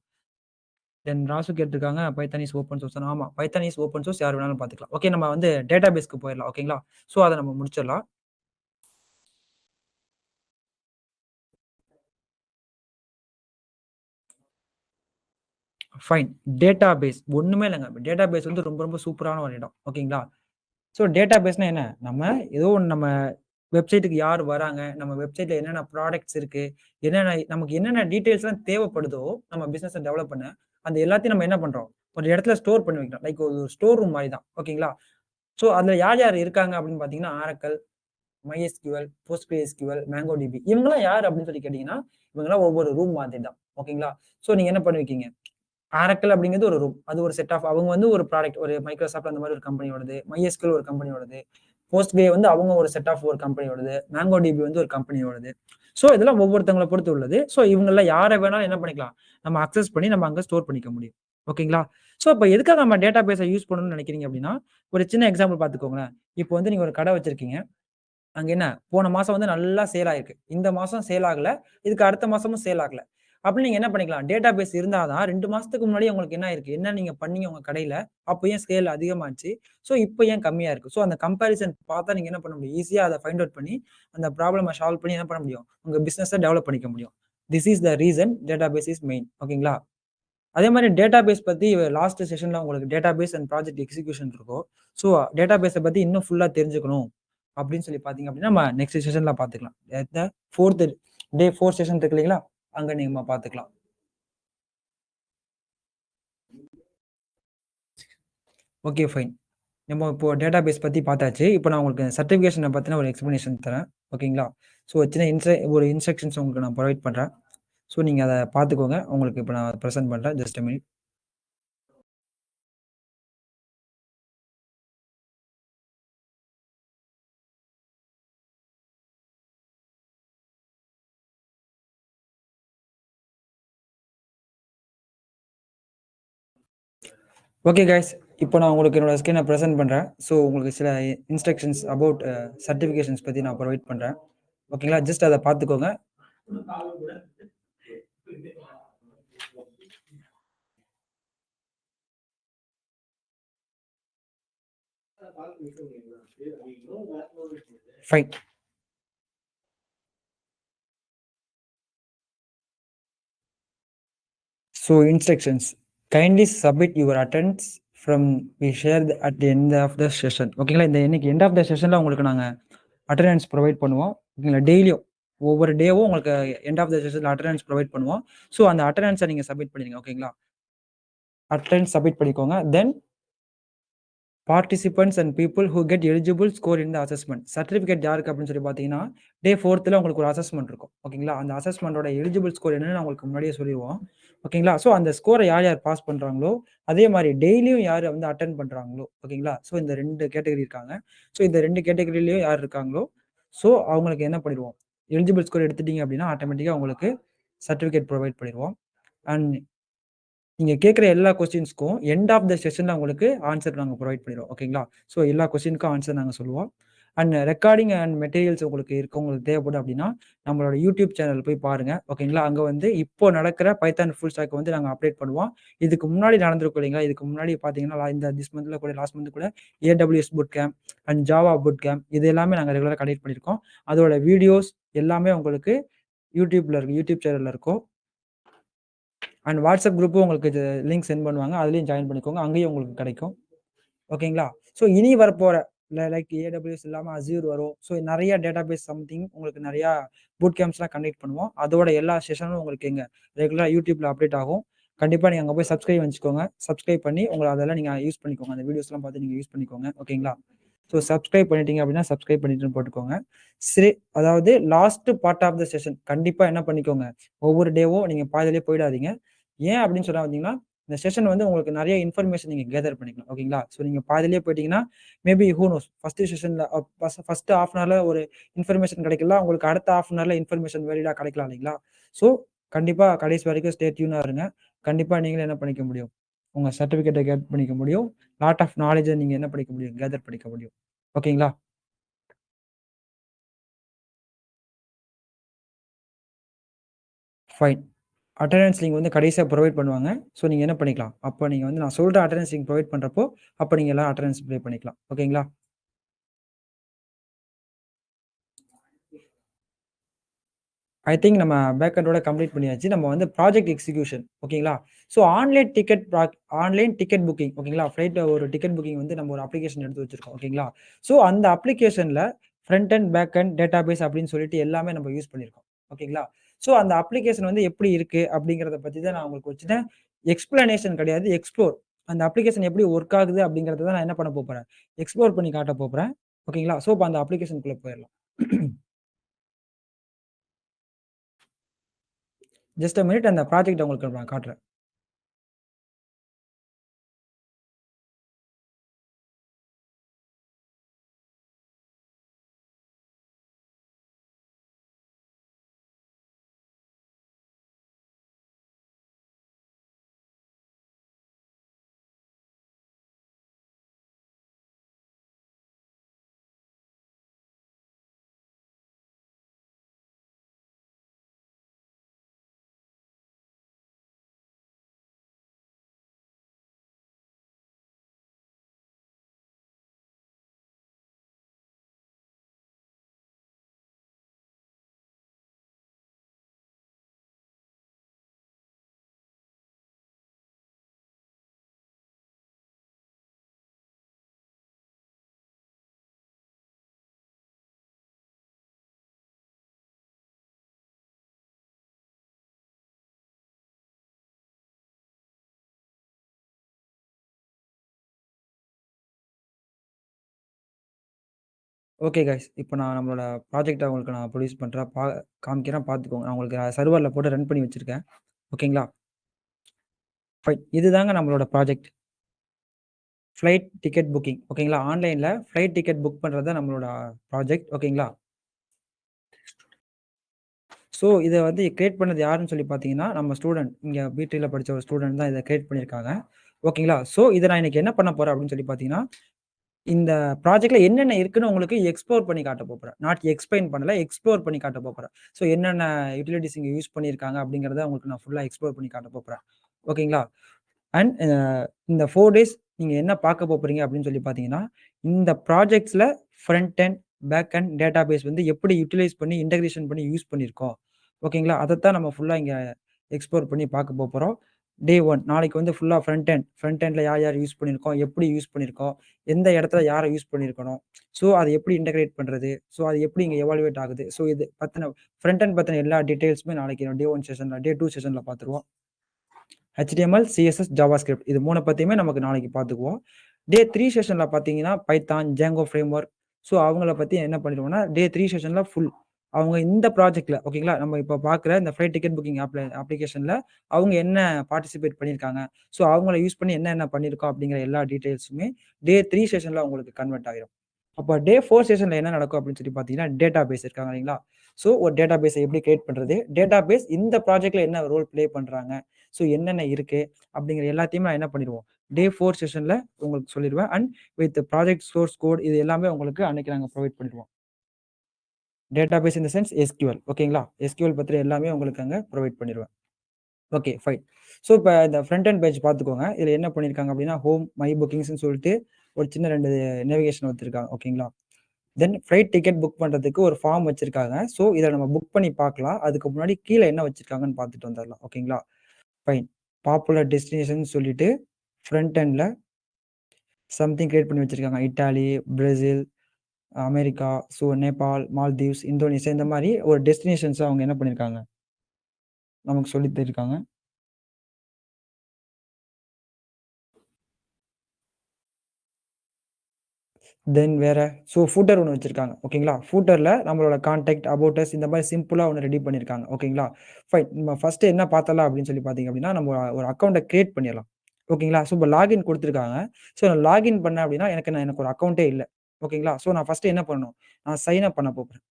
தென் ராசு கேட்டிருக்காங்க, பைத்தான் இஸ் ஓப்பன் சோர்ஸ். ஆமா. Python is open source. யார் வேணாலும் பார்த்துக்கலாம். ஓகே நம்ம வந்து டேட்டாபேஸ்க்கு போயிரலாம். ஓகேங்களா? ஸோ அத நம்ம முடிச்சிடலாம். ஃபைன். டேட்டாபேஸ் ஒண்ணுமே இல்லங்க. டேட்டாபேஸ் வந்து ரொம்ப ரொம்ப சூப்பரான ஒரு இடம். ஓகேங்களா? ஸோ டேட்டாபேஸ்னா என்ன? நம்ம ஏதோ ஒண்ணு நம்ம வெப்சைட்க்கு யார் வராங்க? நம்ம வெப்சைட்ல என்னென்ன ப்ராடக்ட்ஸ் இருக்கு? நமக்கு என்னென்ன டீட்டெயில்ஸ்லாம் தேவைப்படுதோ, நம்ம பிசினஸ டெவலப் பண்ண, அந்த எல்லாத்தையும் நம்ம என்ன பண்றோம்? ஒரு இடத்துல ஸ்டோர் பண்ணி வைக்கிறோம். லைக் ஒரு ஸ்டோர் ரூம் மாரி தான். ஓகேங்களா? ஸோ அதுல யார் யார் இருக்காங்க அப்படின்னு பார்த்தீங்கன்னா, Oracle, MySQL, PostgreSQL, MongoDB இவங்கலாம் யாரு அப்படின்னு சொல்லி கேட்டீங்கன்னா, இவங்கலாம் ஒவ்வொரு ரூம் மாதிரி தான். ஓகேங்களா? ஸோ நீங்க என்ன பண்ணுவீங்க? Oracle அப்படிங்கிறது ஒரு ரூம். அது ஒரு செட் ஆஃப் அவங்க வந்து ஒரு ப்ராடக்ட் ஒரு Microsoft அந்த மாரி ஒரு கம்பெனியோடது. MySQL ஒரு கம்பெனியோடது. Postgre வந்து அவங்க ஒரு செட் ஆஃப் ஒரு கம்பெனியோடது. MongoDB வந்து ஒரு கம்பெனியோடது. ஸோ இதெல்லாம் ஒவ்வொருத்தவங்கள பொறுத்து உள்ளது. ஸோ இவங்கள்ல யார வேணாலும் என்ன பண்ணிக்கலாம்? நம்ம அக்சஸ் பண்ணி நம்ம அங்க ஸ்டோர் பண்ணிக்க முடியும். ஓகேங்களா? ஸோ இப்ப எதுக்காக நம்ம டேட்டாபேஸ யூஸ் பண்ணணும்னு நினைக்கிறீங்க அப்படின்னா, ஒரு சின்ன எக்ஸாம்பிள் பார்த்துக்கோங்களேன். இப்போ வந்து நீங்க ஒரு கடை வச்சிருக்கீங்க. அங்க என்ன போன மாசம் வந்து நல்லா சேல் ஆயிருக்கு. இந்த மாசம் சேல் ஆகல. இதுக்கு அடுத்த மாசமும் சேல் ஆகல. அப்ப நீங்க என்ன பண்ணிக்கலாம், டேட்டாபேஸ் இருந்தா தான் 2 மாசத்துக்கு முன்னாடியே உங்களுக்கு என்ன ஆயிருக்கு, என்ன நீங்க பண்ணீங்க உங்க கடையில, அப்ப ஏன் ஸ்கேல் அதிகமாச்சு, ஸோ இப்ப ஏன் கம்மியா இருக்கு. ஸோ அந்த கம்பேரிசன் பார்த்தா நீங்க என்ன பண்ண முடியும், ஈஸியா அத ஃபைண்ட் அவுட் பண்ணி, அந்த ப்ராப்ளம சால்வ் பண்ணி என்ன பண்ண முடியும், உங்க பிசினஸ டெவலப் பண்ணிக்க முடியும். This is the reason database is main. ஓகேங்களா? அதே மாரி டேட்டாபேஸ் பத்தி லாஸ்ட் செஷன்ல உங்களுக்கு டேட்டாபேஸ் அண்ட் ப்ராஜெக்ட் எக்ஸிகியூஷன் இருக்கும். ஸோ டேட்டாபேஸ பத்தி இன்னும் ஃபுல்லா தெரிஞ்சுக்கணும் அப்படின்னு சொல்லி பார்த்தீங்க அப்படின்னா, நம்ம நெக்ஸ்ட் செஷன்ல பார்த்துக்கலாம். எந்த 4த் டே 4 செஷன் இருக்கு இல்லைங்களா? அங்க நம்ம பார்த்துக்கலாம். Okay fine. நம்ம இப்போ டேட்டாபேஸ் பத்தி பார்த்தாச்சு. இப்போ நான் உங்களுக்கு சர்டிஃபிகேஷன பத்தின ஒரு எக்ஸ்ப்ளனேஷன் தரேன். ஓகேங்களா? ஸோ சின்ன ஒரு இன்ஸ்ட்ரக்ஷன்ஸ் உங்களுக்கு நான் புரொவைட் பண்றேன். ஸோ நீங்க அத பார்த்துக்கோங்க. உங்களுக்கு இப்ப நான் பிரசன்ட் பண்றேன். Just a minute. Okay guys. இப்போ நான் உங்களுக்கு என்னோட ஸ்கிரீன பிரசன்ட் பண்றேன். ஸோ உங்களுக்கு சில இன்ஸ்ட்ரக்ஷன்ஸ் அபவுட் சர்டிஃபிகேஷன்ஸ் பத்தி நான் புரொவைட் பண்றேன். ஓகேங்களா? ஜஸ்ட் அத பார்த்துக்கோங்க. Fine. So instructions. Kindly submit your attendance from we share at the end of the session. ஓகேங்களா? இந்த இன்னைக்கு எண்ட் ஆஃப் த செஷன்ல உங்களுக்கு நாங்க அட்டெண்டன்ஸ் புரொவைட் பண்ணுவோம். ஓகேங்களா? டெய்லியும் ஒவ்வொரு டேவும் உங்களுக்கு எண்ட் ஆஃப் த செஷன்ல அட்டெண்டன்ஸ் புரொவைட் பண்ணுவோம். ஸோ அந்த அட்டெண்டன்ஸ நீங்க சப்மிட் பண்ணிடுங்க. ஓகேங்களா? அட்டெண்டன்ஸ் சப்மிட் பண்ணிக்கோங்க. Then participants and people who get eligible score in the assessment. Certificate யாருக்கு அப்படின்னு சொல்லி பார்த்தீங்கன்னா, டே 4த்ல உங்களுக்கு ஒரு அசஸ்மென்ட் இருக்கும். ஓகேங்களா? அந்த அசஸ்மென்ட்டோட எலிஜிபிள் ஸ்கோர் என்னன்னு நான் உங்களுக்கு முன்னாடியே சொல்லிருவோம். ஓகேங்களா? ஸோ அந்த ஸ்கோர யார் யார் பாஸ் பண்றாங்களோ, அதே மாரி டெய்லியும் யார் வந்து அட்டெண்ட் பண்றாங்களோ, ஓகேங்களா? ஸோ இந்த 2 கேட்டகரி இருக்காங்க. ஸோ இந்த 2 கேட்டகரிலயும் யார் இருக்காங்களோ, ஸோ அவங்களுக்கு என்ன பண்ணிருவோம், எலிஜிபிள் ஸ்கோர் எடுத்துட்டீங்க அப்படின்னா, ஆட்டோமேட்டிக்கா உங்களுக்கு சர்டிஃபிகேட் புரொவைட் பண்ணிருவோம். அண்ட் நீங்க கேட்கிற எல்லா கொஸ்டின்ஸ்க்கும் எண்ட் ஆஃப் த செஷன்ல உங்களுக்கு ஆன்சர் நாங்க புரொவைட் பண்ணிருவோம். ஓகேங்களா? ஸோ எல்லா கொஸ்டினுக்கும் ஆன்சர் நாங்க சொல்லுவோம். அண்ட் ரெக்கார்டிங் அண்ட் மெட்டீரியல்ஸ் உங்களுக்கு தேவைப்படும் அப்படின்னா, நம்மளோட யூடியூப் சேனல் போய் பாருங்க. ஓகேங்களா? அங்க வந்து இப்போ நடக்கிற பைத்தான் ஃபுல் ஸ்டாக் வந்து நாங்க அப்டேட் பண்ணுவோம். இதுக்கு முன்னாடி நடந்திருக்கும் இல்லைங்களா? இதுக்கு முன்னாடி பார்த்தீங்கன்னா, இந்த திஸ் மந்த்ல கூட லாஸ்ட் மந்த் கூட AWS boot camp and Java boot camp இது எல்லாமே நாங்க ரெகுலரா கண்டக்ட் பண்ணியிருக்கோம். அதோட வீடியோஸ் எல்லாமே உங்களுக்கு யூடியூப் சேனல்ல இருக்கும். அண்ட் வாட்ஸ்அப் குரூப்பும் உங்களுக்கு லிங்க் சென்ட் பண்ணுவாங்க. அதிலயும் ஜாயின் பண்ணிக்கோங்க. அங்கேயும் உங்களுக்கு கிடைக்கும். ஓகேங்களா? ஸோ இனி வரப்போற லைக் AWS இல்லாம Azure வரும். ஸோ நெறைய டேட்டாபேஸ் சம்திங் உங்களுக்கு நெறையா பூட் கேம்ப்ஸ்லாம் கண்டக்ட் பண்ணுவோம். அதோட எல்லா செஷனும் உங்களுக்கு எங்க ரெகுலரா YouTubeல அப்டேட் ஆகும். கண்டிப்பா நீங்க அங்க போய் சப்ஸ்கிரைப் வச்சுக்கோங்க. சப்ஸ்கிரைப் பண்ணி அதெல்லாம் நீங்க யூஸ் பண்ணிக்கோங்க. அந்த வீடியோஸ்லாம் பார்த்து நீங்க யூஸ் பண்ணிக்கோங்க. ஓகேங்களா? ஸோ சப்ஸ்கிரைப் பண்ணிட்டீங்க அப்படின்னா, சப்ஸ்கிரைப் பண்ணிட்டுன்னு போட்டுக்கோங்க. சரி, அதாவது last part of the session கண்டிப்பா என்ன பண்ணிக்கோங்க, ஒவ்வொரு டேவும் நீங்க பாதியிலேயே போயிடாதீங்க. ஏன் அப்படின்னு சொன்னா வந்தீங்கன்னா, இந்த செஷன் வந்து உங்களுக்கு நெறைய இன்ஃபர்மேஷன் நீங்க கேதர் பண்ணிக்கலாம். ஓகேங்களா? ஸோ நீங்க பாதியிலேயே போயிட்டீங்கன்னா, மேபி ஹூ நோஸ் ஃபர்ஸ்ட் செஷன்ல ஃபர்ஸ்ட் ஹால்ஃப் அன் ஹவர்ல ஒரு இன்ஃபர்மேஷன் கிடைக்கலாம். உங்களுக்கு அடுத்த ஹால்ஃப் அன் ஹவர்ல இன்ஃபர்மேஷன் வேலிடா கிடைக்கலாம் இல்லைங்களா? ஸோ கண்டிப்பா கடைசி வரைக்கும் ஸ்டே டியூனா இருங்க. கண்டிப்பா நீங்களும் என்ன பண்ணிக்க முடியும், உங்க சர்டிஃபிகேட்ட கெட் பண்ணிக்க முடியும். லாட் ஆஃப் நாலேட்ஜ நீங்க என்ன பண்ணிக்க முடியும், கேதர் பண்ணிக்க முடியும். ஓகேங்களா? ஃபைன். அட்டெண்டன்ஸ் லிங்க் வந்து கடைசியா புரொவைட் பண்ணுவாங்க. ஸோ நீங்க என்ன பண்ணிக்கலாம், அப்ப நீங்க வந்து நான் சொல்ற அட்டெண்டன்ஸ் லிங்க் புரொவைட் பண்றப்போ, அப்ப நீங்க எல்லாம் அட்டெண்டன்ஸ் ப்ளே பண்ணிக்கலாம். ஓகேங்களா? ஐ திங்க் நம்ம பேக் எண்டோட கம்ப்ளீட் பண்ணியாச்சு. நம்ம வந்து ப்ராஜெக்ட் எக்ஸிகியூஷன் ஓகேங்களா? ஸோ ஆன்லைன் டிக்கெட் புக்கிங் ஓகேங்களா? ஃப்ளைட் ஒரு டிக்கெட் புக்கிங் வந்து நம்ம ஒரு அப்ளிகேஷன் எடுத்து வச்சிருக்கோம். ஓகேங்களா? ஸோ அந்த அப்ளிகேஷன்ல front and, back and, database அப்படின்னு சொல்லிட்டு எல்லாமே நம்ம யூஸ் பண்ணியிருக்கோம். ஓகேங்களா? ஸோ அந்த அப்ளிகேஷன் வந்து எப்படி இருக்கு அப்படிங்கிறத பத்தி தான் நான் உங்களுக்கு ஒரு சின்ன எக்ஸ்ப்ளனேஷன் கிடையாது. அந்த அப்ளிகேஷன் எப்படி ஒர்க் ஆகுது அப்படிங்கிறத தான் நான் என்ன பண்ண போப்போறேன், எக்ஸ்ப்ளோர் பண்ணி காட்ட போப்போறேன். ஓகேங்களா? ஸோ இப்ப அந்த அப்ளிகேஷன்க்குள்ள போயிரலாம். ஜஸ்ட் மினிட் அந்த ப்ராஜெக்ட்ட உங்களுக்கு நான் காட்டுறேன். Okay guys. இப்ப நான் நம்மளோட ப்ராஜெக்ட்ட உங்களுக்கு நான் ப்ரொடியூஸ் பண்றேன். காமிக்கிறேன் பார்த்துக்கோங்க. நான் உங்களுக்கு சர்வர்ல போட்டு ரன் பண்ணி வச்சிருக்கேன். ஓகேங்களா? ஃபைன். இதுதாங்க நம்மளோட ப்ராஜெக்ட். Flight ticket booking. ஓகேங்களா? ஆன்லைன்ல ஃப்ளைட் டிக்கெட் புக் பண்றது தான் நம்மளோட ப்ராஜெக்ட். ஓகேங்களா? ஸோ இத வந்து கிரியேட் பண்ணது யாருன்னு சொல்லி பார்த்தீங்கன்னா, நம்ம ஸ்டூடண்ட். இங்க பிடில படிச்ச ஒரு ஸ்டூடண்ட் தான் இத கிரியேட் பண்ணியிருக்காங்க. ஓகேங்களா? ஸோ இத நான் இன்னைக்கு என்ன பண்ண போறேன் அப்படின்னு சொல்லி பார்த்தீங்கன்னா, இந்த ப்ராஜெக்ட்ல என்னென்ன இருக்குன்னு உங்களுக்கு எக்ஸ்ப்ளோர் பண்ணி காட்ட போப்போறேன். நாட் எக்ஸ்பிளைன் பண்ணல. எக்ஸ்ப்ளோர் பண்ணி காட்ட போப்போறேன். ஸோ என்னென்ன யுட்டிலிட்டீஸ் இங்க யூஸ் பண்ணியிருக்காங்க அப்படிங்கிறத உங்களுக்கு நான் ஃபுல்லா எக்ஸ்ப்ளோர் பண்ணி காட்ட போப்போறேன். ஓகேங்களா? அண்ட் இந்த 4 டேஸ் நீங்க என்ன பார்க்க போறீங்க அப்படின்னு சொல்லி பார்த்தீங்கன்னா, இந்த ப்ராஜெக்ட்ஸ்ல front end, back end database வந்து எப்படி யுட்டிலைஸ் பண்ணி இன்டகிரேஷன் பண்ணி யூஸ் பண்ணியிருக்கோம். ஓகேங்களா? அதத்தான் நம்ம ஃபுல்லா இங்க எக்ஸ்ப்ளோர் பண்ணி பார்க்க போப்போறோம். டே 1 நாளைக்கு வந்து ஃபுல்லா ஃப்ரண்ட் எண்ட்ல யார் யார் யூஸ் பண்ணியிருக்கோம், எப்படி யூஸ் பண்ணியிருக்கோம், எந்த இடத்துல யார யூஸ் பண்ணியிருக்கணும். ஸோ அத எப்படி இன்டகிரேட் பண்றது, ஸோ அது எப்படி இங்க எவாலுவேட் ஆகுது. ஸோ இது பத்தின ஃப்ரண்ட் எண்ட் பத்தின எல்லா டீட்டெயில்ஸுமே நாளைக்கு டே 1 செஷன்ல, டே 2 செஷன்ல பார்த்துருவோம். HTML, CSS, JavaScript இது 3 பத்தியுமே நமக்கு நாளைக்கு பார்த்துக்குவோம். டே 3 செஷன்ல பார்த்தீங்கன்னா, பைத்தான், Django ஃப்ரேம்வொர்க். ஸோ அவங்கள பத்தி என்ன பண்ணிடுவோம்னா, டே 3 செஷன்ல ஃபுல் அவங்க இந்த ப்ராஜெக்ட்ல ஓகேங்களா, நம்ம இப்ப பார்க்குற இந்த ஃப்ளைட் டிக்கெட் புக்கிங் அப்ளிகேஷன்ல அவங்க என்ன பார்ட்டிசிபேட் பண்ணியிருக்காங்க. ஸோ அவங்கள யூஸ் பண்ணி என்ன என்ன பண்ணியிருக்கோம் அப்படிங்கிற எல்லா டீட்டெயில்ஸுமே டே 3 செஷன்ல உங்களுக்கு கன்வெர்ட் ஆயிரும். அப்ப டே 4 செஷன்ல என்ன நடக்கும் அப்படின்னு சொல்லி பார்த்தீங்கன்னா, டேட்டாபேஸ் இருக்காங்க இல்லைங்களா? ஸோ ஒரு டேட்டாபேஸ எப்படி கிரியேட் பண்றது? டேட்டாபேஸ் இந்த ப்ராஜெக்ட்ல என்ன ரோல் ப்ளே பண்றாங்க? ஸோ என்னென்ன இருக்கு? அப்படிங்கிற எல்லாத்தையுமே நான் என்ன பண்ணிருவோம், டே 4 செஷன்ல உங்களுக்கு சொல்லிருவேன். And with project source code இது எல்லாமே உங்களுக்கு அன்னைக்கு நாங்க ப்ரொவைட் பண்ணிருவோம். Database in the sense SQL ஓகேங்களா? SQL பத்தின எல்லாமே உங்களுக்கு அங்க ப்ரொவைட் பண்ணிருவேன். Okay fine. ஸோ இப்ப இந்த ஃப்ரண்ட் எண்ட் பேஜ் பார்த்துக்கோங்க. இதுல என்ன பண்ணியிருக்காங்க அப்படின்னா, ஹோம், மை புக்கிங்ஸ்ன்னு சொல்லிட்டு ஒரு சின்ன 2 நேவிகேஷன் வச்சிருக்காங்க. ஓகேங்களா? தென் ஃப்ளைட் டிக்கெட் புக் பண்றதுக்கு ஒரு ஃபார்ம் வச்சிருக்காங்க. ஸோ இத நம்ம புக் பண்ணி பார்க்கலாம். அதுக்கு முன்னாடி கீழ என்ன வச்சிருக்காங்கன்னு பார்த்துட்டு வந்துரலாம். ஓகேங்களா? ஃபைன். பாப்புலர் டெஸ்டினேஷன்னு சொல்லிட்டு ஃப்ரண்ட் எண்ட்ல சம்திங் கிரியேட் பண்ணி வச்சிருக்காங்க. Italy, Brazil, America, so Nepal, Maldives, Indonesia இந்த மாரி ஒரு டெஸ்டினேஷன்ஸ அவங்க என்ன பண்ணியிருக்காங்க, நமக்கு சொல்லி தந்திருக்காங்க. தென் வேற ஃபூட்டர் ஒண்ணு வச்சிருக்காங்க. ஓகேங்களா? ஃபூட்டர்ல நம்மளோட கான்டாக்ட், அபௌட் அஸ் இந்த மாரி சிம்பிளா ஒண்ணு ரெடி பண்ணியிருக்காங்க. ஓகேங்களா? ஃபைன். நம்ம ஃபர்ஸ்ட் என்ன பார்த்தரலாம் அப்படின்னு சொல்லி பார்த்தீங்க அப்படின்னா, நம்ம ஒரு அக்கவுண்ட்ட கிரியேட் பண்ணிறலாம். ஓகேங்களா? ஸோ இப்ப லாகின் குடுத்துருக்காங்க. ஸோ நான் லாகின் பண்ணேன் அப்படின்னா, எனக்கு ஒரு அக்கவுண்டே இல்ல. ஓகேங்களா? ஸோ நான் ஃபர்ஸ்ட் என்ன பண்ணணும்? நான் சைன் அப் பண்ண போறேன்.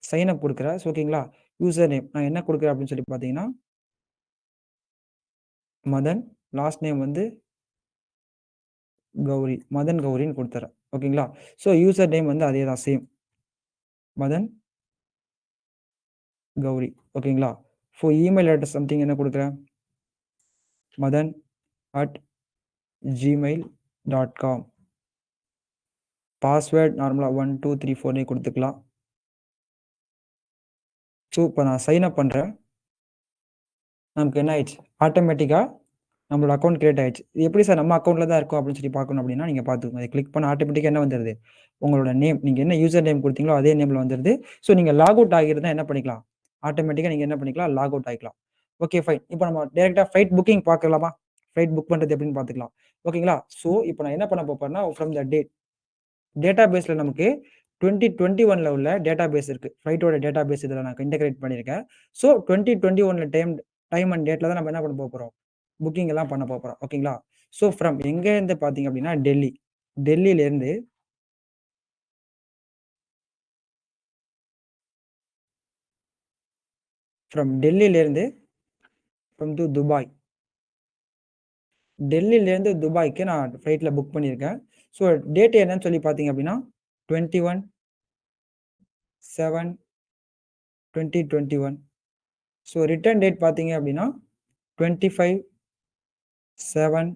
சைன் அப் குடுக்குறேன். ஓகேங்களா? யூசர் நேம் நான் என்ன குடுக்குறேன் அப்படின்னு சொல்லி பார்த்தீங்கன்னா, மதன். லாஸ்ட் நேம் வந்து கௌரி. மதன் கௌரின்னு குடுத்துர்றேன். ஓகேங்களா? ஸோ யூசர் நேம் வந்து அதே தான் சேம். மதன் கௌரி. ஓகேங்களா? இமெயில் அட்ரஸ் சம்திங் என்ன குடுக்குறேன்? madan@gmail.com. பாஸ்வேர்ட் நார்மலா 1, 2, 3, 4னே குடுத்துக்கலாம். ஸோ இப்ப நான் சைன் அப் பண்றேன். நமக்கு என்ன ஆயிடுச்சு? ஆட்டோமேட்டிக்கா நம்மளோட அக்கவுண்ட் கிரியேட் ஆயிடுச்சு. இது எப்படி சார் நம்ம அக்கவுண்ட்ல தான் இருக்கும் அப்படின்னு சொல்லி பார்க்கணும் அப்படின்னா, நீங்க பார்த்துக்கோங்க. இத கிளிக் பண்ணா ஆட்டோமேட்டிக்கா என்ன வந்துருது? உங்களோட நேம். நீங்க என்ன யூசர் நேம் குடுத்தீங்களோ அதே நேம்ல வந்துருது. ஸோ நீங்க லாக் அவுட் ஆகியிருந்தா என்ன பண்ணிக்கலாம்? ஆட்டோமேட்டிக்கா நீங்க என்ன பண்ணிக்கலாம்? லாக் அவுட் ஆயிக்கலாம். Okay fine. இப்ப நம்ம டைரக்ட்டா ஃப்ளைட் புக்கிங் பார்க்கலாமா? ஃப்ளைட் புக் பண்றது எப்படின்னு பார்த்துக்கலாம். ஓகேங்களா? ஸோ இப்ப நான் என்ன பண்ண போறேன்னா, ஃப்ரம் த டேட் டேட்டாபேஸ்ல நமக்கு 2021ல உள்ள டேட்டாபேஸ் இருக்கு. ஃப்ளைட்டோட டேட்டாபேஸ் இதுல நான் இன்டகிரேட் பண்ணியிருக்கேன். ஸோ 2021ல டைம் அண்ட் டேட்ல தான் நம்ம என்ன பண்ண போப்போறோம்? புக்கிங் எல்லாம் பண்ண போப்போறோம். ஓகேங்களா? ஸோ ஃப்ரம் எங்கேருந்து பார்த்தீங்க அப்படின்னா, டெல்லி. டெல்லிலேருந்து டெல்லிலேருந்து ஃப்ரம் டு துபாய். டெல்லிலேருந்து துபாய்க்கு நான் ஃப்ளைட்ல புக் பண்ணியிருக்கேன். ஸோ டேட் என்னன்னு சொல்லி பார்த்தீங்க அப்படின்னா, 21/7/2021. ஸோ ரிட்டர்ன் டேட் பார்த்தீங்க அப்படின்னா, 25/7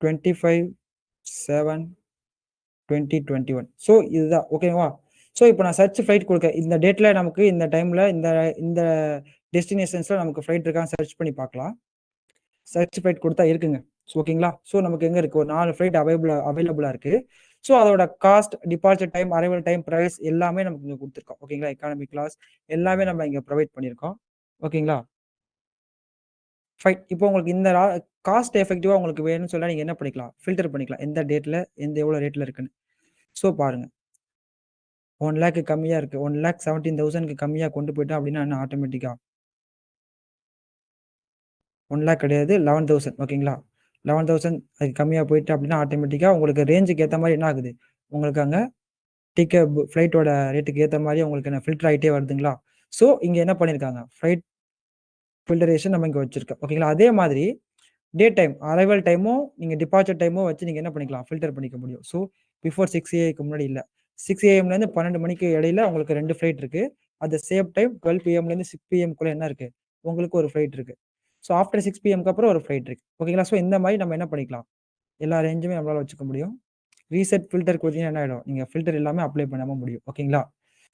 25/7/2021. ஸோ இதுதான் ஓகேவா? ஸோ இப்ப நான் சர்ச் ஃப்ளைட் குடுக்கேன். இந்த டேட்ல நமக்கு இந்த டைம்ல இந்த இந்த டெஸ்டினேஷன்ஸ்ல நமக்கு ஃப்ளைட் இருக்கான்னு சர்ச் பண்ணி பார்க்கலாம். சர்ச் ஃப்ளைட் குடுத்தா இருக்குங்க. ஓகேங்களா? ஸோ நமக்கு எங்க இருக்கு? ஒரு 4 ஃப்ளைட் அவைலபிளா இருக்கு. ஸோ அதோட cost, departure time, arrival time, price எல்லாமே நமக்கு இங்க குடுத்துருக்கோம். ஓகேங்களா? எக்கானமி கிளாஸ் எல்லாமே நம்ம இங்க ப்ரொவைட் பண்ணியிருக்கோம். ஓகேங்களா? ஃபைன். இப்போ உங்களுக்கு இந்த காஸ்ட் எஃபெக்டிவா உங்களுக்கு வேணும்னு சொன்னா நீங்க என்ன பண்ணிக்கலாம்? ஃபில்டர் பண்ணிக்கலாம். எந்த டேட்ல, எவ்வளோ ரேட்ல இருக்குன்னு. ஸோ பாருங்க. 1,00,000 கம்மியா இருக்கு. 1,17,000க்கு கம்மியா கொண்டு போயிட்டோம் அப்டின்னா என்ன ஆட்டோமேட்டிக்கா 1,00,000 கிடையாது 11,000 ஓகேங்களா? 11,000 அதுக்கு கம்மியா போயிட்டு அப்டின்னா ஆட்டோமேட்டிக்கா உங்களுக்கு ரேஞ்சுக்கு ஏத்த மாரி என்ன ஆகுது? உங்களுக்கு அங்க ஃப்ளைட்டோட ரேட்டுக்கு ஏத்த மாரி உங்களுக்கு என்ன ஃபில்டர் ஆயிட்டே வருதுங்களா? ஸோ இங்க என்ன பண்ணியிருக்காங்க? ஃப்ளைட் ஃபில்டரேஷன் நம்ம இங்க வச்சிருக்கோம். ஓகேங்களா? அதே மாதிரி டே டைம் அரைவல் டைமும், நீங்க டிபார்ச்சர் டைமும் வச்சு நீங்க என்ன பண்ணிக்கலாம்? ஃபில்டர் பண்ணிக்க முடியும். ஸோ பிஃபோர் 6 ஏக்கு முன்னாடி இல்ல. 6 ஏஎம்லேருந்து 12 மணிக்கு இடையில உங்களுக்கு 2 ஃப்ளைட் இருக்கு. அட் த சேம் டைம் 12 பிஎம்லேருந்து 6 பிஎம்க்குள்ள என்ன இருக்கு? உங்களுக்கு ஒரு ஃப்ளைட் இருக்கு. ஸோ ஆஃப்டர் 6 பிஎம்க்கு அப்புறம் ஒரு ஃப்ளைட் இருக்கு. ஓகேங்களா? ஸோ இந்த மாரி நம்ம என்ன பண்ணிக்கலாம்? எல்லா ரேஞ்சுமே நம்மளால வச்சுக்க முடியும். ரீசெட் ஃபில்டர் குடுத்தீங்கன்னா என்ன ஆயிடும்? நீங்க ஃபில்டர் எல்லாமே அப்ளை பண்ணாம முடியும். ஓகேங்களா?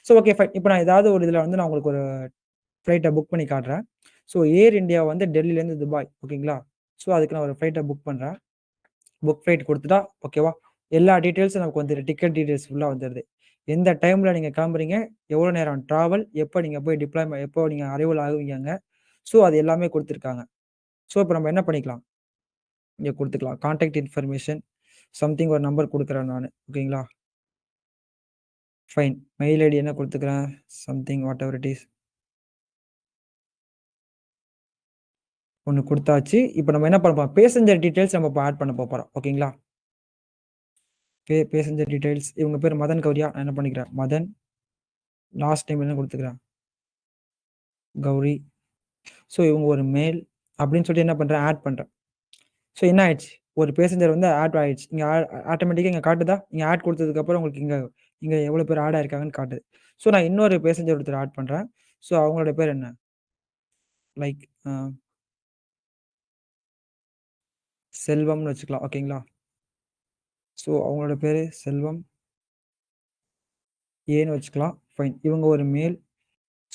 So okay fine. இப்ப நான் ஏதாவது ஒரு இதுல வந்து நான் உங்களுக்கு ஒரு ஃப்ளைட்ட புக் பண்ணி காட்டுறேன். ஸோ ஏர் இந்தியா வந்து டெல்லிலேருந்து துபாய். ஓகேங்களா? ஸோ அதுக்கு நான் ஒரு ஃப்ளைட்ட புக் பண்றேன். புக் ஃப்ளைட் குடுத்துட்டா ஓகேவா? எல்லா டீட்டெயில்ஸும் நமக்கு வந்துரும். டிக்கெட் டீட்டெயில்ஸ் ஃபுல்லா வந்துருது. எந்த டைம்ல நீங்க கிளம்புறீங்க? எவ்வளோ நேரம் டிராவல்? எப்ப நீங்க போய் எப்போ நீங்க அரைவல் ஆகுவீங்க அங்க? ஸோ அது எல்லாமே குடுத்துருக்காங்க. ஸோ இப்ப நம்ம என்ன பண்ணிக்கலாம்? இங்க குடுத்துக்கலாம். கான்டாக்ட் இன்ஃபர்மேஷன் சம்திங் ஒரு நம்பர் குடுக்குறேன் நானு. ஓகேங்களா? ஃபைன். மெயில் ஐடி என்ன குடுத்துக்கிறேன்? Something whatever it is. ஒண்ணு குடுத்தாச்சு. இப்ப நம்ம என்ன பண்ண போறோம்? பேசஞ்சர் டீட்டெயில்ஸ் நம்ம இப்ப ஆட் பண்ண போறோம். ஓகேங்களா? பேசஞ்சர் டீட்டெயில்ஸ் இவங்க பேரு மதன் கௌரியா. நான் என்ன பண்ணிக்கிறேன்? மதன். லாஸ்ட் நேம் என்ன குடுத்துக்கிறேன்? கௌரி. ஸோ இவங்க ஒரு மேல் அப்படின்னு சொல்லிட்டு என்ன பண்றேன்? ஆட் பண்றேன். ஸோ என்ன ஆயிடுச்சு? ஒரு பேசஞ்சர் வந்து ஆட் ஆயிடுச்சு. இங்க ஆட்டோமேட்டிக்கா இங்க காட்டுதா? நீங்க ஆட் குடுத்ததுக்கு அப்புறம் உங்களுக்கு இங்க இங்க எவ்வளோ பேர் ஆட் ஆயிருக்காங்கன்னு காட்டுது. ஸோ நான் இன்னொரு பேசஞ்சர் ஒருத்தர் ஆட் பண்றேன். ஸோ அவங்களோட பேர் என்ன? லைக் செல்வம்னு வச்சுக்கலாம். ஓகேங்களா? ஸோ அவங்களோட பேரு செல்வம். ஏன்னு வச்சுக்கலாம். ஃபைன். இவங்க ஒரு மேல்.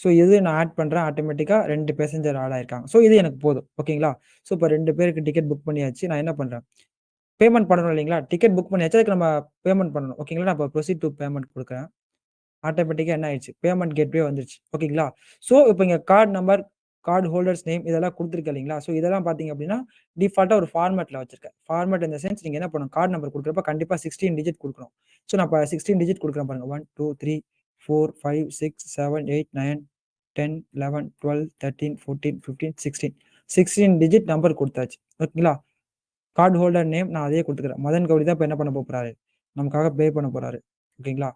ஸோ இது நான் ஆட் பண்றேன். ஆட்டோமேட்டிக்கா 2 பேசஞ்சர் ஆட் ஆயிருக்காங்க. ஸோ இது எனக்கு போதும். ஓகேங்களா? ஸோ இப்ப 2 பேருக்கு டிக்கெட் புக் பண்ணியாச்சு. நான் என்ன பண்றேன்? பேமெண்ட் பண்ணணும் இல்லைங்களா? டிக்கெட் புக் பண்ணியாச்சு. அதுக்கு நம்ம பேமெண்ட் பண்ணணும். ஓகேங்களா? நான் இப்ப ப்ரொசீட் டூ பேமெண்ட் குடுக்குறேன். ஆட்டோமேட்டிக்கா என்ன ஆயிடுச்சு? பேமெண்ட் கேட்வே வந்துருச்சு. ஓகேங்களா? ஸோ இப்ப இங்க card number, card holders name இதெல்லாம் குடுத்துருக்கேன் இல்லைங்களா? ஸோ இதெல்லாம் பார்த்தீங்க அப்டின்னா, டிஃபால்ட்டா ஒரு ஃபார்மேட்ல வச்சிருக்கேன். ஃபார்மேட் இன் த சென்ஸ் நீங்க என்ன பண்ணணும்? கார்ட் நம்பர் குடுக்குறப்ப கண்டிப்பா 16 டிஜிட் குடுக்கணும். ஸோ நான் இப்ப 16 டிஜிட் குடுக்குறேன் பாருங்க. 1, 2, 3, 4, 5, 6, 7, 8, 9, 10, 11, 12, 13, 14, 15, 16. 16 டிஜிட் நம்பர் குடுத்தாச்சு. ஓகேங்களா? கார்ட் ஹோல்டர் நேம் நான் அதே குடுத்துக்கிறேன். மதன் கௌரி தான் இப்ப என்ன பண்ண போறாரு? நமக்காக பே பண்ண போறாரு. ஓகேங்களா?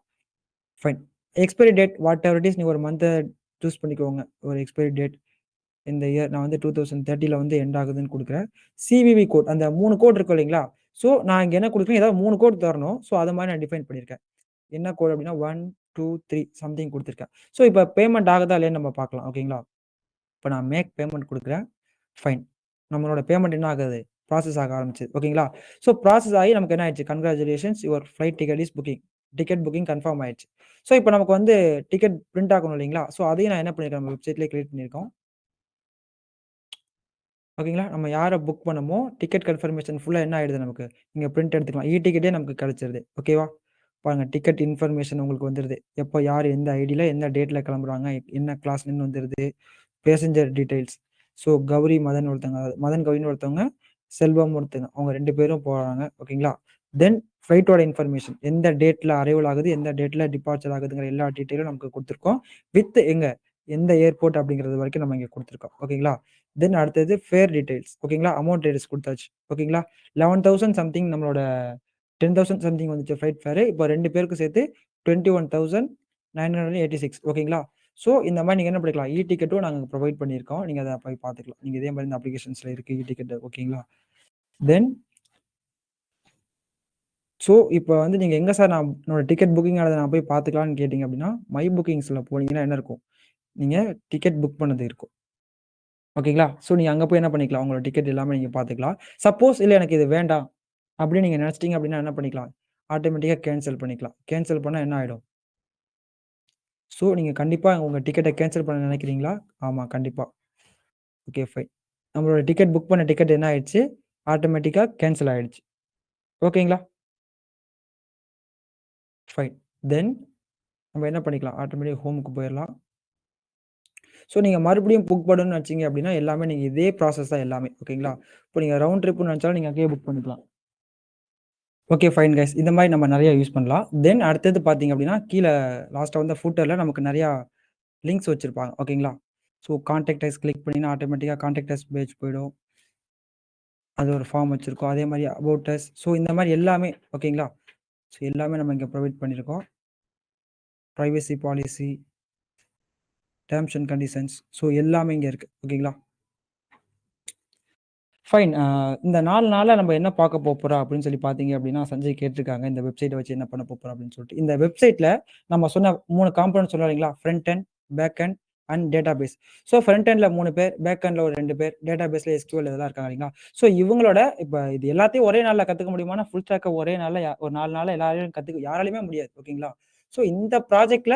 Fine. Expiry date what ever it is நீங்க ஒரு மந்த்த சூஸ் பண்ணிக்கோங்க. ஒரு எக்ஸ்பைரி டேட் இந்த இயர் நான் வந்து 2030ல வந்து எண்ட் ஆகுதுன்னு குடுக்குறேன். சிவிவி கோட் அந்த 3 கோட் இருக்கும் இல்லைங்களா? ஸோ நான் இங்க என்ன குடுக்குறேன், ஏதாவது 3 கோட் தரணும். ஸோ அது மாரி நான் டிஃபைன் பண்ணியிருக்கேன். என்ன கோட் அப்டின்னா 1, 2, 3 சம்திங் குடுத்துருக்கேன். ஸோ இப்ப பேமெண்ட் ஆகுதா இல்லையான்னு நம்ம பார்க்கலாம். ஓகேங்களா? இப்ப நான் மேக் பேமெண்ட் குடுக்குறேன். ஃபைன். நம்மளோட பேமெண்ட் என்ன ஆகுது? ப்ராசஸ் ஆக ஆரம்பிச்சது. ஓகேங்களா? ஸோ ப்ராசஸ் ஆகி நமக்கு என்ன ஆயிடுச்சு? Congratulations your flight ticket is booking. Ticket booking confirm ஆயிடுச்சு. ஸோ இப்ப நமக்கு வந்து டிக்கெட் பிரிண்ட் ஆகணும் இல்லைங்களா? ஸோ அதையும் நான் என்ன பண்ணியிருக்கேன், நம்ம வெப்சைட்லயே கிரியேட் பண்ணியிருக்கோம். ஓகேங்களா? நம்ம யார புக் பண்ணமோ, டிக்கெட் கன்ஃபர்மேஷன் ஃபுல்லா என்ன ஆயிடுது நமக்கு? இங்க பிரிண்ட் எடுத்துக்கலாம். டிக்கெட்டே நமக்கு கிடைச்சிருது. ஓகேவா? பாருங்க டிக்கெட் இன்ஃபர்மேஷன் உங்களுக்கு வந்துருது. எப்போ யார் எந்த ஐடில, எந்த டேட்ல கிளம்புறாங்க, என்ன கிளாஸ்லன்னு வந்துருது. Passenger details. So Gowri Madan ஒருத்தவங்க, மதன் கௌரின்னு ஒருத்தவங்க, செல்வம் ஒருத்தங்க. அவங்க 2 பேரும் போறாங்க. ஓகேங்களா? தென் ஃப்ளைட்டோட இன்ஃபர்மேஷன். எந்த டேட்ல அரைவல் ஆகுது, எந்த டேட்ல டிபார்ச்சர் ஆகுதுங்கிற எல்லா டீட்டெயிலும் நமக்கு குடுத்துருக்கோம். வித் எங்க, எந்த ஏர்போர்ட் அப்படிங்கிறது வரைக்கும் நம்ம இங்க குடுத்துருக்கோம். ஓகேங்களா? தென் அடுத்தது ஃபேர் டீட்டெயில்ஸ். ஓகேங்களா? அமௌண்ட் டீட்டெயில்ஸ் குடுத்தாச்சு. ஓகேங்களா? 11,000 சம்திங் நம்மளோட 10,000 சம்திங் வந்துச்சு ஃப்ளைட் ஃபேர். இப்போ 2 பேருக்கும் சேர்த்து 21,986 ஓகேங்களா? ஸோ இந்த மாரி நீங்க என்ன பண்ணிக்கலாம், டிக்கெட்டும் நாங்க ப்ரொவைட் பண்ணியிருக்கோம். நீங்க அத போய் பார்த்துக்கலாம். நீங்க இதே மாரி இந்த அப்ளிகேஷன்ஸ்ல இருக்கு டிக்கெட் ஓகேங்களா? தென் ஸோ இப்ப வந்து நீங்க எங்க சார் நான் என்னோட டிக்கெட் புக்கிங் ஆனத நான் போய் பார்த்துக்கலான்னு கேட்டீங்க அப்டின்னா, மை புக்கிங்ஸ்ல போனீங்கன்னா என்ன இருக்கும்? நீங்க டிக்கெட் புக் பண்ணது இருக்கும். ஓகேங்களா? ஸோ நீங்க அங்க போய் என்ன பண்ணிக்கலாம், உங்களோட டிக்கெட் எல்லாமே நீங்க பார்த்துக்கலாம். சப்போஸ் இல்ல எனக்கு இது வேண்டாம் அப்டின்னு நீங்க நெனச்சிட்டீங்க அப்டின்னா என்ன பண்ணிக்கலாம், ஆட்டோமேட்டிக்கா கேன்சல் பண்ணிக்கலாம். கேன்சல் பண்ணா என்ன ஆயிடும்? ஸோ நீங்க கண்டிப்பா உங்க டிக்கெட்ட கேன்சல் பண்ண நெனைக்கிறீங்களா? ஆமா, கண்டிப்பா. Okay fine. நம்மளோட டிக்கெட் புக் பண்ண டிக்கெட் என்ன ஆயிடுச்சு? ஆட்டோமேட்டிக்கா கேன்சல் ஆயிடுச்சு. ஓகேங்களா? ஃபைன். தென் நம்ம என்ன பண்ணிக்கலாம், ஆட்டோமேட்டிக்கா ஹோமுக்கு போயிரலாம். ஸோ நீங்க மறுபடியும் புக் பண்ணணும்னு நெனச்சீங்க அப்டின்னா, எல்லாமே நீங்க இதே ப்ராசஸ் தான் எல்லாமே. ஓகேங்களா? இப்போ நீங்க ரவுண்ட் ட்ரிப்ன்னு நெனச்சாலும் நீங்க அங்கேயே புக் பண்ணிக்கலாம். Okay fine guys. இந்த மாரி நம்ம நெறைய யூஸ் பண்ணலாம். தென் அடுத்தது பார்த்தீங்க அப்டின்னா, கீழ லாஸ்ட்டா வந்து ஃபூட்டர்ல நமக்கு நெறையா லிங்க்ஸ் வச்சிருப்பாங்க. ஓகேங்களா? ஸோ கான்டாக்ட் அஸ் கிளிக் பண்ணீங்கன்னா, ஆட்டோமேட்டிக்கா கான்டாக்ட் அஸ் பேஜ் போயிடும். அது ஒரு ஃபார்ம் வச்சிருக்கோம். அதே மாரி அபௌட் அஸ். ஸோ இந்த மாரி எல்லாமே ஓகேங்களா? ஸோ எல்லாமே நம்ம இங்க ப்ரொவைட் பண்ணியிருக்கோம். Privacy policy, terms and conditions. So எல்லாமே இங்க இருக்கு. ஓகேங்களா? ஃபைன். இந்த 4 நாள்ல நம்ம என்ன பார்க்க போப்போறோம் அப்படின்னு சொல்லி பார்த்தீங்க அப்படின்னா, சஞ்சய் கேட்டிருக்காங்க. இந்த வெப்சைட்ட வச்சு என்ன பண்ண போப்போறோம் அப்படின்னு சொல்லிட்டு. இந்த வெப்சைட்ல நம்ம சொன்ன 3 காம்போனன்ட் சொன்னோம் இல்லைங்களா? Front end, back end and database. So front எண்ட்ல 3 பேர், பேக் எண்ட்ல ஒரு 2 பேர், டேட்டாபேஸ்ல SQL இதெல்லாம் இருக்காங்க இல்லைங்களா? ஸோ இவங்களோட இப்ப இது எல்லாத்தையும் ஒரே நாள்ல கத்துக்க முடியுமான்னா, ஃபுல் ஸ்டாக்க ஒரே நாள்ல ஒரு 4 நாள்ல எல்லாரையும் யாராலயுமே முடியாது. ஓகேங்களா? ஸோ இந்த ப்ராஜெக்ட்ல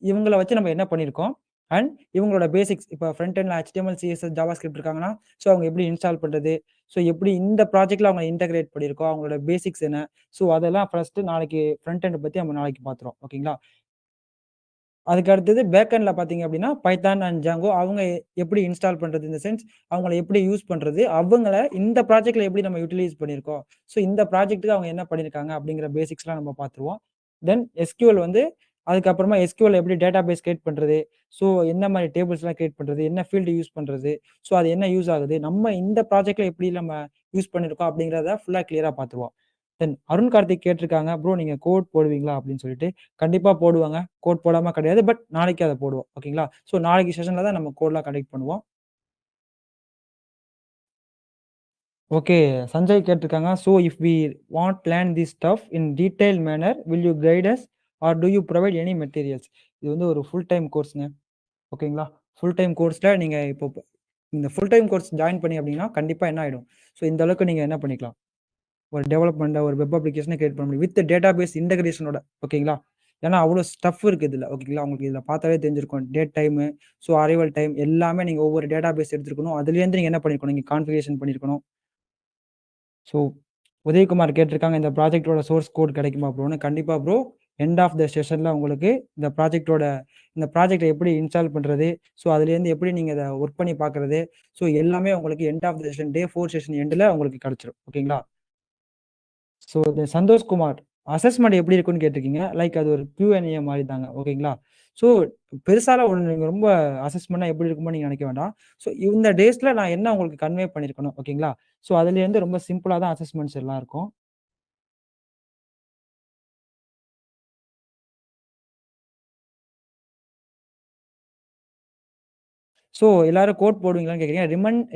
இவங்கள வச்சு நம்ம என்ன பண்ணியிருக்கோம் அண்ட் இவங்களோட பேசிக்ஸ் இப்ப ஃப்ரண்ட் எண்ட்ல HTML, CSS, JavaScript இருக்காங்கன்னா, ஸோ அவங்க எப்படி இன்ஸ்டால் பண்றது? ஸோ எப்படி இந்த ப்ராஜெக்ட்ல அவங்க இன்டகிரேட் பண்ணியிருக்கோம். அவங்களோட பேசிக்ஸ் என்ன? ஸோ அதெல்லாம் ஃபர்ஸ்ட்டு நாளைக்கு ஃப்ரண்ட் எண்ட் பத்தி நம்ம நாளைக்கு பார்த்துருவோம். ஓகேங்களா? அதுக்கு அடுத்தது பேக் எண்ட்ல பார்த்தீங்க அப்படின்னா, பைத்தான் அண்ட் ஜாங்கோ அவங்க எப்படி இன்ஸ்டால் பண்றது? இன் த சென்ஸ் அவங்கள எப்படி யூஸ் பண்றது? அவங்கள இந்த ப்ராஜெக்ட்ல எப்படி நம்ம யுட்டிலைஸ் பண்ணியிருக்கோம்? ஸோ இந்த ப்ராஜெக்ட்க்கு அவங்க என்ன பண்ணியிருக்காங்க? அப்படிங்கிற பேசிக்ஸ்லாம் நம்ம பார்த்துருவோம். தென் SQL வந்து அதுக்கப்புறமா SQL எப்படி டேட்டாபேஸ் கிரியேட் பண்றது? ஸோ என்ன மாரி டேபிள்ஸ்லாம் கிரியேட் பண்றது? என்ன ஃபீல்ட் யூஸ் பண்றது? ஸோ அது என்ன யூஸ் ஆகுது? நம்ம இந்த ப்ராஜெக்ட்ல எப்படி நம்ம யூஸ் பண்ணியிருக்கோம்? அப்படிங்கிறத ஃபுல்லா கிளியரா பார்த்துருவோம். தென் அருண் கார்த்திக் கேட்டிருக்காங்க, "ப்ரோ நீங்க கோட் போடுவீங்களா?" அப்படின்னு சொல்லிட்டு. கண்டிப்பா போடுவேங்க. கோட் போடாம கிடையாது. பட் நாளைக்கு அத போடுவோம். ஓகேங்களா? ஸோ நாளைக்கு செஷன்ல தான் நம்ம கோட்லாம் கண்டக்ட் பண்ணுவோம். ஓகே. சஞ்சய் கேட்டிருக்காங்க, "so if we want plan this stuff in detail manner, will you guide us or do you provide any materials?" இது வந்து ஒரு ஃபுல் டைம் கோர்ஸ்ங்க. ஓகேங்களா? ஃபுல் டைம் கோர்ஸ்ல நீங்க இப்போ இந்த ஃபுல் டைம் கோர்ஸ் ஜாயின் பண்ணி அப்டின்னா, கண்டிப்பா என்ன ஆயிடும்? ஸோ இந்த அளவுக்கு நீங்க என்ன பண்ணிக்கலாம்? ஒரு டெவலப்மெண்ட்ட ஒரு வெப் அப்ளிகேஷன கிரியேட் பண்ண முடியும். வித் டேட்டாபேஸ் இன்டகிரேஷனோட. ஓகேங்களா? ஏன்னா அவ்ளோ ஸ்டஃப் இருக்கு இதுல. ஓகேங்களா? உங்களுக்கு இதுல பார்த்தாலே தெரிஞ்சிருக்கும். Date time, so arrival time எல்லாமே நீங்க ஒவ்வொரு டேட்டாபேஸ் எடுத்திருக்கணும். அதுலேருந்து நீங்க என்ன பண்ணியிருக்கணும்? நீங்க கான்ஃபிகரேஷன் பண்ணியிருக்கணும். ஸோ உதயகுமார் கேட்டிருக்காங்க, "இந்த ப்ராஜெக்ட்டோட சோர்ஸ் கோட் கிடைக்குமா ப்ரோன்னு?" கண்டிப்பா ப்ரோ. எண்ட் ஆஃப் த செஷன்ல உங்களுக்கு இந்த ப்ராஜெக்ட்ட எப்படி இன்ஸ்டால் பண்றது? ஸோ அதுலேருந்து எப்படி நீங்க இத ஒர்க் பண்ணி பார்க்குறது? ஸோ எல்லாமே உங்களுக்கு end of the session day 4 session எண்டுல உங்களுக்கு கிடைச்சிரும். ஓகேங்களா? ஸோ இந்த சந்தோஷ் குமார், அசஸ்மென்ட் எப்படி இருக்குன்னு கேட்டிருக்கீங்க. லைக் அது ஒரு Q&A மாரி தாங்க. ஓகேங்களா? ஸோ பெருசாலாம் ஒண்ணும் நீங்க ரொம்ப அசஸ்மென்ட்னா எப்படி இருக்குமோ நீங்க நினைக்க வேண்டாம். ஸோ இந்த டேஸ்ல நான் என்ன உங்களுக்கு கன்வே பண்ணியிருக்கணும். ஓகேங்களா? ஸோ அதுலேருந்து ரொம்ப சிம்பிளா தான் அசஸ்மென்ட்ஸ் எல்லாம் இருக்கும். ஸோ எல்லாரும் கோட் போடுவீங்களான்னு கேட்கிறீங்க.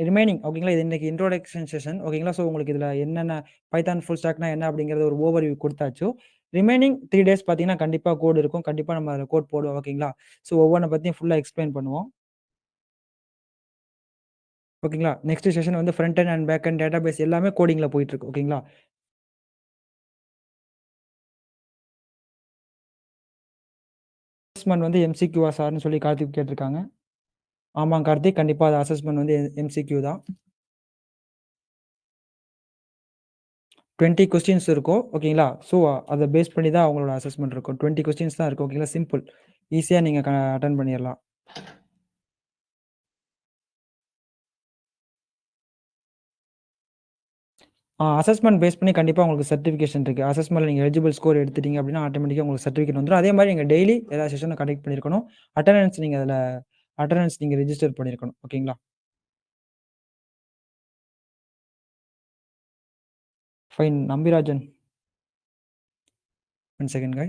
ரிமைனிங் ஓகேங்களா? இது இன்னைக்கு இன்ட்ரோடக்ஷன் செஷன் ஓகேங்களா? ஸோ உங்களுக்கு இதுல என்னென்ன பைத்தான் ஃபுல் ஸ்டாக்னா என்ன அப்படிங்கிறது ஒரு ஓவர்வியூ குடுத்தாச்சு. ரிமைனிங் 3 டேஸ் பார்த்தீங்கன்னா, கண்டிப்பா கோட் இருக்கும். கண்டிப்பா நம்ம அதுல கோட் போடுவோம். ஓகேங்களா? ஸோ ஒவ்வொன்ன பத்தியும் ஃபுல்லா எக்ஸ்பிளைன் பண்ணுவோம். ஓகேங்களா? நெக்ஸ்ட் செஷன் வந்து front end and back end database எல்லாமே கோடிங்ல போயிட்டு இருக்கு. ஓகேங்களா? அசஸ்மென்ட் வந்து MCQவா சார்ன்னு சொல்லி கார்த்திக் கேட்டிருக்காங்க. ஆமாங்க கார்த்திக். கண்டிப்பா அது அசஸ்மென்ட் வந்து MCQ தான். 20 கொஸ்டின்ஸ் இருக்கும். ஓகேங்களா? ஸோ அத பேஸ் பண்ணி தான் அவங்களோட அசஸ்மென்ட் இருக்கும். 20 கொஸ்டின்ஸ் தான் இருக்கும். ஓகேங்களா? சிம்பிள். ஈஸியா நீங்க அட்டெண்ட் பண்ணிறலாம். அசஸ்மென்ட் பேஸ் பண்ணி கண்டிப்பா உங்களுக்கு சர்டிஃபிகேஷன் இருக்கு. அசஸ்மென்ட்ல நீங்க எலிஜிபிள் ஸ்கோர் எடுத்துட்டீங்க அப்டின்னா, ஆட்டோமேட்டிக்கா உங்களுக்கு சர்டிஃபிகேட் வந்துரும். அதே மாரி நீங்க டெய்லி எல்லா செஷனும் கண்டக்ட் பண்ணியிருக்கணும். அட்டெண்டன்ஸ் நீங்க அதுல அட்டெண்டன்ஸ் நீங்க ரிஜிஸ்டர் பண்ணியிருக்கணும். ஓகேங்களா? ஃபைன். நம்பிராஜன். 1 செகண்ட்ங்க.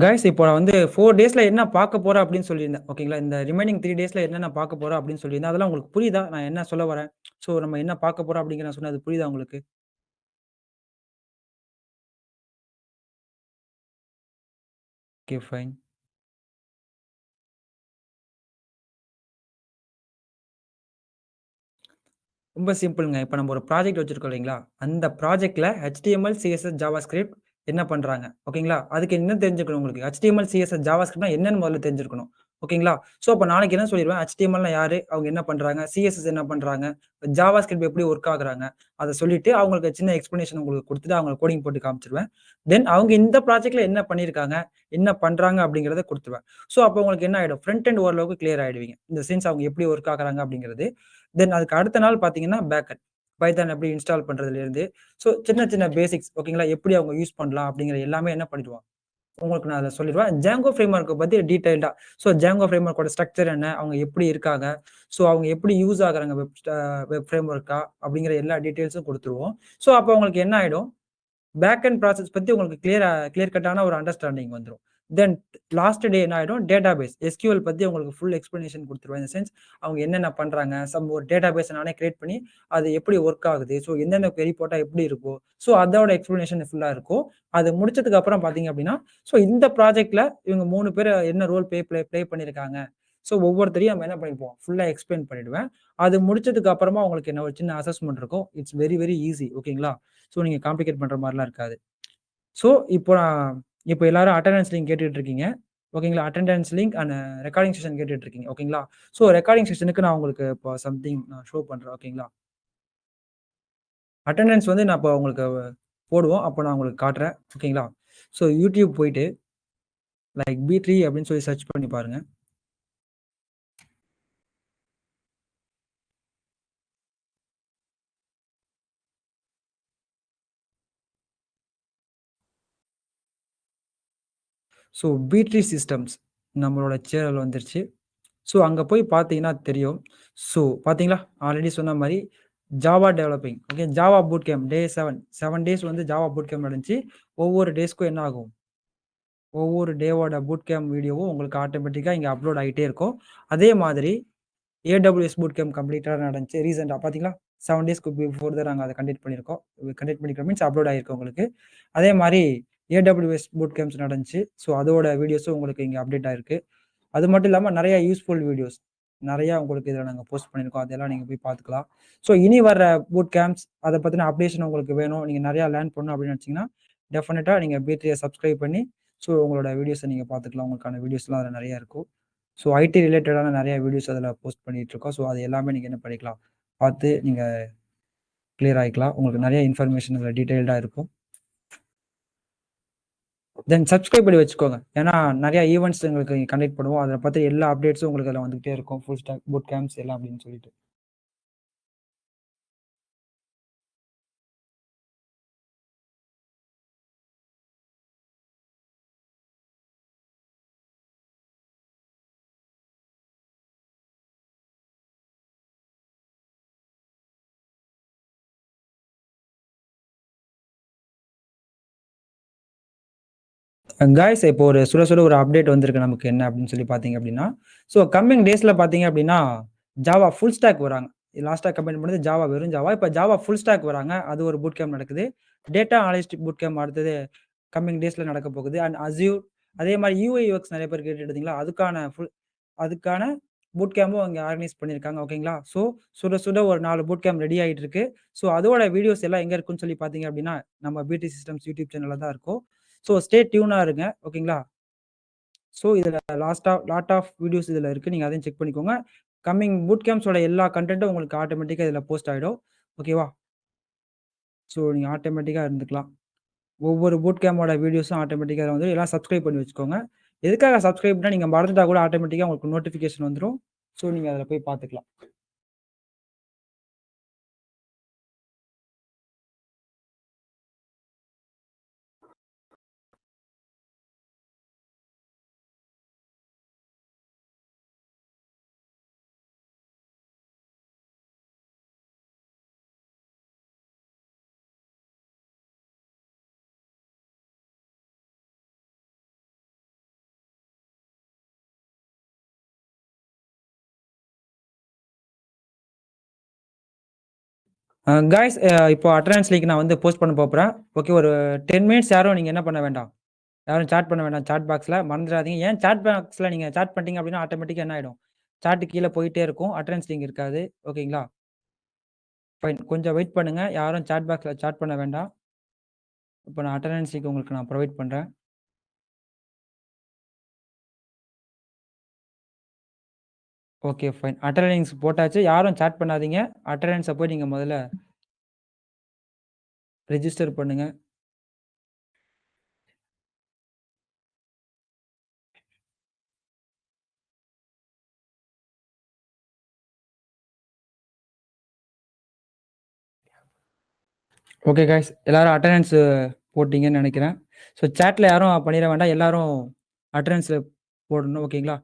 கைஸ் இப்போ நான் வந்து 4 டேஸ்ல என்ன பார்க்க போறேன் அப்டின்னு சொல்லியிருந்தேன். ஓகேங்களா? இந்த ரிமைனிங் 3 டேஸ்ல என்னென்ன பார்க்க போறோம் அப்டின்னு சொல்லியிருந்தேன். அதெல்லாம் உங்களுக்கு புரியுதா? நான் என்ன சொல்ல வரேன்? ஸோ நம்ம என்ன பார்க்க போறோம் அப்டிங்கிற நான் சொன்னது புரியுதா உங்களுக்கு? Okay fine. ரொம்ப சிம்பிள்ங்க. இப்ப நம்ம ஒரு ப்ராஜெக்ட் வச்சிருக்கோம் இல்லைங்களா? அந்த ப்ராஜெக்ட்ல HTML, CSS, JavaScript என்ன பண்றாங்க? ஓகேங்களா? அதுக்கு என்ன தெரிஞ்சுக்கணும் உங்களுக்கு? HTML, CSS, JavaScriptனா என்னன்னு முதல்ல தெரிஞ்சிருக்கணும். ஓகேங்களா? ஸோ, அப்ப நாளைக்கு என்ன சொல்லிருவேன், HTML யாரு? அவங்க என்ன பண்றாங்க? CSS என்ன பண்றாங்க? JavaScript எப்படி ஒர்க் ஆகுறாங்க? அத சொல்லிட்டு அவங்களுக்கு சின்ன எக்ஸ்ப்ளனேஷன் உங்களுக்கு குடுத்துட்டு, அவங்களுக்கு கோடிங் போட்டு காமிச்சுருவேன். தென் அவங்க இந்த ப்ராஜெக்ட்ல என்ன பண்ணியிருக்காங்க? என்ன பண்றாங்க? அப்படிங்கிறத குடுத்துருவேன். ஸோ, அப்போ உங்களுக்கு என்ன ஆயிடும்? ஃப்ரண்ட் எண்ட் ஓரளவுக்கு கிளியர் ஆயிடுவீங்க. இந்த சென்ஸ் அவங்க எப்படி ஒர்க் ஆகுறாங்க அப்படிங்கிறது. தென் அதுக்கு அடுத்த நாள் பார்த்தீங்கன்னா, பேக் எண்ட். பைதான் எப்படி இன்ஸ்டால் பண்றதுலேருந்து, ஸோ சின்ன சின்ன பேசிக்ஸ் ஓகேங்களா? எப்படி அவங்க யூஸ் பண்ணலாம்? அப்படிங்கிற எல்லாமே என்ன பண்ணிடுவோம்? உங்களுக்கு நான் அத சொல்லிருவேன். Django ஃப்ரேம்வொர்க்க பத்தி டீட்டெயில்டா. ஸோ Django ஃப்ரேம்வொர்க்கோட ஸ்ட்ரக்சர் என்ன? அவங்க எப்படி இருக்காங்க? ஸோ அவங்க எப்படி யூஸ் ஆகுறாங்க வெப் ஃப்ரேம்வொர்க்கா? அப்படிங்கிற எல்லா டீட்டெயில்ஸும் குடுத்துருவோம். ஸோ அப்போ உங்களுக்கு என்ன ஆயிடும்? பேக் எண்ட் ப்ராசஸ் பத்தி உங்களுக்கு கிளியர் கட்டான ஒரு அண்டர்ஸ்டாண்டிங் வந்துரும். தென் லாஸ்ட் டே என்ன ஆயிடும்? டேட்டாபேஸ் SQL பத்தி உங்களுக்கு ஃபுல் எக்ஸ்ப்ளனேஷன் குடுத்துருவேன். இன் த சென்ஸ் அவங்க என்னென்ன பண்றாங்க? ஒரு டேட்டாபேஸ நானே கிரியேட் பண்ணி, அது எப்படி ஒர்க் ஆகுது? ஸோ எந்தெந்த query போட்டா எப்படி இருக்கும்? ஸோ அதோட எக்ஸ்ப்ளனேஷன் ஃபுல்லா இருக்கும். அது முடிச்சதுக்கு அப்புறம் பார்த்தீங்க அப்படின்னா, ஸோ இந்த ப்ராஜெக்ட்ல இவங்க 3 பேரு என்ன ரோல் ப்ளே பண்ணியிருக்காங்க. ஸோ ஒவ்வொருத்தரையும் நம்ம என்ன பண்ணிப்போம்? ஃபுல்லா எக்ஸ்ப்ளைன் பண்ணிடுவேன். அது முடிச்சதுக்கு அப்புறமா உங்களுக்கு என்ன ஒரு சின்ன அசஸ்மென்ட் இருக்கும். இட்ஸ் வெரி வெரி ஈஸி ஓகேங்களா? ஸோ நீங்க காம்ப்ளிகேட் பண்ற மாரிலாம் இருக்காது. ஸோ இப்போ எல்லாரும் அட்டெண்டன்ஸ் லிங்க் கேட்டுட்டு இருக்கீங்க. ஓகேங்களா? Attendance link and recording session கேட்டுட்டு இருக்கீங்க. ஓகேங்களா? ஸோ ரெக்கார்டிங் செஷனுக்கு நான் உங்களுக்கு இப்போ சம்திங் நான் ஷோ பண்றேன். ஓகேங்களா? அட்டெண்டன்ஸ் வந்து நான் இப்போ உங்களுக்கு போடுவோம். அப்போ நான் உங்களுக்கு காட்டுறேன். ஓகேங்களா? ஸோ YouTube போயிட்டு லைக் பி3 அப்படின்னு சொல்லி சர்ச் பண்ணி பாருங்க. ஸோ பி3 சிஸ்டம்ஸ் நம்மளோட சேனல் வந்துருச்சு. ஸோ அங்க போய் பார்த்தீங்கன்னா தெரியும். ஸோ பார்த்தீங்களா? ஆல்ரெடி சொன்ன மாரி Java developing okay. Java boot camp day 7 7 days வந்து ஜாவா பூட் கேம்ப் நடந்துச்சு. ஒவ்வொரு டேஸ்க்கும் என்ன ஆகும்? ஒவ்வொரு டேவோட பூட் கேம்ப் வீடியோவும் உங்களுக்கு ஆட்டோமேட்டிக்கா இங்க அப்லோட் ஆயிட்டே இருக்கும். அதே மாதிரி AWS பூட் கேம்ப் கம்ப்ளீட்டா நடந்துச்சு. ரீசென்ட்டா பார்த்தீங்களா? 7 டேஸ்க்கு பிஃபோர் தான் நாங்க அத கண்டக்ட் பண்ணியிருக்கோம். கண்டக்ட் பண்ணியிருக்கோம் மீன்ஸ் அப்லோட் ஆயிருக்கு உங்களுக்கு. அதே மாரி AWS பூட் கேம்ப்ஸ் நடந்துச்சு. ஸோ அதோட வீடியோஸும் உங்களுக்கு இங்க அப்டேட் ஆயிருக்கு. அது மட்டும் இல்லாம நெறைய யூஸ்ஃபுல் வீடியோஸ் நெறைய உங்களுக்கு இதுல நாங்க போஸ்ட் பண்ணியிருக்கோம். அதெல்லாம் நீங்க போய் பார்த்துக்கலாம். ஸோ இனி வர்ற பூட் கேம்ப்ஸ் அத பத்தின அப்டேஷன் உங்களுக்கு வேணும். நீங்க நெறைய லேர்ன் பண்ணணும் அப்படின்னு நெனச்சீங்கன்னா, டெஃபினட்டா நீங்க பி3ய சப்ஸ்கிரைப் பண்ணி, ஸோ உங்களோட வீடியோஸ நீங்க பார்த்துக்கலாம். உங்களுக்கான வீடியோஸ்லாம் அதுல நெறைய இருக்கும். ஸோ ஐடி ரிலேட்டடான நெறைய வீடியோஸ் அதுல போஸ்ட் பண்ணிட்டு இருக்கோம். ஸோ அது எல்லாமே நீங்க என்ன பண்ணிக்கலாம், பார்த்து நீங்க கிளியர் ஆயிக்கலாம். உங்களுக்கு நெறைய இன்ஃபர்மேஷன் அதுல டீட்டெயில்டா இருக்கும். தென் சப்ஸ்கிரைப் பண்ணி வச்சுக்கோங்க. ஏன்னா நெறைய ஈவென்ட்ஸ் எங்களுக்கு கண்டக்ட் பண்ணுவோம். அத பத்தி எல்லா அப்டேட்ஸும் உங்களுக்கு அதுல வந்துகிட்டே இருக்கும். ஃபுல் ஸ்டாக் பூட் கேம்ப்ஸ் எல்லாம் அப்படின்னு சொல்லிட்டு. காய்ஸ் இப்போ ஒரு சுட சுட ஒரு அப்டேட் வந்திருக்கு நமக்கு என்ன அப்படின்னு சொல்லி பார்த்தீங்க அப்படின்னா, ஸோ கம்மிங் டேஸ்ல பார்த்தீங்க அப்படின்னா, ஜாவா ஃபுல் ஸ்டாக் வராங்க. லாஸ்ட்டா கம்பைன் பண்ணது ஜாவா வெறும் ஜாவா. இப்ப ஜாவா ஃபுல் ஸ்டாக் வராங்க. அது ஒரு பூட் கேம்ப் நடக்குது. டேட்டா அனலிஸ்டிக் பூட் கேம்ப் அடுத்தது கம்மிங் டேஸ்ல நடக்க போகுது. அண்ட் அஸ்யூர் அதே மாரி யூஐ யூஎக்ஸ் நெறைய பேர் கேட்டுட்டு இருந்தீங்களா? அதுக்கான பூட் கேம்பும் அங்க ஆர்கனைஸ் பண்ணியிருக்காங்க. ஓகேங்களா? ஸோ சுட சுட ஒரு 4 பூட் கேம்ப் ரெடி ஆயிட்டு இருக்கு. ஸோ அதோட வீடியோஸ் எல்லாம் எங்க இருக்குன்னு சொல்லி பார்த்தீங்க அப்படின்னா, நம்ம பிடி சிஸ்டம்ஸ் யூடியூப் சேனல்ல தான் இருக்கும். ஸோ ஸ்டே டியூனா இருங்க. ஓகேங்களா? ஸோ இதுல லாட் ஆஃப் வீடியோஸ் இதுல இருக்கு. நீங்க அதையும் செக் பண்ணிக்கோங்க. கம்மிங் பூட் கேம்ப்ஸோட எல்லா கன்டென்ட்டும் உங்களுக்கு ஆட்டோமேட்டிக்கா இதுல போஸ்ட் ஆயிடும். ஓகேவா? ஸோ நீங்க ஆட்டோமேட்டிக்கா இருந்துக்கலாம். ஒவ்வொரு பூட் கேம்போட வீடியோஸும் ஆட்டோமேட்டிக்கா வந்து எல்லாம் சப்ஸ்கிரைப் பண்ணி வச்சுக்கோங்க. எதுக்காக சப்ஸ்கிரைப்னா நீங்க மறந்துட்டா கூட ஆட்டோமேட்டிக்கா உங்களுக்கு நோட்டிஃபிகேஷன் வந்துரும். ஸோ நீங்க அதுல போய் பார்த்துக்கலாம். காய்ஸ் இப்போ அட்டெண்டன்ஸ் லிங்க் நான் வந்து போஸ்ட் பண்ண போப்போறேன். ஓகே ஒரு 10 மினிட்ஸ் யாரும் நீங்க என்ன பண்ண வேண்டாம். யாரும் சாட் பண்ண வேண்டாம். சாட் பாக்ஸ்ல மறந்துறாதீங்க. ஏன் சாட் பாக்ஸ்ல நீங்க சாட் பண்ணிட்டீங்க அப்படின்னா, ஆட்டோமேட்டிக்கா என்ன ஆயிடும்? சாட் கீழ போயிட்டே இருக்கும். அட்டெண்டன்ஸ் லிங்க் இருக்காது. ஓகேங்களா? ஃபைன். கொஞ்சம் வெயிட் பண்ணுங்க. யாரும் சாட் பாக்ஸ்ல சாட் பண்ண வேண்டாம். இப்ப நான் அட்டெண்டன்ஸ் லிங்க் உங்களுக்கு நான் புரொவைட் பண்றேன். Okay fine. அட்டெண்டன்ஸ் போட்டாச்சு. யாரும் சாட் பண்ணாதீங்க. அட்டெண்டன்ஸ போய் நீங்க முதல்ல ரெஜிஸ்டர் பண்ணுங்க. ஓகே காய்ஸ், எல்லாரும் அட்டெண்டன்ஸ் போட்டீங்கன்னு நெனைக்கிறேன். ஸோ சாட்ல யாரும் பண்ணிற வேண்டாம். எல்லாரும் அட்டெண்டன்ஸ்ல போடணும். ஓகேங்களா?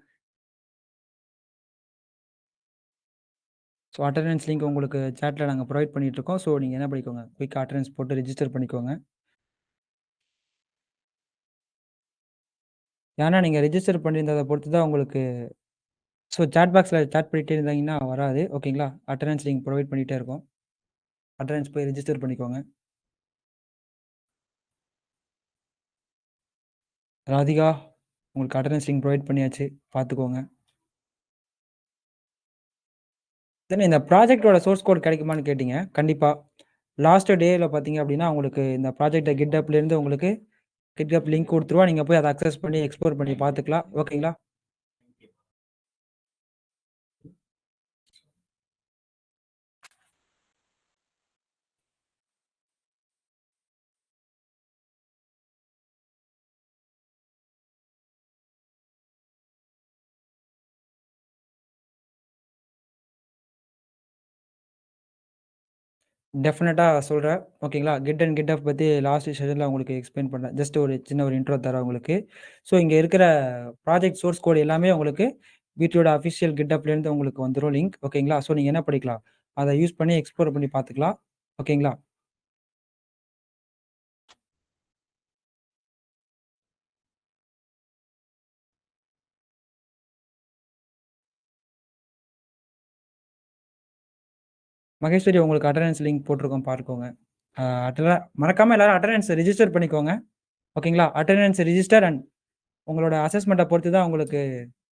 ஸோ அட்டெண்டன்ஸ் லிங்க் உங்களுக்கு சாட்ல நாங்க ப்ரொவைட் பண்ணிட்டுருக்கோம். ஸோ நீங்க என்ன பண்ணிக்கோங்க, குயிக்கா அட்டெண்டன்ஸ் போட்டு ரெஜிஸ்டர் பண்ணிக்கோங்க. ஏன்னா நீங்க ரெஜிஸ்டர் பண்ணியிருந்தத பொறுத்து தான் உங்களுக்கு சாட் பாக்ஸ்ல சாட் பண்ணிட்டே இருந்தாங்கன்னா வராது. ஓகேங்களா? அட்டெண்டன்ஸ் லிங்க் ப்ரொவைட் பண்ணிட்டே இருக்கோம். அட்டெண்டன்ஸ் போய் ரெஜிஸ்டர் பண்ணிக்கோங்க. ராதிகா, உங்களுக்கு அட்டெண்டன்ஸ் லிங்க் ப்ரொவைட் பண்ணியாச்சு. பார்த்துக்கோங்க. தென் இந்த ப்ராஜெக்ட்டோட சோர்ஸ் கோட் கிடைக்குமான்னு கேட்டீங்க. கண்டிப்பா. லாஸ்ட் டேல பார்த்தீங்க அப்டின்னா, உங்களுக்கு இந்த ப்ராஜெக்ட்ட GitHubலேருந்து உங்களுக்கு GitHub லிங்க் குடுத்துருவா. நீங்க போய் அத அக்சஸ் பண்ணி எக்ஸ்ப்ளோர் பண்ணி பார்த்துக்கலாம். ஓகேங்களா? டெஃபினட்டா சொல்றேன். ஓகேங்களா? Git அண்ட் GitHub பத்தி லாஸ்ட் செஷன்ல உங்களுக்கு எக்ஸ்ப்ளைன் பண்ணேன். ஜஸ்ட் ஒரு சின்ன ஒரு இன்ட்ரோ தரேன் உங்களுக்கு. ஸோ இங்க இருக்கிற ப்ராஜெக்ட் சோர்ஸ் கோட் எல்லாமே உங்களுக்கு வீட்டோட அஃபிஷியல் GitHubலேருந்து உங்களுக்கு வந்துரும் லிங்க். ஓகேங்களா? ஸோ நீங்க என்ன பண்ணிக்கலாம், அத யூஸ் பண்ணி எக்ஸ்ப்ளோர் பண்ணி பார்த்துக்கலாம். ஓகேங்களா? மகேஸ்வரி உங்களுக்கு அட்டெண்டன்ஸ் லிங்க் போட்டிருக்கோம் பார்த்துக்கோங்க. மறக்காம எல்லாரும் அட்டெண்டன்ஸ் ரிஜிஸ்டர் பண்ணிக்கோங்க. ஓகேங்களா? அட்டெண்டன்ஸ் ரிஜிஸ்டர் அண்ட் உங்களோட அசஸ்மெண்ட்ட பொறுத்து தான் உங்களுக்கு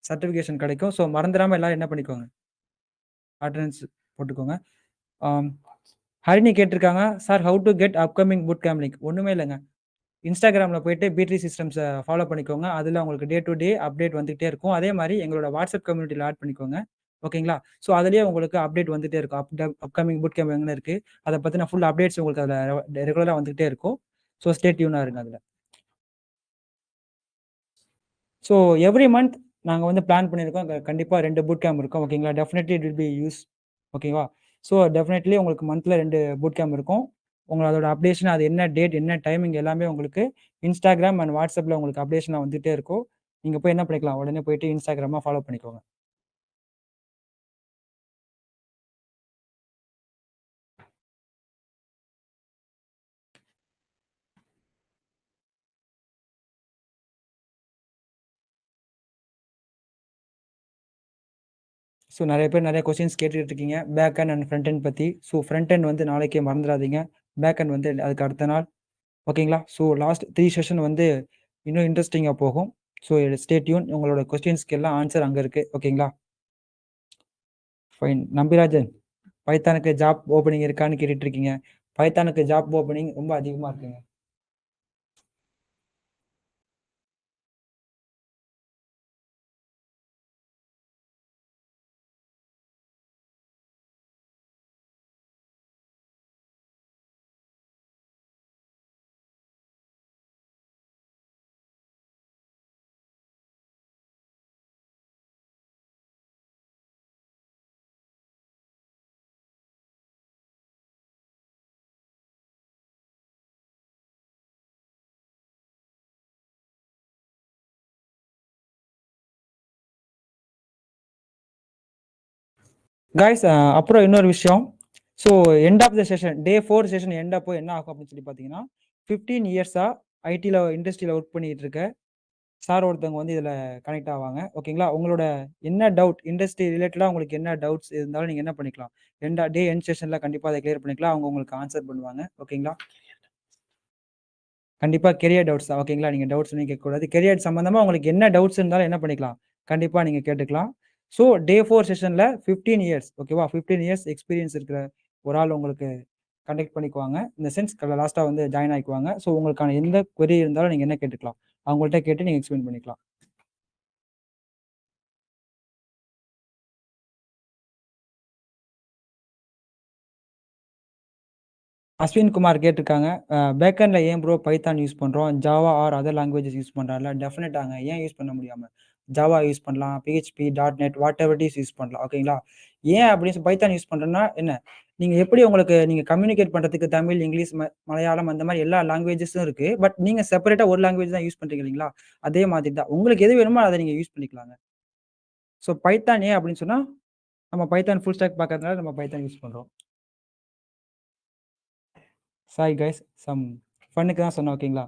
சர்டிஃபிகேஷன் கிடைக்கும். ஸோ மறந்துடாம எல்லாரும் என்ன பண்ணிக்கோங்க, அட்டெண்டன்ஸ் போட்டுக்கோங்க. ஆம். ஹரிணி கேட்டிருக்காங்க, "sir how to get upcoming boot camp link?" ஒண்ணுமே இல்லங்க. இன்ஸ்டாகிராம்ல போயிட்டு பி3 சிஸ்டம்ஸ ஃபாலோ பண்ணிக்கோங்க. அதுல உங்களுக்கு டே டூ டே அப்டேட் வந்துட்டே இருக்கும். அதே மாரி எங்களோட வாட்ஸ்அப் கம்யூனிட்டில ஆட் பண்ணிக்கோங்க. ஓகேங்களா? ஸோ அதிலேயே உங்களுக்கு அப்டேட் வந்துட்டே இருக்கும். அப்கமிங் பூட் கேம்ப் எங்கன இருக்கு, அத பத்தின ஃபுல் அப்டேட்ஸ் உங்களுக்கு அதுல ரெகுலரா வந்துகிட்டே இருக்கும். ஸோ ஸ்டே டியூனா இருங்க அதுல. ஸோ எவ்ரி மந்த் நாங்க வந்து பிளான் பண்ணியிருக்கோம். கண்டிப்பா 2 பூட் கேம்ப் இருக்கும். ஓகேங்களா? Definitely it will be use. ஓகேவா? ஸோ டெஃபினெட்லி உங்களுக்கு மந்த்ல 2 பூட் கேம்ப் இருக்கும். அதோட அப்டேஷன் அது என்ன டேட், என்ன டைமிங் எல்லாமே உங்களுக்கு Instagram அண்ட் WhatsAppல உங்களுக்கு அப்டேஷனா வந்துட்டே இருக்கும். நீங்க போய் என்ன பண்ணிக்கலாம், உடனே போயிட்டு Instagramம ஃபாலோ பண்ணிக்கோங்க. ஸோ நெறைய பேர் நெறைய கொஸ்டின்ஸ் கேட்டுட்டு இருக்கீங்க. Back end and front end பத்தி. ஸோ ஃப்ரண்ட் எண்ட் வந்து நாளைக்கே மறந்துறாதீங்க. பேக் எண்ட் வந்து அதுக்கு அடுத்த நாள். ஓகேங்களா? ஸோ லாஸ்ட் 3 செஷன் வந்து இன்னும் இன்ட்ரஸ்டிங்கா போகும். So stay tune. உங்களோட கொஸ்டின்ஸ்க்கு எல்லாம் ஆன்சர் அங்க இருக்கு. ஓகேங்களா? ஃபைன். நம்பிராஜன், பைத்தானுக்கு ஜாப் ஓப்பனிங் இருக்கான்னு கேட்டுட்டு இருக்கீங்க. பைத்தானுக்கு ஜாப் ஓப்பனிங் ரொம்ப அதிகமா இருக்குங்க. காய்ஸ் அப்புறம் இன்னொரு விஷயம். So end of the session day 4 session end அப்போ என்ன ஆகும் அப்படின்னு சொல்லி பார்த்தீங்கன்னா, 15 இயர்ஸா ஐடில இண்டஸ்ட்ரியில ஒர்க் பண்ணிட்டு இருக்க சார் ஒருத்தவங்க வந்து இதுல கனெக்ட் ஆவாங்க. ஓகேங்களா? உங்களோட என்ன டவுட் இண்டஸ்ட்ரி ரிலேட்டடா உங்களுக்கு என்ன டவுட்ஸ் இருந்தாலும் நீங்க என்ன பண்ணிக்கலாம், டே எண்ட் செஷன்ல கண்டிப்பா அத கிளியர் பண்ணிக்கலாம். அவங்க உங்களுக்கு ஆன்சர் பண்ணுவாங்க. ஓகேங்களா? கண்டிப்பா கெரியர் டவுட்ஸ் தான். ஓகேங்களா? நீங்க டவுட்ஸ் எதுவும் கேட்கக்கூடாது. கெரியர் சம்பந்தமா உங்களுக்கு என்ன டவுட்ஸ் இருந்தாலும் என்ன பண்ணிக்கலாம், கண்டிப்பா நீங்க கேட்டுக்கலாம். ஸோ டே 4 செஷன்ல 15 இயர்ஸ் ஓகேவா? 15 இயர்ஸ் எக்ஸ்பீரியன்ஸ் இருக்கிற ஒரு ஆள் உங்களுக்கு கனெக்ட் பண்ணிக்குவாங்க. இந்த சென்ஸ் லாஸ்ட்டா வந்து ஜாயின் ஆயிக்குவாங்க. ஸோ உங்களுக்கான எந்த query இருந்தாலும் நீங்க என்ன கேட்டுக்கலாம், அவங்கள்ட்ட கேட்டு நீங்க எக்ஸ்பிளைன் பண்ணிக்கலாம். அஸ்வின் குமார் கேட்டிருக்காங்க. பேக்கெண்ட்ல ஏன் ப்ரோ பைத்தான் யூஸ் பண்றோம்? Java or other languages use பண்றான்ல. டெஃபினட்டாங்க. ஏன் யூஸ் பண்ண முடியாம? ஜாவா யூஸ் பண்ணலாம். PHP, .NET whatever it is use பண்ணலாம். ஓகேங்களா? ஏன் அப்படின்னு பைத்தான் யூஸ் பண்றேன்னா என்ன? நீங்க எப்படி உங்களுக்கு நீங்க கம்யூனிகேட் பண்றதுக்கு தமிழ், இங்கிலீஷ், மலையாளம் அந்த மாரி எல்லா லாங்குவேஜஸும் இருக்கு. பட் நீங்க செப்பரேட்டா ஒரு லாங்குவேஜ் தான் யூஸ் பண்றீங்க இல்லைங்களா? அதே மாதிரி தான். உங்களுக்கு எது வேணுமோ அத நீங்க யூஸ் பண்ணிக்கலாங்க. ஸோ பைத்தான் ஏன் அப்படின்னு சொன்னா, நம்ம பைத்தான் ஃபுல் ஸ்டாக் பார்க்கறதுனால நம்ம பைத்தான் யூஸ் பண்றோம். சாரி கைஸ் சம் ஃபன்னுக்கு தான் சொன்னேன். ஓகேங்களா?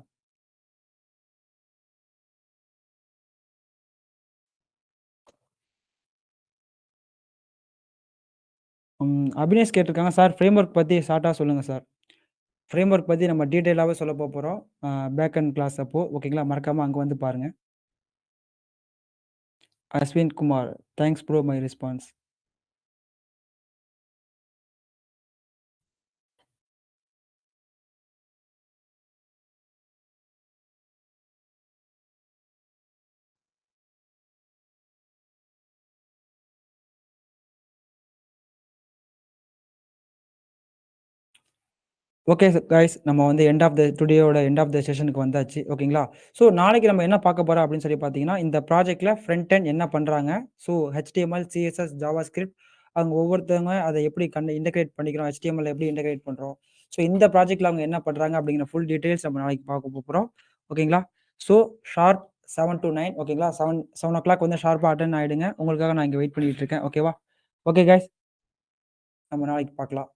அபினேஷ் கேட்டிருக்காங்க, சார் ஃப்ரேம்வொர்க் பத்தி ஷார்ட்டா சொல்லுங்க சார். ஃப்ரேம்வொர்க் பத்தி நம்ம டீட்டெயிலாவே சொல்ல போறோம். பேக் எண்ட் கிளாஸ் அப்போ. ஓகேங்களா? மறக்காம அங்க வந்து பாருங்க. Ashwin Kumar, thanks bro my response. Okay guys நம்ம வந்து எண்ட் ஆஃப் த டுடேயோட எண்ட் ஆஃப் த செஷனுக்கு வந்தாச்சு. ஓகேங்களா? ஸோ நாளைக்கு நம்ம என்ன பார்க்க போறோம் அப்படின்னு சொல்லி பார்த்தீங்கன்னா, இந்த ப்ராஜெக்ட்ல ஃப்ரண்ட் எண்ட் என்ன பண்றாங்க? ஸோ HTML, CSS, JavaScript அவங்க ஒவ்வொருத்தவங்க அத எப்படி இன்டகிரேட் பண்ணிக்கிறோம்? HTML எப்படி இன்டகிரேட் பண்றோம்? ஸோ இந்த ப்ராஜெக்ட்ல அவங்க என்ன பண்றாங்க? அப்படிங்கிற ஃபுல் டீட்டெயில்ஸ் நம்ம நாளைக்கு பார்க்க போறோம். ஓகேங்களா? ஸோ ஷார்ப் 7 டூ 9 ஓகேங்களா? 7:00 வந்து ஷார்ப்பா அட்டெண்ட் ஆயிடுங்க. உங்களுக்காக நான் இங்க வெயிட் பண்ணிட்டு இருக்கேன். ஓகேவா? ஓகே கைஸ் நம்ம நாளைக்கு பார்க்கலாம்.